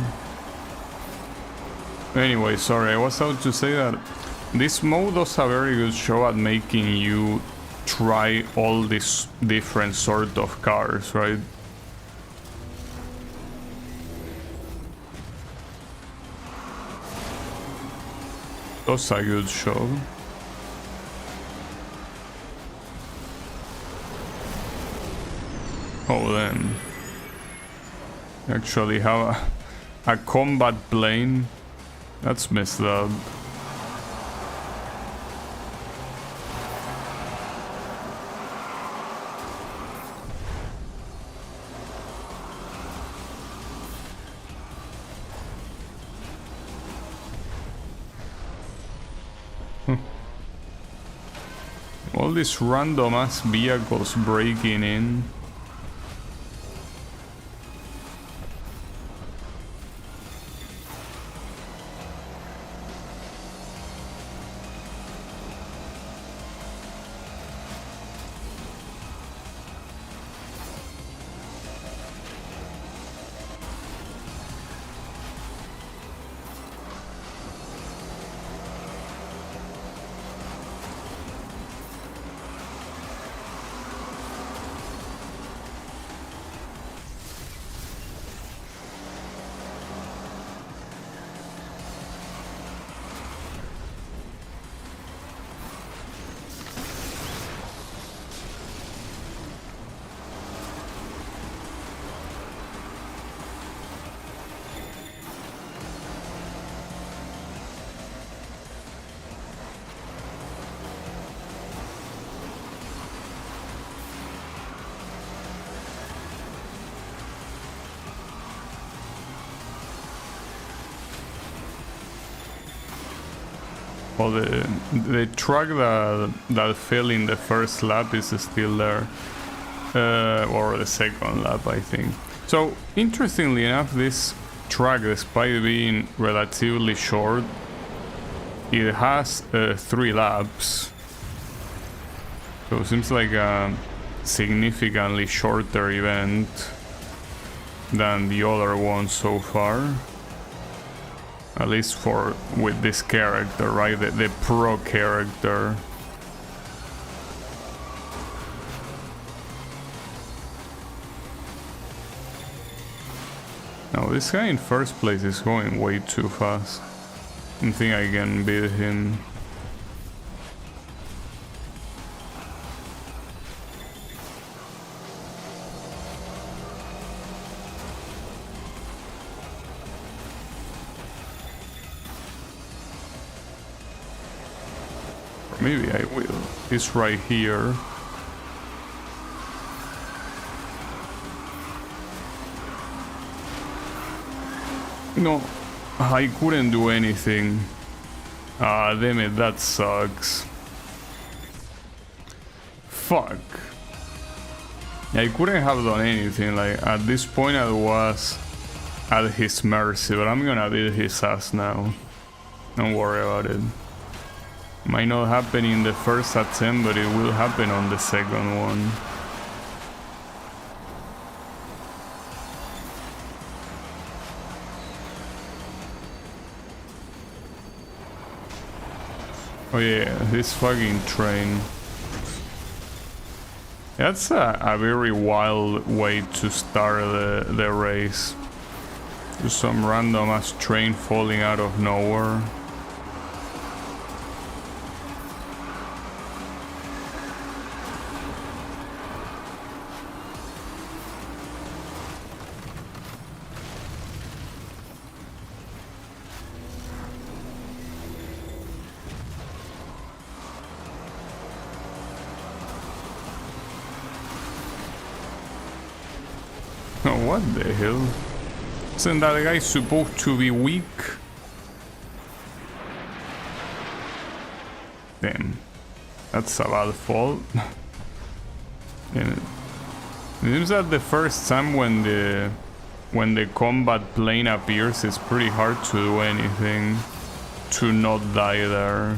Anyway, sorry, I was about to say that this mode does a very good show at making you try all these different sort of cars, right? That's a good show. Oh, then. Actually have a combat plane. That's messed up. All these random ass vehicles breaking in. Well, the truck that fell in the first lap is still there, or the second lap, I think. So, interestingly enough, this track, despite being relatively short, it has 3 laps. So it seems like a significantly shorter event than the other ones so far. At least with this character, right? The pro character. Now this guy in first place is going way too fast. I don't think I can beat him. Maybe I will. It's right here. No, I couldn't do anything. Ah, damn it, that sucks. Fuck. I couldn't have done anything. Like, at this point I was at his mercy, but I'm gonna beat his ass now. Don't worry about it. Might not happen in the first attempt, but it will happen on the second one. Oh yeah, this fucking train. That's a very wild way to start the race. Just some random ass train falling out of nowhere. Oh, what the hell? Isn't that guy supposed to be weak? Damn. That's a bad fault. And it seems that the first time when the combat plane appears, it's pretty hard to do anything to not die there.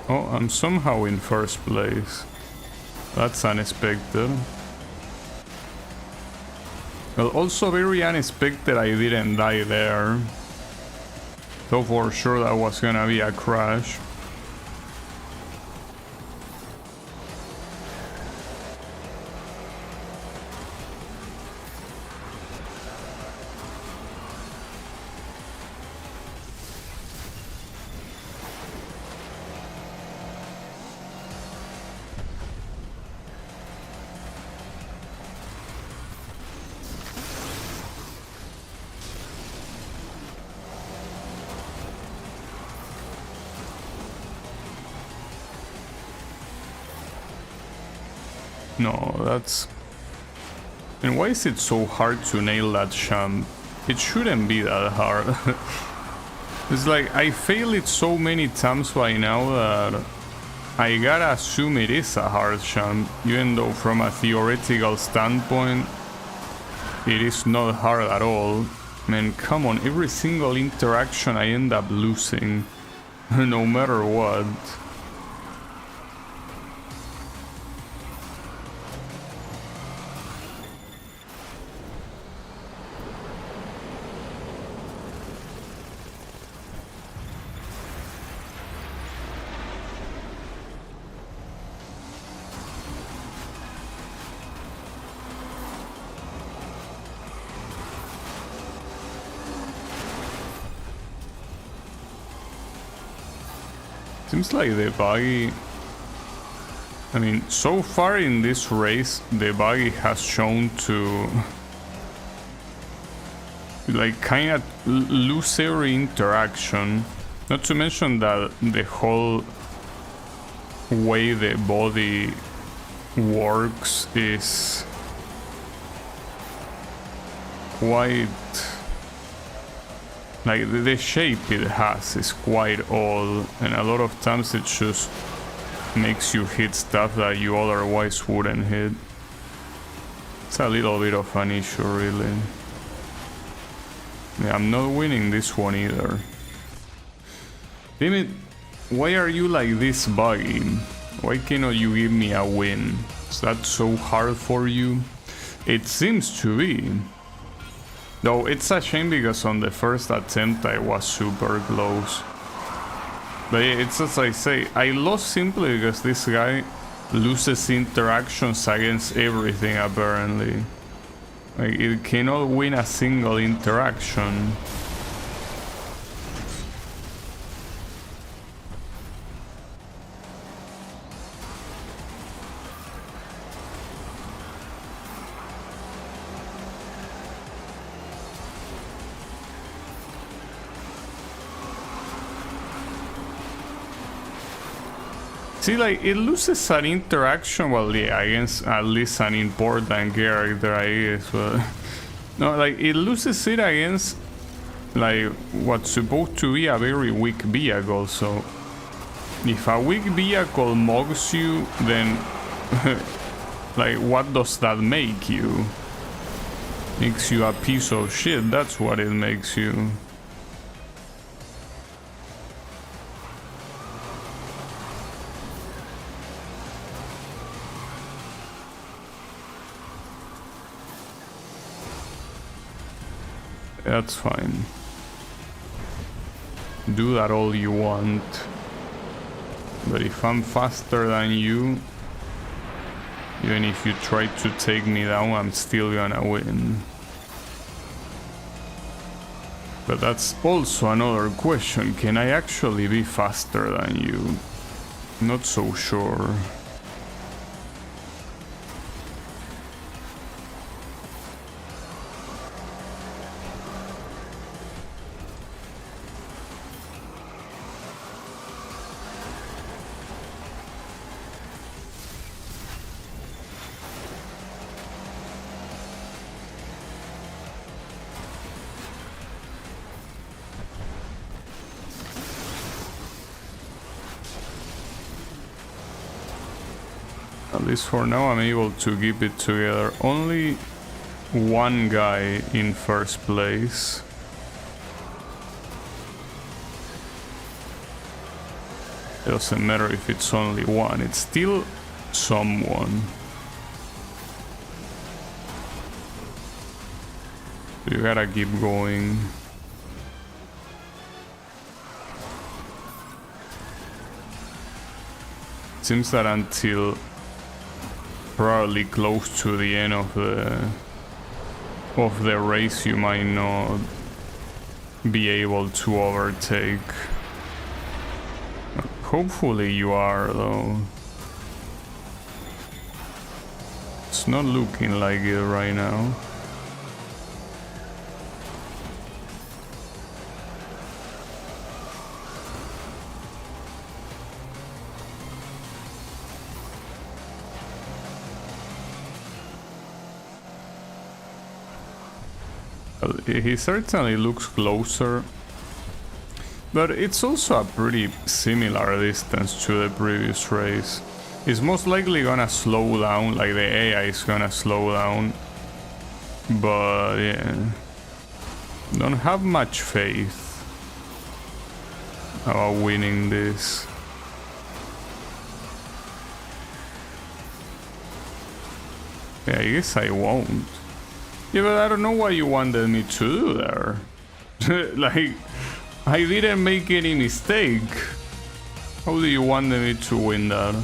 Oh, I'm somehow in first place. That's unexpected. Well, also very unexpected I didn't die there. So for sure that was gonna be a crash. No, that's... And why is it so hard to nail that jump? It shouldn't be that hard. It's like, I fail it so many times by now that I gotta assume it is a hard jump, even though from a theoretical standpoint, it is not hard at all. Man, come on, every single interaction I end up losing, no matter what. Seems like the buggy... I mean, so far in this race, the buggy has shown to... like, kind of lose every interaction. Not to mention that the whole way the body works is quite... like, the shape it has is quite odd, and a lot of times it just makes you hit stuff that you otherwise wouldn't hit. It's a little bit of an issue, really. Yeah, I'm not winning this one either. Damn it, why are you like this buggy? Why cannot you give me a win? Is that so hard for you? It seems to be. Though it's a shame because on the first attempt I was super close. But yeah, it's as I say, I lost simply because this guy loses interactions against everything apparently. Like, it cannot win a single interaction. See, like, it loses an interaction, well, yeah, against at least an important character, I guess, but... no, like, it loses it against, like, what's supposed to be a very weak vehicle, so... if a weak vehicle mugs you, then... like, what does that make you? Makes you a piece of shit, that's what it makes you. That's fine. Do that all you want. But if I'm faster than you, even if you try to take me down, I'm still gonna win. But that's also another question. Can I actually be faster than you? Not so sure. At least for now I'm able to keep it together. Only one guy in first place. It doesn't matter if it's only one, it's still someone. You gotta keep going. Seems that until probably close to the end of the race you might not be able to overtake. Hopefully you are, though. It's not looking like it right now. He certainly looks closer, but it's also a pretty similar distance to the previous race. It's most likely gonna slow down, like the AI is gonna slow down, but yeah, don't have much faith about winning this. Yeah, I guess I won't. Yeah, but I don't know what you wanted me to do there. Like, I didn't make any mistake. How do you want me to win that?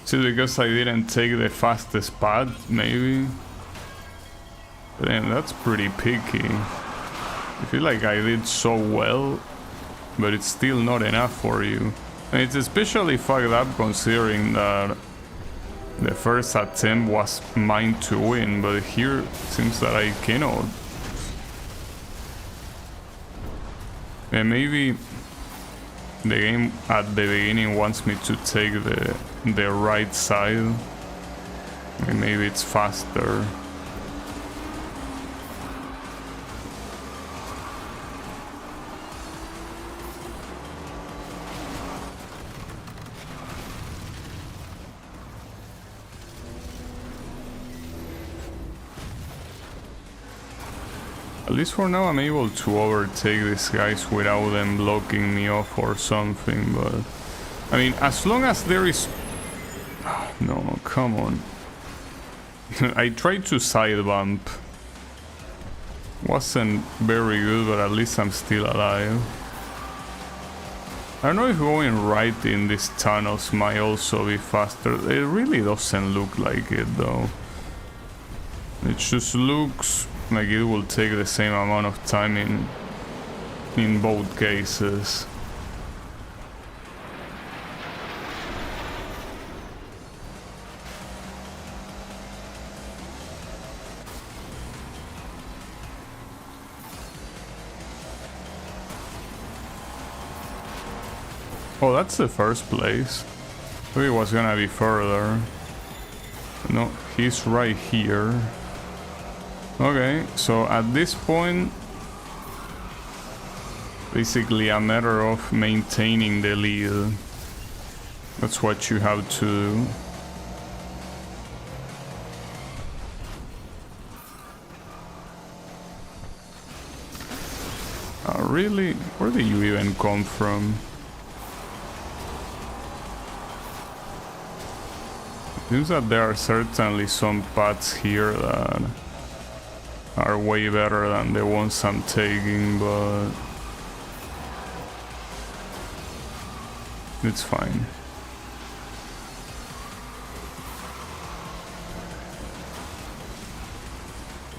Is it because I didn't take the fastest path, maybe? Damn, that's pretty picky. I feel like I did so well, but it's still not enough for you. And it's especially fucked up considering that the first attempt was mine to win, but here it seems that I cannot. And maybe the game at the beginning wants me to take the right side. And maybe it's faster. At least for now I'm able to overtake these guys without them blocking me off or something, but I mean, as long as there is... No, come on. I tried to side bump. Wasn't very good, but at least I'm still alive. I don't know if going right in these tunnels might also be faster. It really doesn't look like it though. It just looks like it will take the same amount of time in both cases. Oh, that's the first place. Maybe it was gonna be further. No, he's right here. Okay, so at this point, basically a matter of maintaining the lead. That's what you have to do. Really? Where did you even come from? Seems that there are certainly some paths here that are way better than the ones I'm taking, but it's fine.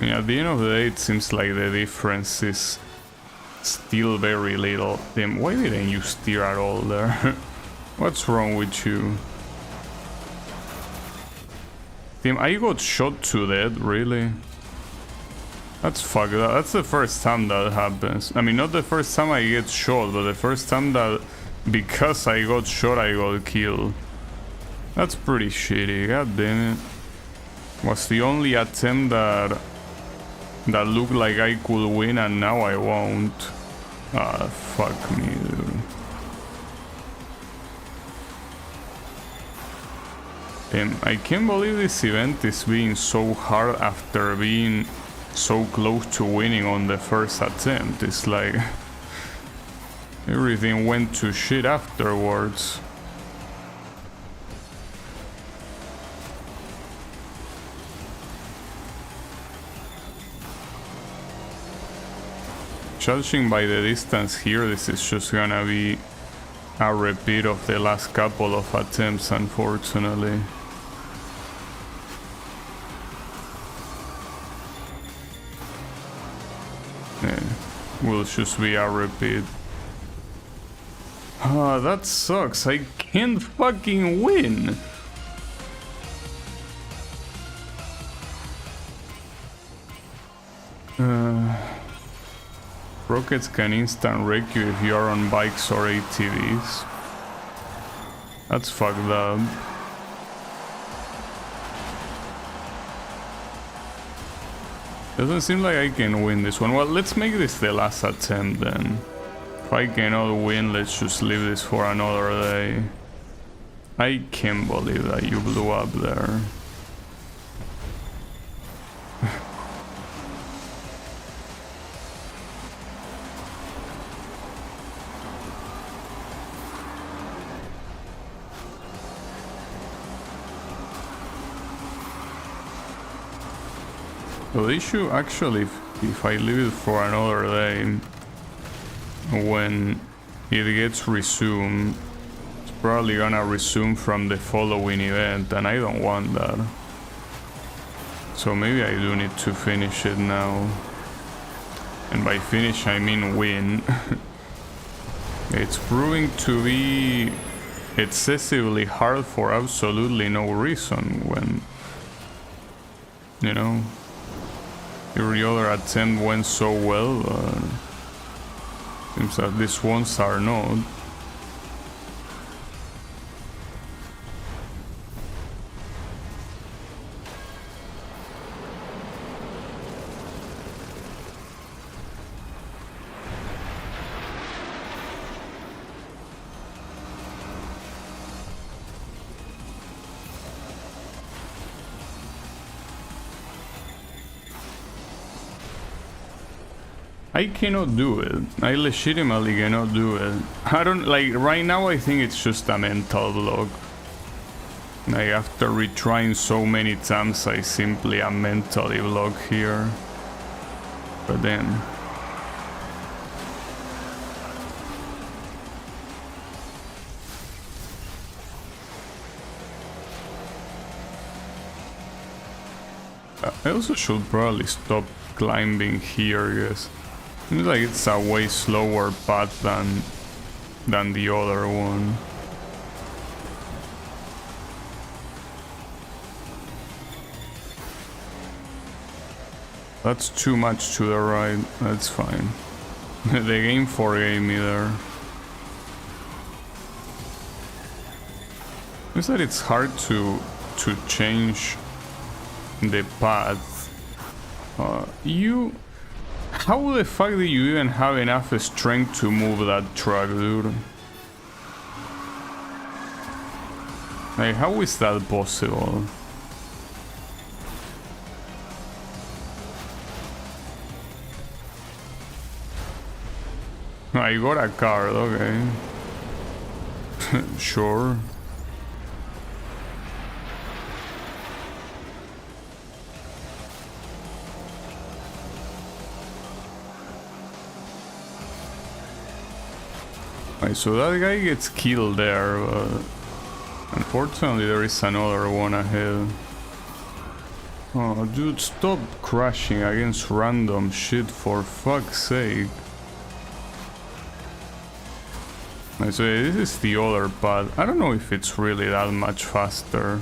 Yeah, at the end of the day, it seems like the difference is still very little. Damn, why didn't you steer at all there? What's wrong with you? Damn, I got shot to death, really? That's fucked up. That's the first time that happens. I mean, not the first time I get shot, but the first time that because I got shot, I got killed. That's pretty shitty, god damn it. Was the only attempt that looked like I could win, and now I won't. Ah, fuck me, dude. I can't believe this event is being so hard after being so close to winning on the first attempt. It's like everything went to shit afterwards. Judging by the distance here, this is just gonna be a repeat of the last couple of attempts, unfortunately. Yeah, will just be a repeat. Ah, that sucks. I can't fucking win. Rockets can instant wreck you if you are on bikes or ATVs. That's fucked up. Doesn't seem like I can win this one. Well, let's make this the last attempt then. If I cannot win, let's just leave this for another day. I can't believe that you blew up there. So the issue actually, if I leave it for another day, when it gets resumed, it's probably gonna resume from the following event, and I don't want that. So maybe I do need to finish it now. And by finish I mean win. It's proving to be excessively hard for absolutely no reason when, you know, every other attempt went so well. Seems that these ones are not. I cannot do it. I legitimately cannot do it. I don't, like, right now I think it's just a mental block. Like, after retrying so many times, I simply am mentally blocked here. But then... I also should probably stop climbing here, because seems like it's a way slower path than the other one. That's too much to the right. That's fine. The game forgave me there. Is that it's hard to change the path. How the fuck do you even have enough strength to move that truck, dude? Like, how is that possible? I got a card, okay. Sure. So that guy gets killed there, but unfortunately there is another one ahead. Oh, dude, stop crashing against random shit, for fuck's sake. So this is the other path. I don't know if it's really that much faster.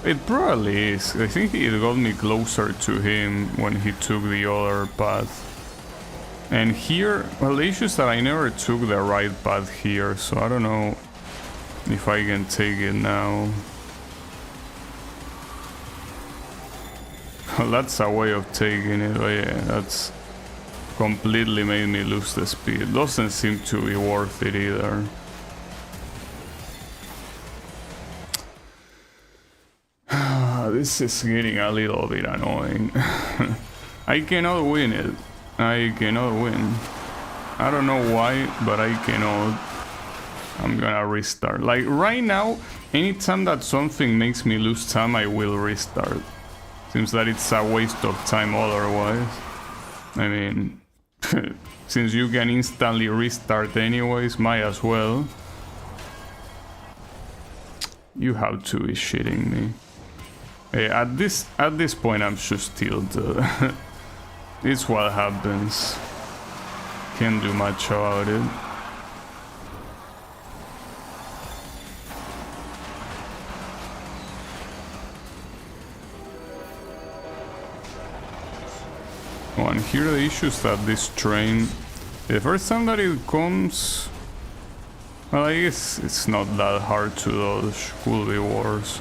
It probably is. I think it got me closer to him when he took the other path. And here, well, the issue is that I never took the right path here, so I don't know if I can take it now. Well, that's a way of taking it, but yeah, that's completely made me lose the speed. Doesn't seem to be worth it either. this is getting a little bit annoying. I cannot win it. I cannot win. I don't know why, but I cannot. I'm gonna restart. Like right now, anytime that something makes me lose time, I will restart. Seems that it's a waste of time otherwise. I mean, since you can instantly restart anyways, might as well. You have to be shitting me. Hey, at this point, I'm just tilted. It's what happens. Can't do much about it. Oh, and here the issue is that this train, the first time that it comes, well, I guess it's not that hard to dodge. Could be worse.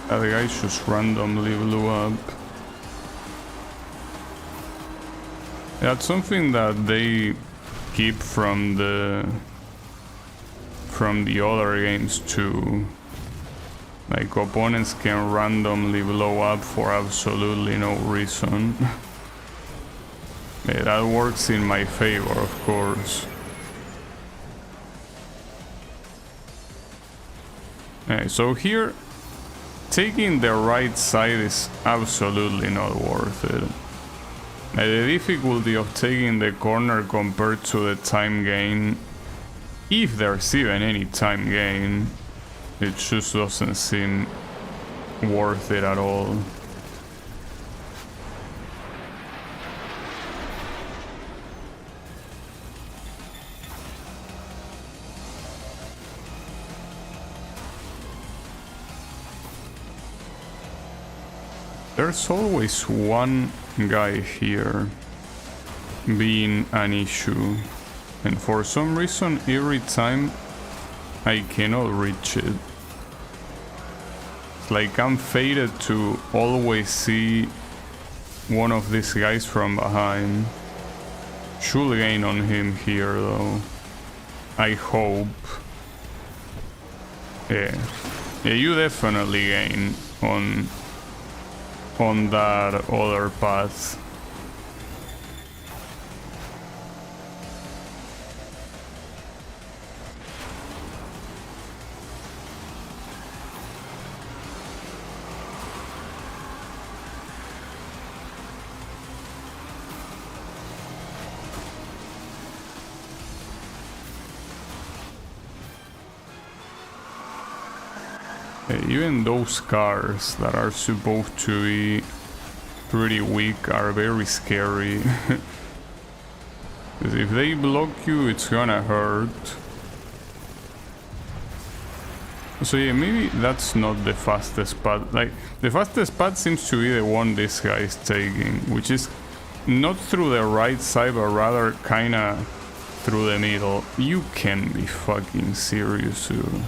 That guy just randomly blew up. That's something that they keep from the other games too. Like opponents can randomly blow up for absolutely no reason. Yeah, that works in my favor, of course. Okay, so here, taking the right side is absolutely not worth it. The difficulty of taking the corner compared to the time gain, if there's even any time gain, it just doesn't seem worth it at all. There's always one guy here being an issue, and for some reason every time I cannot reach it. It's like I'm fated to always see one of these guys from behind. Should gain on him here though. I hope. Yeah, you definitely gain on that other path. Even those cars that are supposed to be pretty weak are very scary. Because if they block you, it's gonna hurt. So yeah, maybe that's not the fastest path. Like, the fastest path seems to be the one this guy is taking, which is not through the right side, but rather kinda through the middle. You can be fucking serious, dude.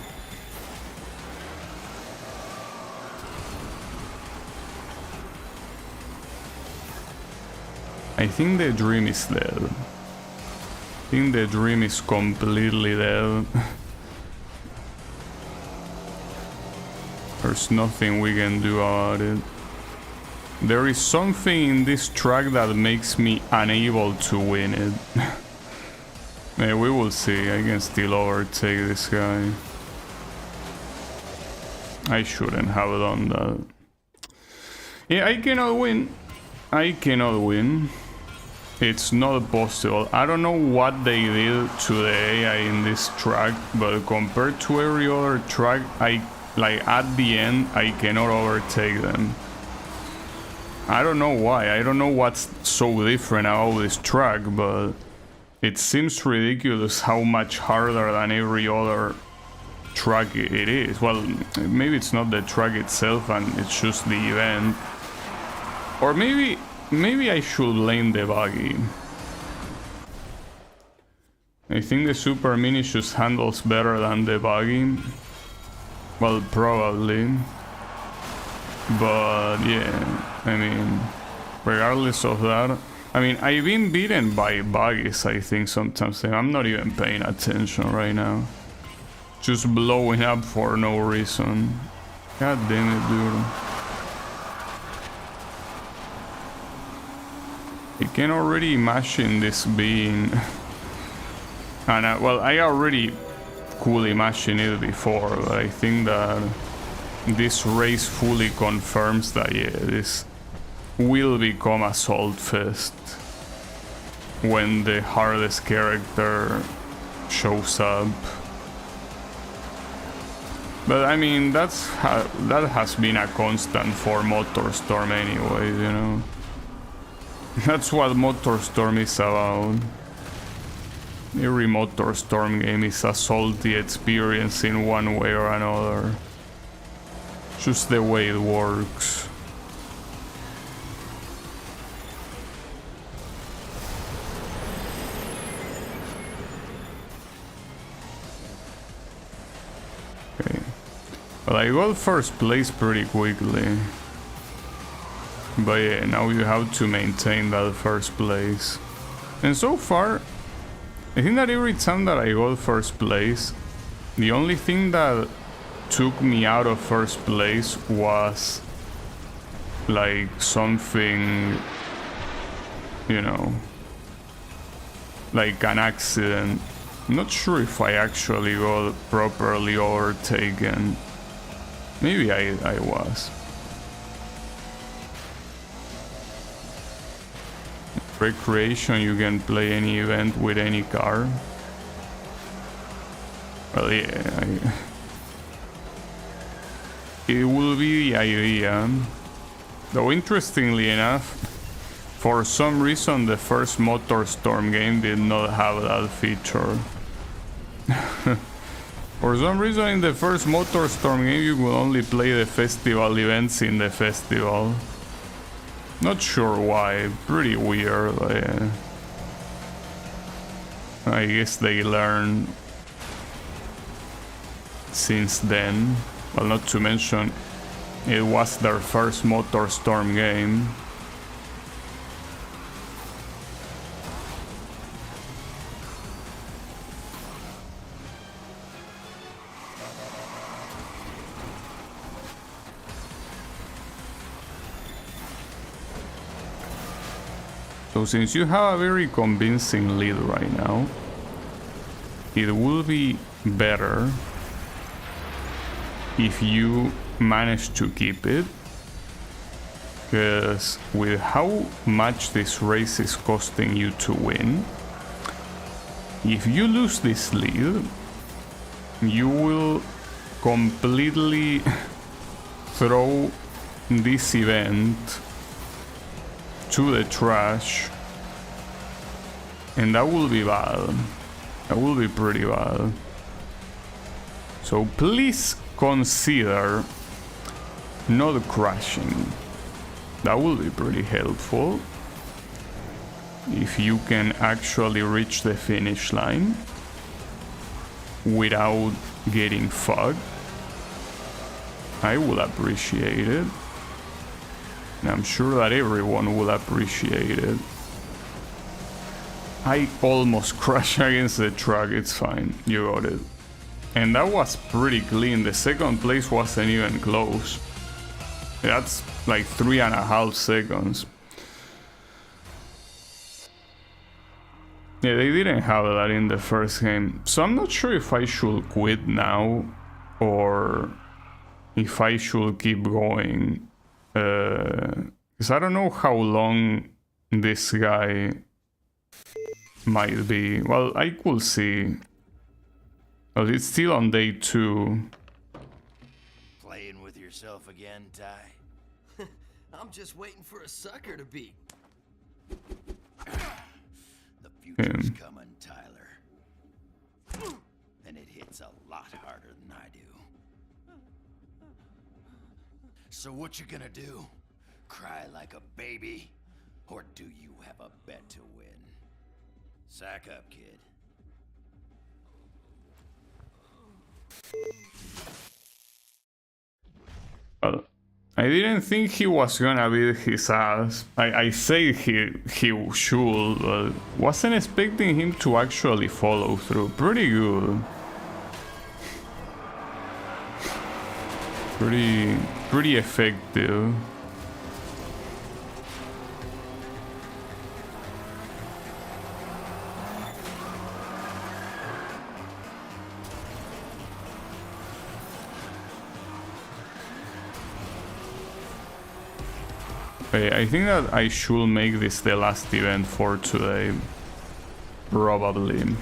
I think the dream is dead. I think the dream is completely dead. There's nothing we can do about it. There is something in this track that makes me unable to win it. Yeah, we will see. I can still overtake this guy. I shouldn't have done that. Yeah, I cannot win. I cannot win. It's not possible. I don't know what they did to the AI in this track, but compared to every other track, at the end, I cannot overtake them. I don't know why. I don't know what's so different about this track, but it seems ridiculous how much harder than every other track it is. Well, maybe it's not the track itself and it's just the event. Or maybe I should blame the buggy. I think the Super Mini just handles better than the buggy. Well, probably. But yeah, I mean, regardless of that, I mean, I've been beaten by buggies, I think, sometimes. I'm not even paying attention right now. Just blowing up for no reason. God damn it, dude. I can already imagine this being... And well, I already could imagine it before, but I think that this race fully confirms that, yeah, this will become Assault Fest when the hardest character shows up. But I mean, that has been a constant for MotorStorm anyway, you know. That's what MotorStorm is about. Every MotorStorm game is a salty experience in one way or another. Just the way it works. Okay. Well, I got first place pretty quickly. But yeah, now you have to maintain that first place. And so far, I think that every time that I got first place, the only thing that took me out of first place was like something, you know, like an accident. I'm not sure if I actually got properly overtaken. Maybe I was. Recreation, you can play any event with any car. Well, yeah, it will be the idea. Though interestingly enough, for some reason the first MotorStorm game did not have that feature. For some reason in the first MotorStorm game you could only play the festival events in the festival. Not sure why, pretty weird. I guess they learned since then. Well, not to mention, it was their first MotorStorm game. So since you have a very convincing lead right now, it will be better if you manage to keep it, because with how much this race is costing you to win, if you lose this lead, you will completely throw this event to the trash, and that will be bad. That will be pretty bad. So please consider not crashing. That will be pretty helpful if you can actually reach the finish line without getting fucked. I will appreciate it. And I'm sure that everyone will appreciate it. I almost crashed against the truck, it's fine, you got it. And that was pretty clean, the second place wasn't even close. That's like 3.5 seconds. Yeah, they didn't have that in the first game. So I'm not sure if I should quit now or if I should keep going. Because I don't know how long this guy might be. Well, I could see. Well, it's still on day 2. Playing with yourself again, Ty? I'm just waiting for a sucker to beat. The future's coming, Tyler. And it hits a lot harder than I do. So what you gonna do? Cry like a baby? Or do you have a bet to win? Sack up, kid. Well, I didn't think he was gonna beat his ass. I say he should, but wasn't expecting him to actually follow through. Pretty good. Pretty effective. Okay, I think that I should make this the last event for today. Probably.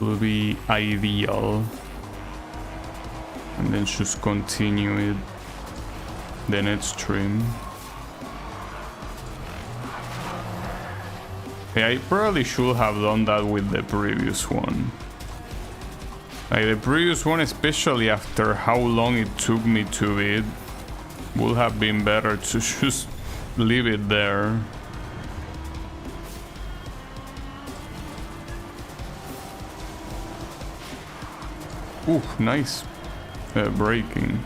Will be ideal. And then just continue it the next stream. Okay, I probably should have done that with the previous one. Like the previous one, especially after how long it took me to beat, would have been better to just leave it there. Ooh, nice braking.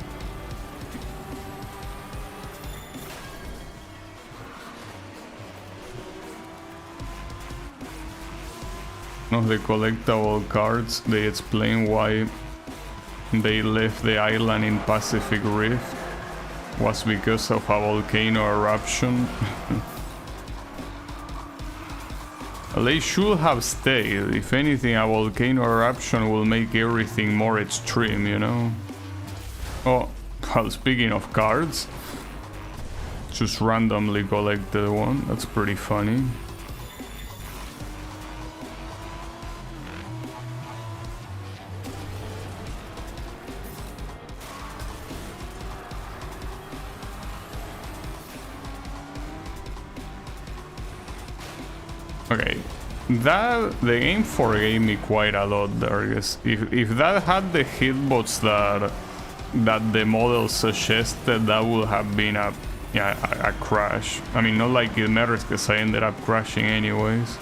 Of the collectible cards, they explain why they left the island in Pacific Rift was because of a volcano eruption. They should have stayed. If anything, a volcano eruption will make everything more extreme, you know? Oh, well, speaking of cards, just randomly collected one. That's pretty funny. Okay, that the game forgave me quite a lot there. Because if that had the hitbox that the model suggested, that would have been a crash. I mean, not like it matters because I ended up crashing anyways.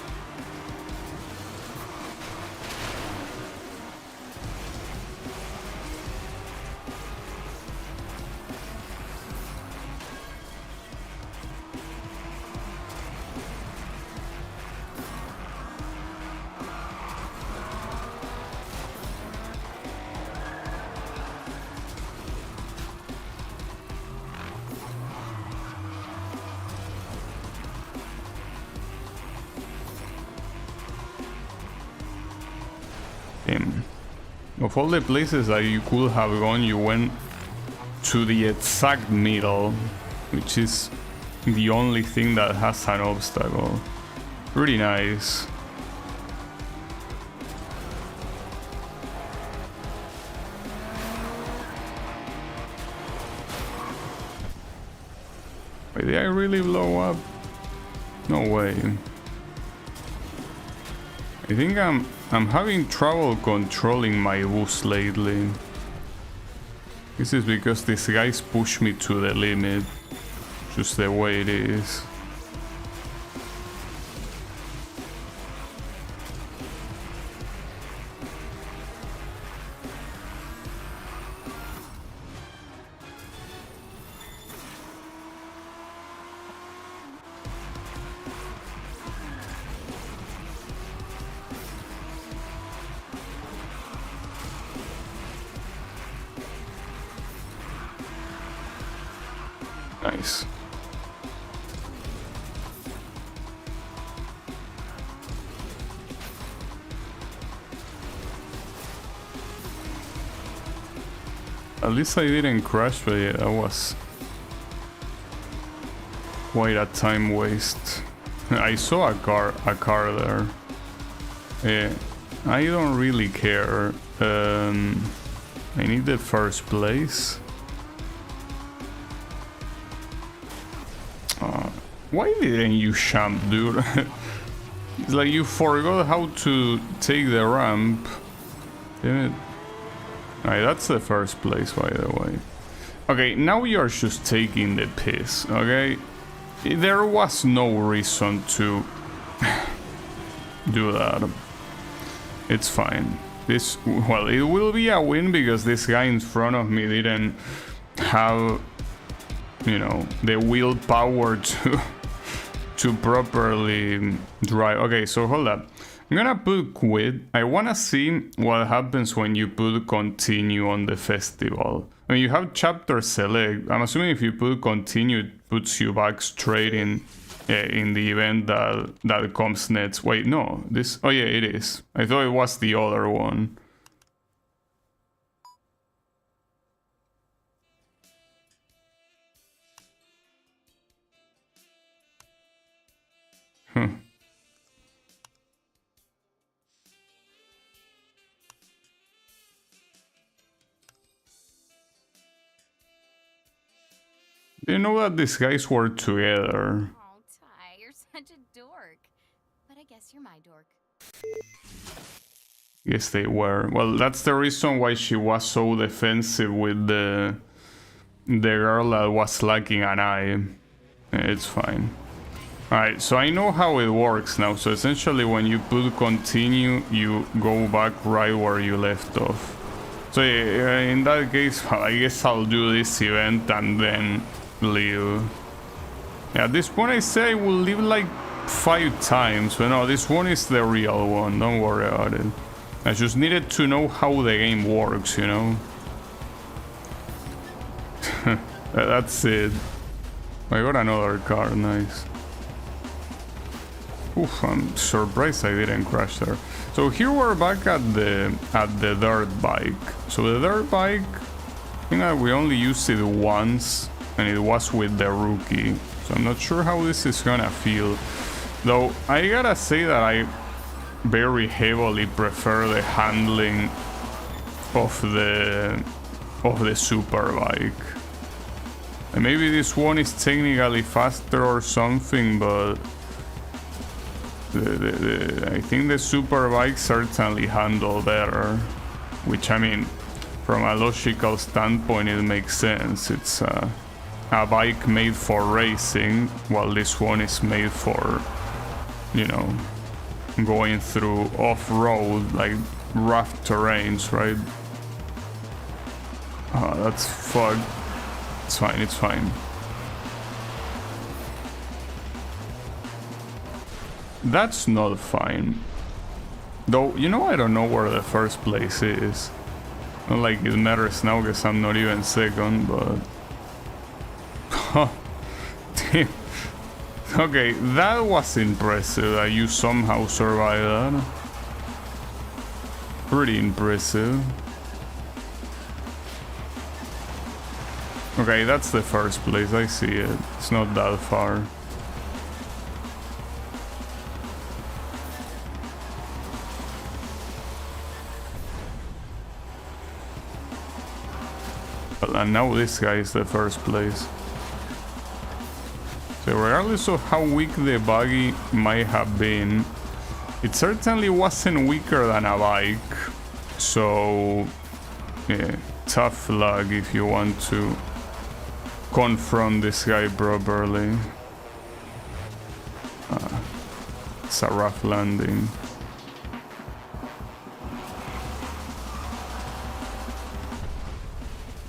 Of all the places that you could have gone, you went to the exact middle, which is the only thing that has an obstacle. Pretty nice. Wait, did I really blow up? No way. I think I'm having trouble controlling my boost lately. This is because these guys push me to the limit, just the way it is. Nice. At least I didn't crash, but yeah, that was quite a time waste. I saw a car there. Yeah, I don't really care. I need the first place. Why didn't you jump, dude? It's like you forgot how to take the ramp. Damn it. Alright, that's the first place, by the way. Okay, now you're just taking the piss, okay? There was no reason to do that. It's fine. This, well, it will be a win because this guy in front of me didn't have, you know, the willpower to properly drive. Okay, so hold up. I'm gonna put quit. I wanna see what happens when you put continue on the festival. I mean, you have chapter select. I'm assuming if you put continue, it puts you back straight in the event that comes next. Wait, no, this. Oh yeah, it is. I thought it was the other one. Huh. Do you know that these guys were together? Oh, Ty, you're such a dork. But I guess you're my dork. Yes, they were. Well, that's the reason why she was so defensive with the girl that was lacking an eye. It's fine. Alright, so I know how it works now. So essentially when you put continue, you go back right where you left off. So in that case, I guess I'll do this event and then leave. Yeah, at this point I say I will leave like 5 times, but no, this one is the real one, don't worry about it. I just needed to know how the game works, you know? That's it. I got another car, nice. Oof, I'm surprised I didn't crash there. So here we're back at the dirt bike. So the dirt bike, I think that we only used it once, and it was with the rookie. So I'm not sure how this is gonna feel. Though I gotta say that I very heavily prefer the handling of the super bike. And maybe this one is technically faster or something, but I think the super bike certainly handle better. Which, I mean, from a logical standpoint, it makes sense. It's a bike made for racing, while this one is made for, you know, going through off-road, like rough terrains, right? Oh, that's fucked. It's fine, it's fine. That's not fine. Though, you know, I don't know where the first place is. Not like it matters now because I'm not even second, but... Damn. Okay, that was impressive that you somehow survived that. Pretty impressive. Okay, that's the first place, I see it. It's not that far. And now this guy is the first place. So regardless of how weak the buggy might have been, it certainly wasn't weaker than a bike. So yeah, tough luck if you want to confront this guy properly. It's a rough landing.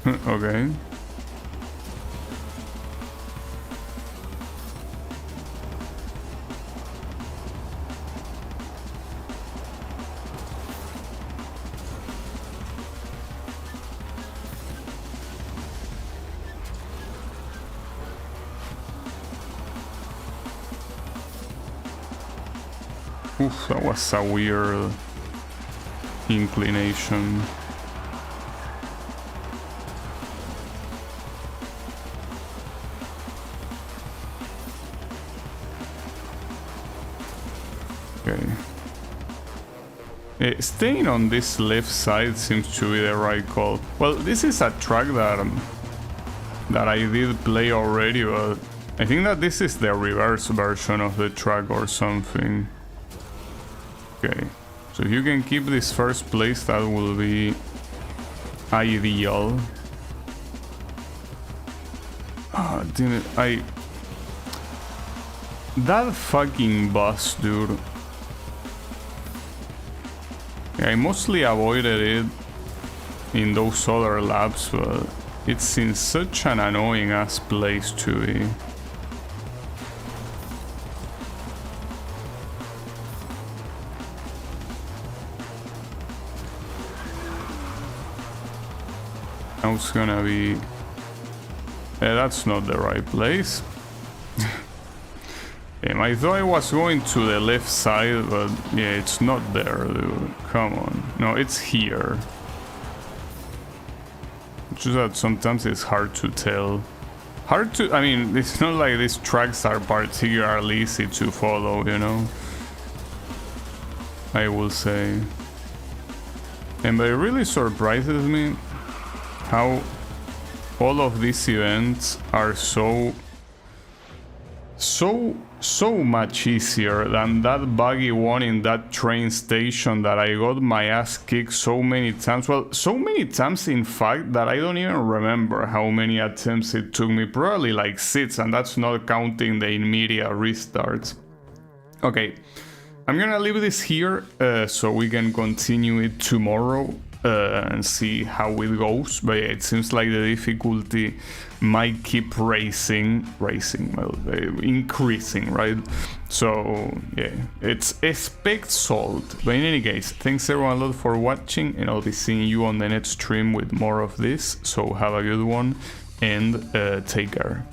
Okay. Oof, that was a weird inclination. Okay. Staying on this left side seems to be the right call. Well, this is a track that I did play already, but I think that this is the reverse version of the track or something. Okay, so if you can keep this first place, that will be ideal. Ah, damn it, that fucking bus, dude. I mostly avoided it in those other labs, but it's in such an annoying ass place to be. Now it's gonna be... that's not the right place. I thought I was going to the left side, but yeah, it's not there, dude. Come on. No, it's here. Just that sometimes it's hard to tell. Hard to... I mean, it's not like these tracks are particularly easy to follow, you know? I will say. And it really surprises me how all of these events are so much easier than that buggy one in that train station that I got my ass kicked so many times. Well, so many times in fact that I don't even remember how many attempts it took me. Probably like 6, and that's not counting the immediate restarts. Okay, I'm gonna leave this here so we can continue it tomorrow and see how it goes. But yeah, it seems like the difficulty might keep increasing, right? So yeah, it's expect solved. But in any case, thanks everyone a lot for watching, and I'll be seeing you on the next stream with more of this. So have a good one and take care.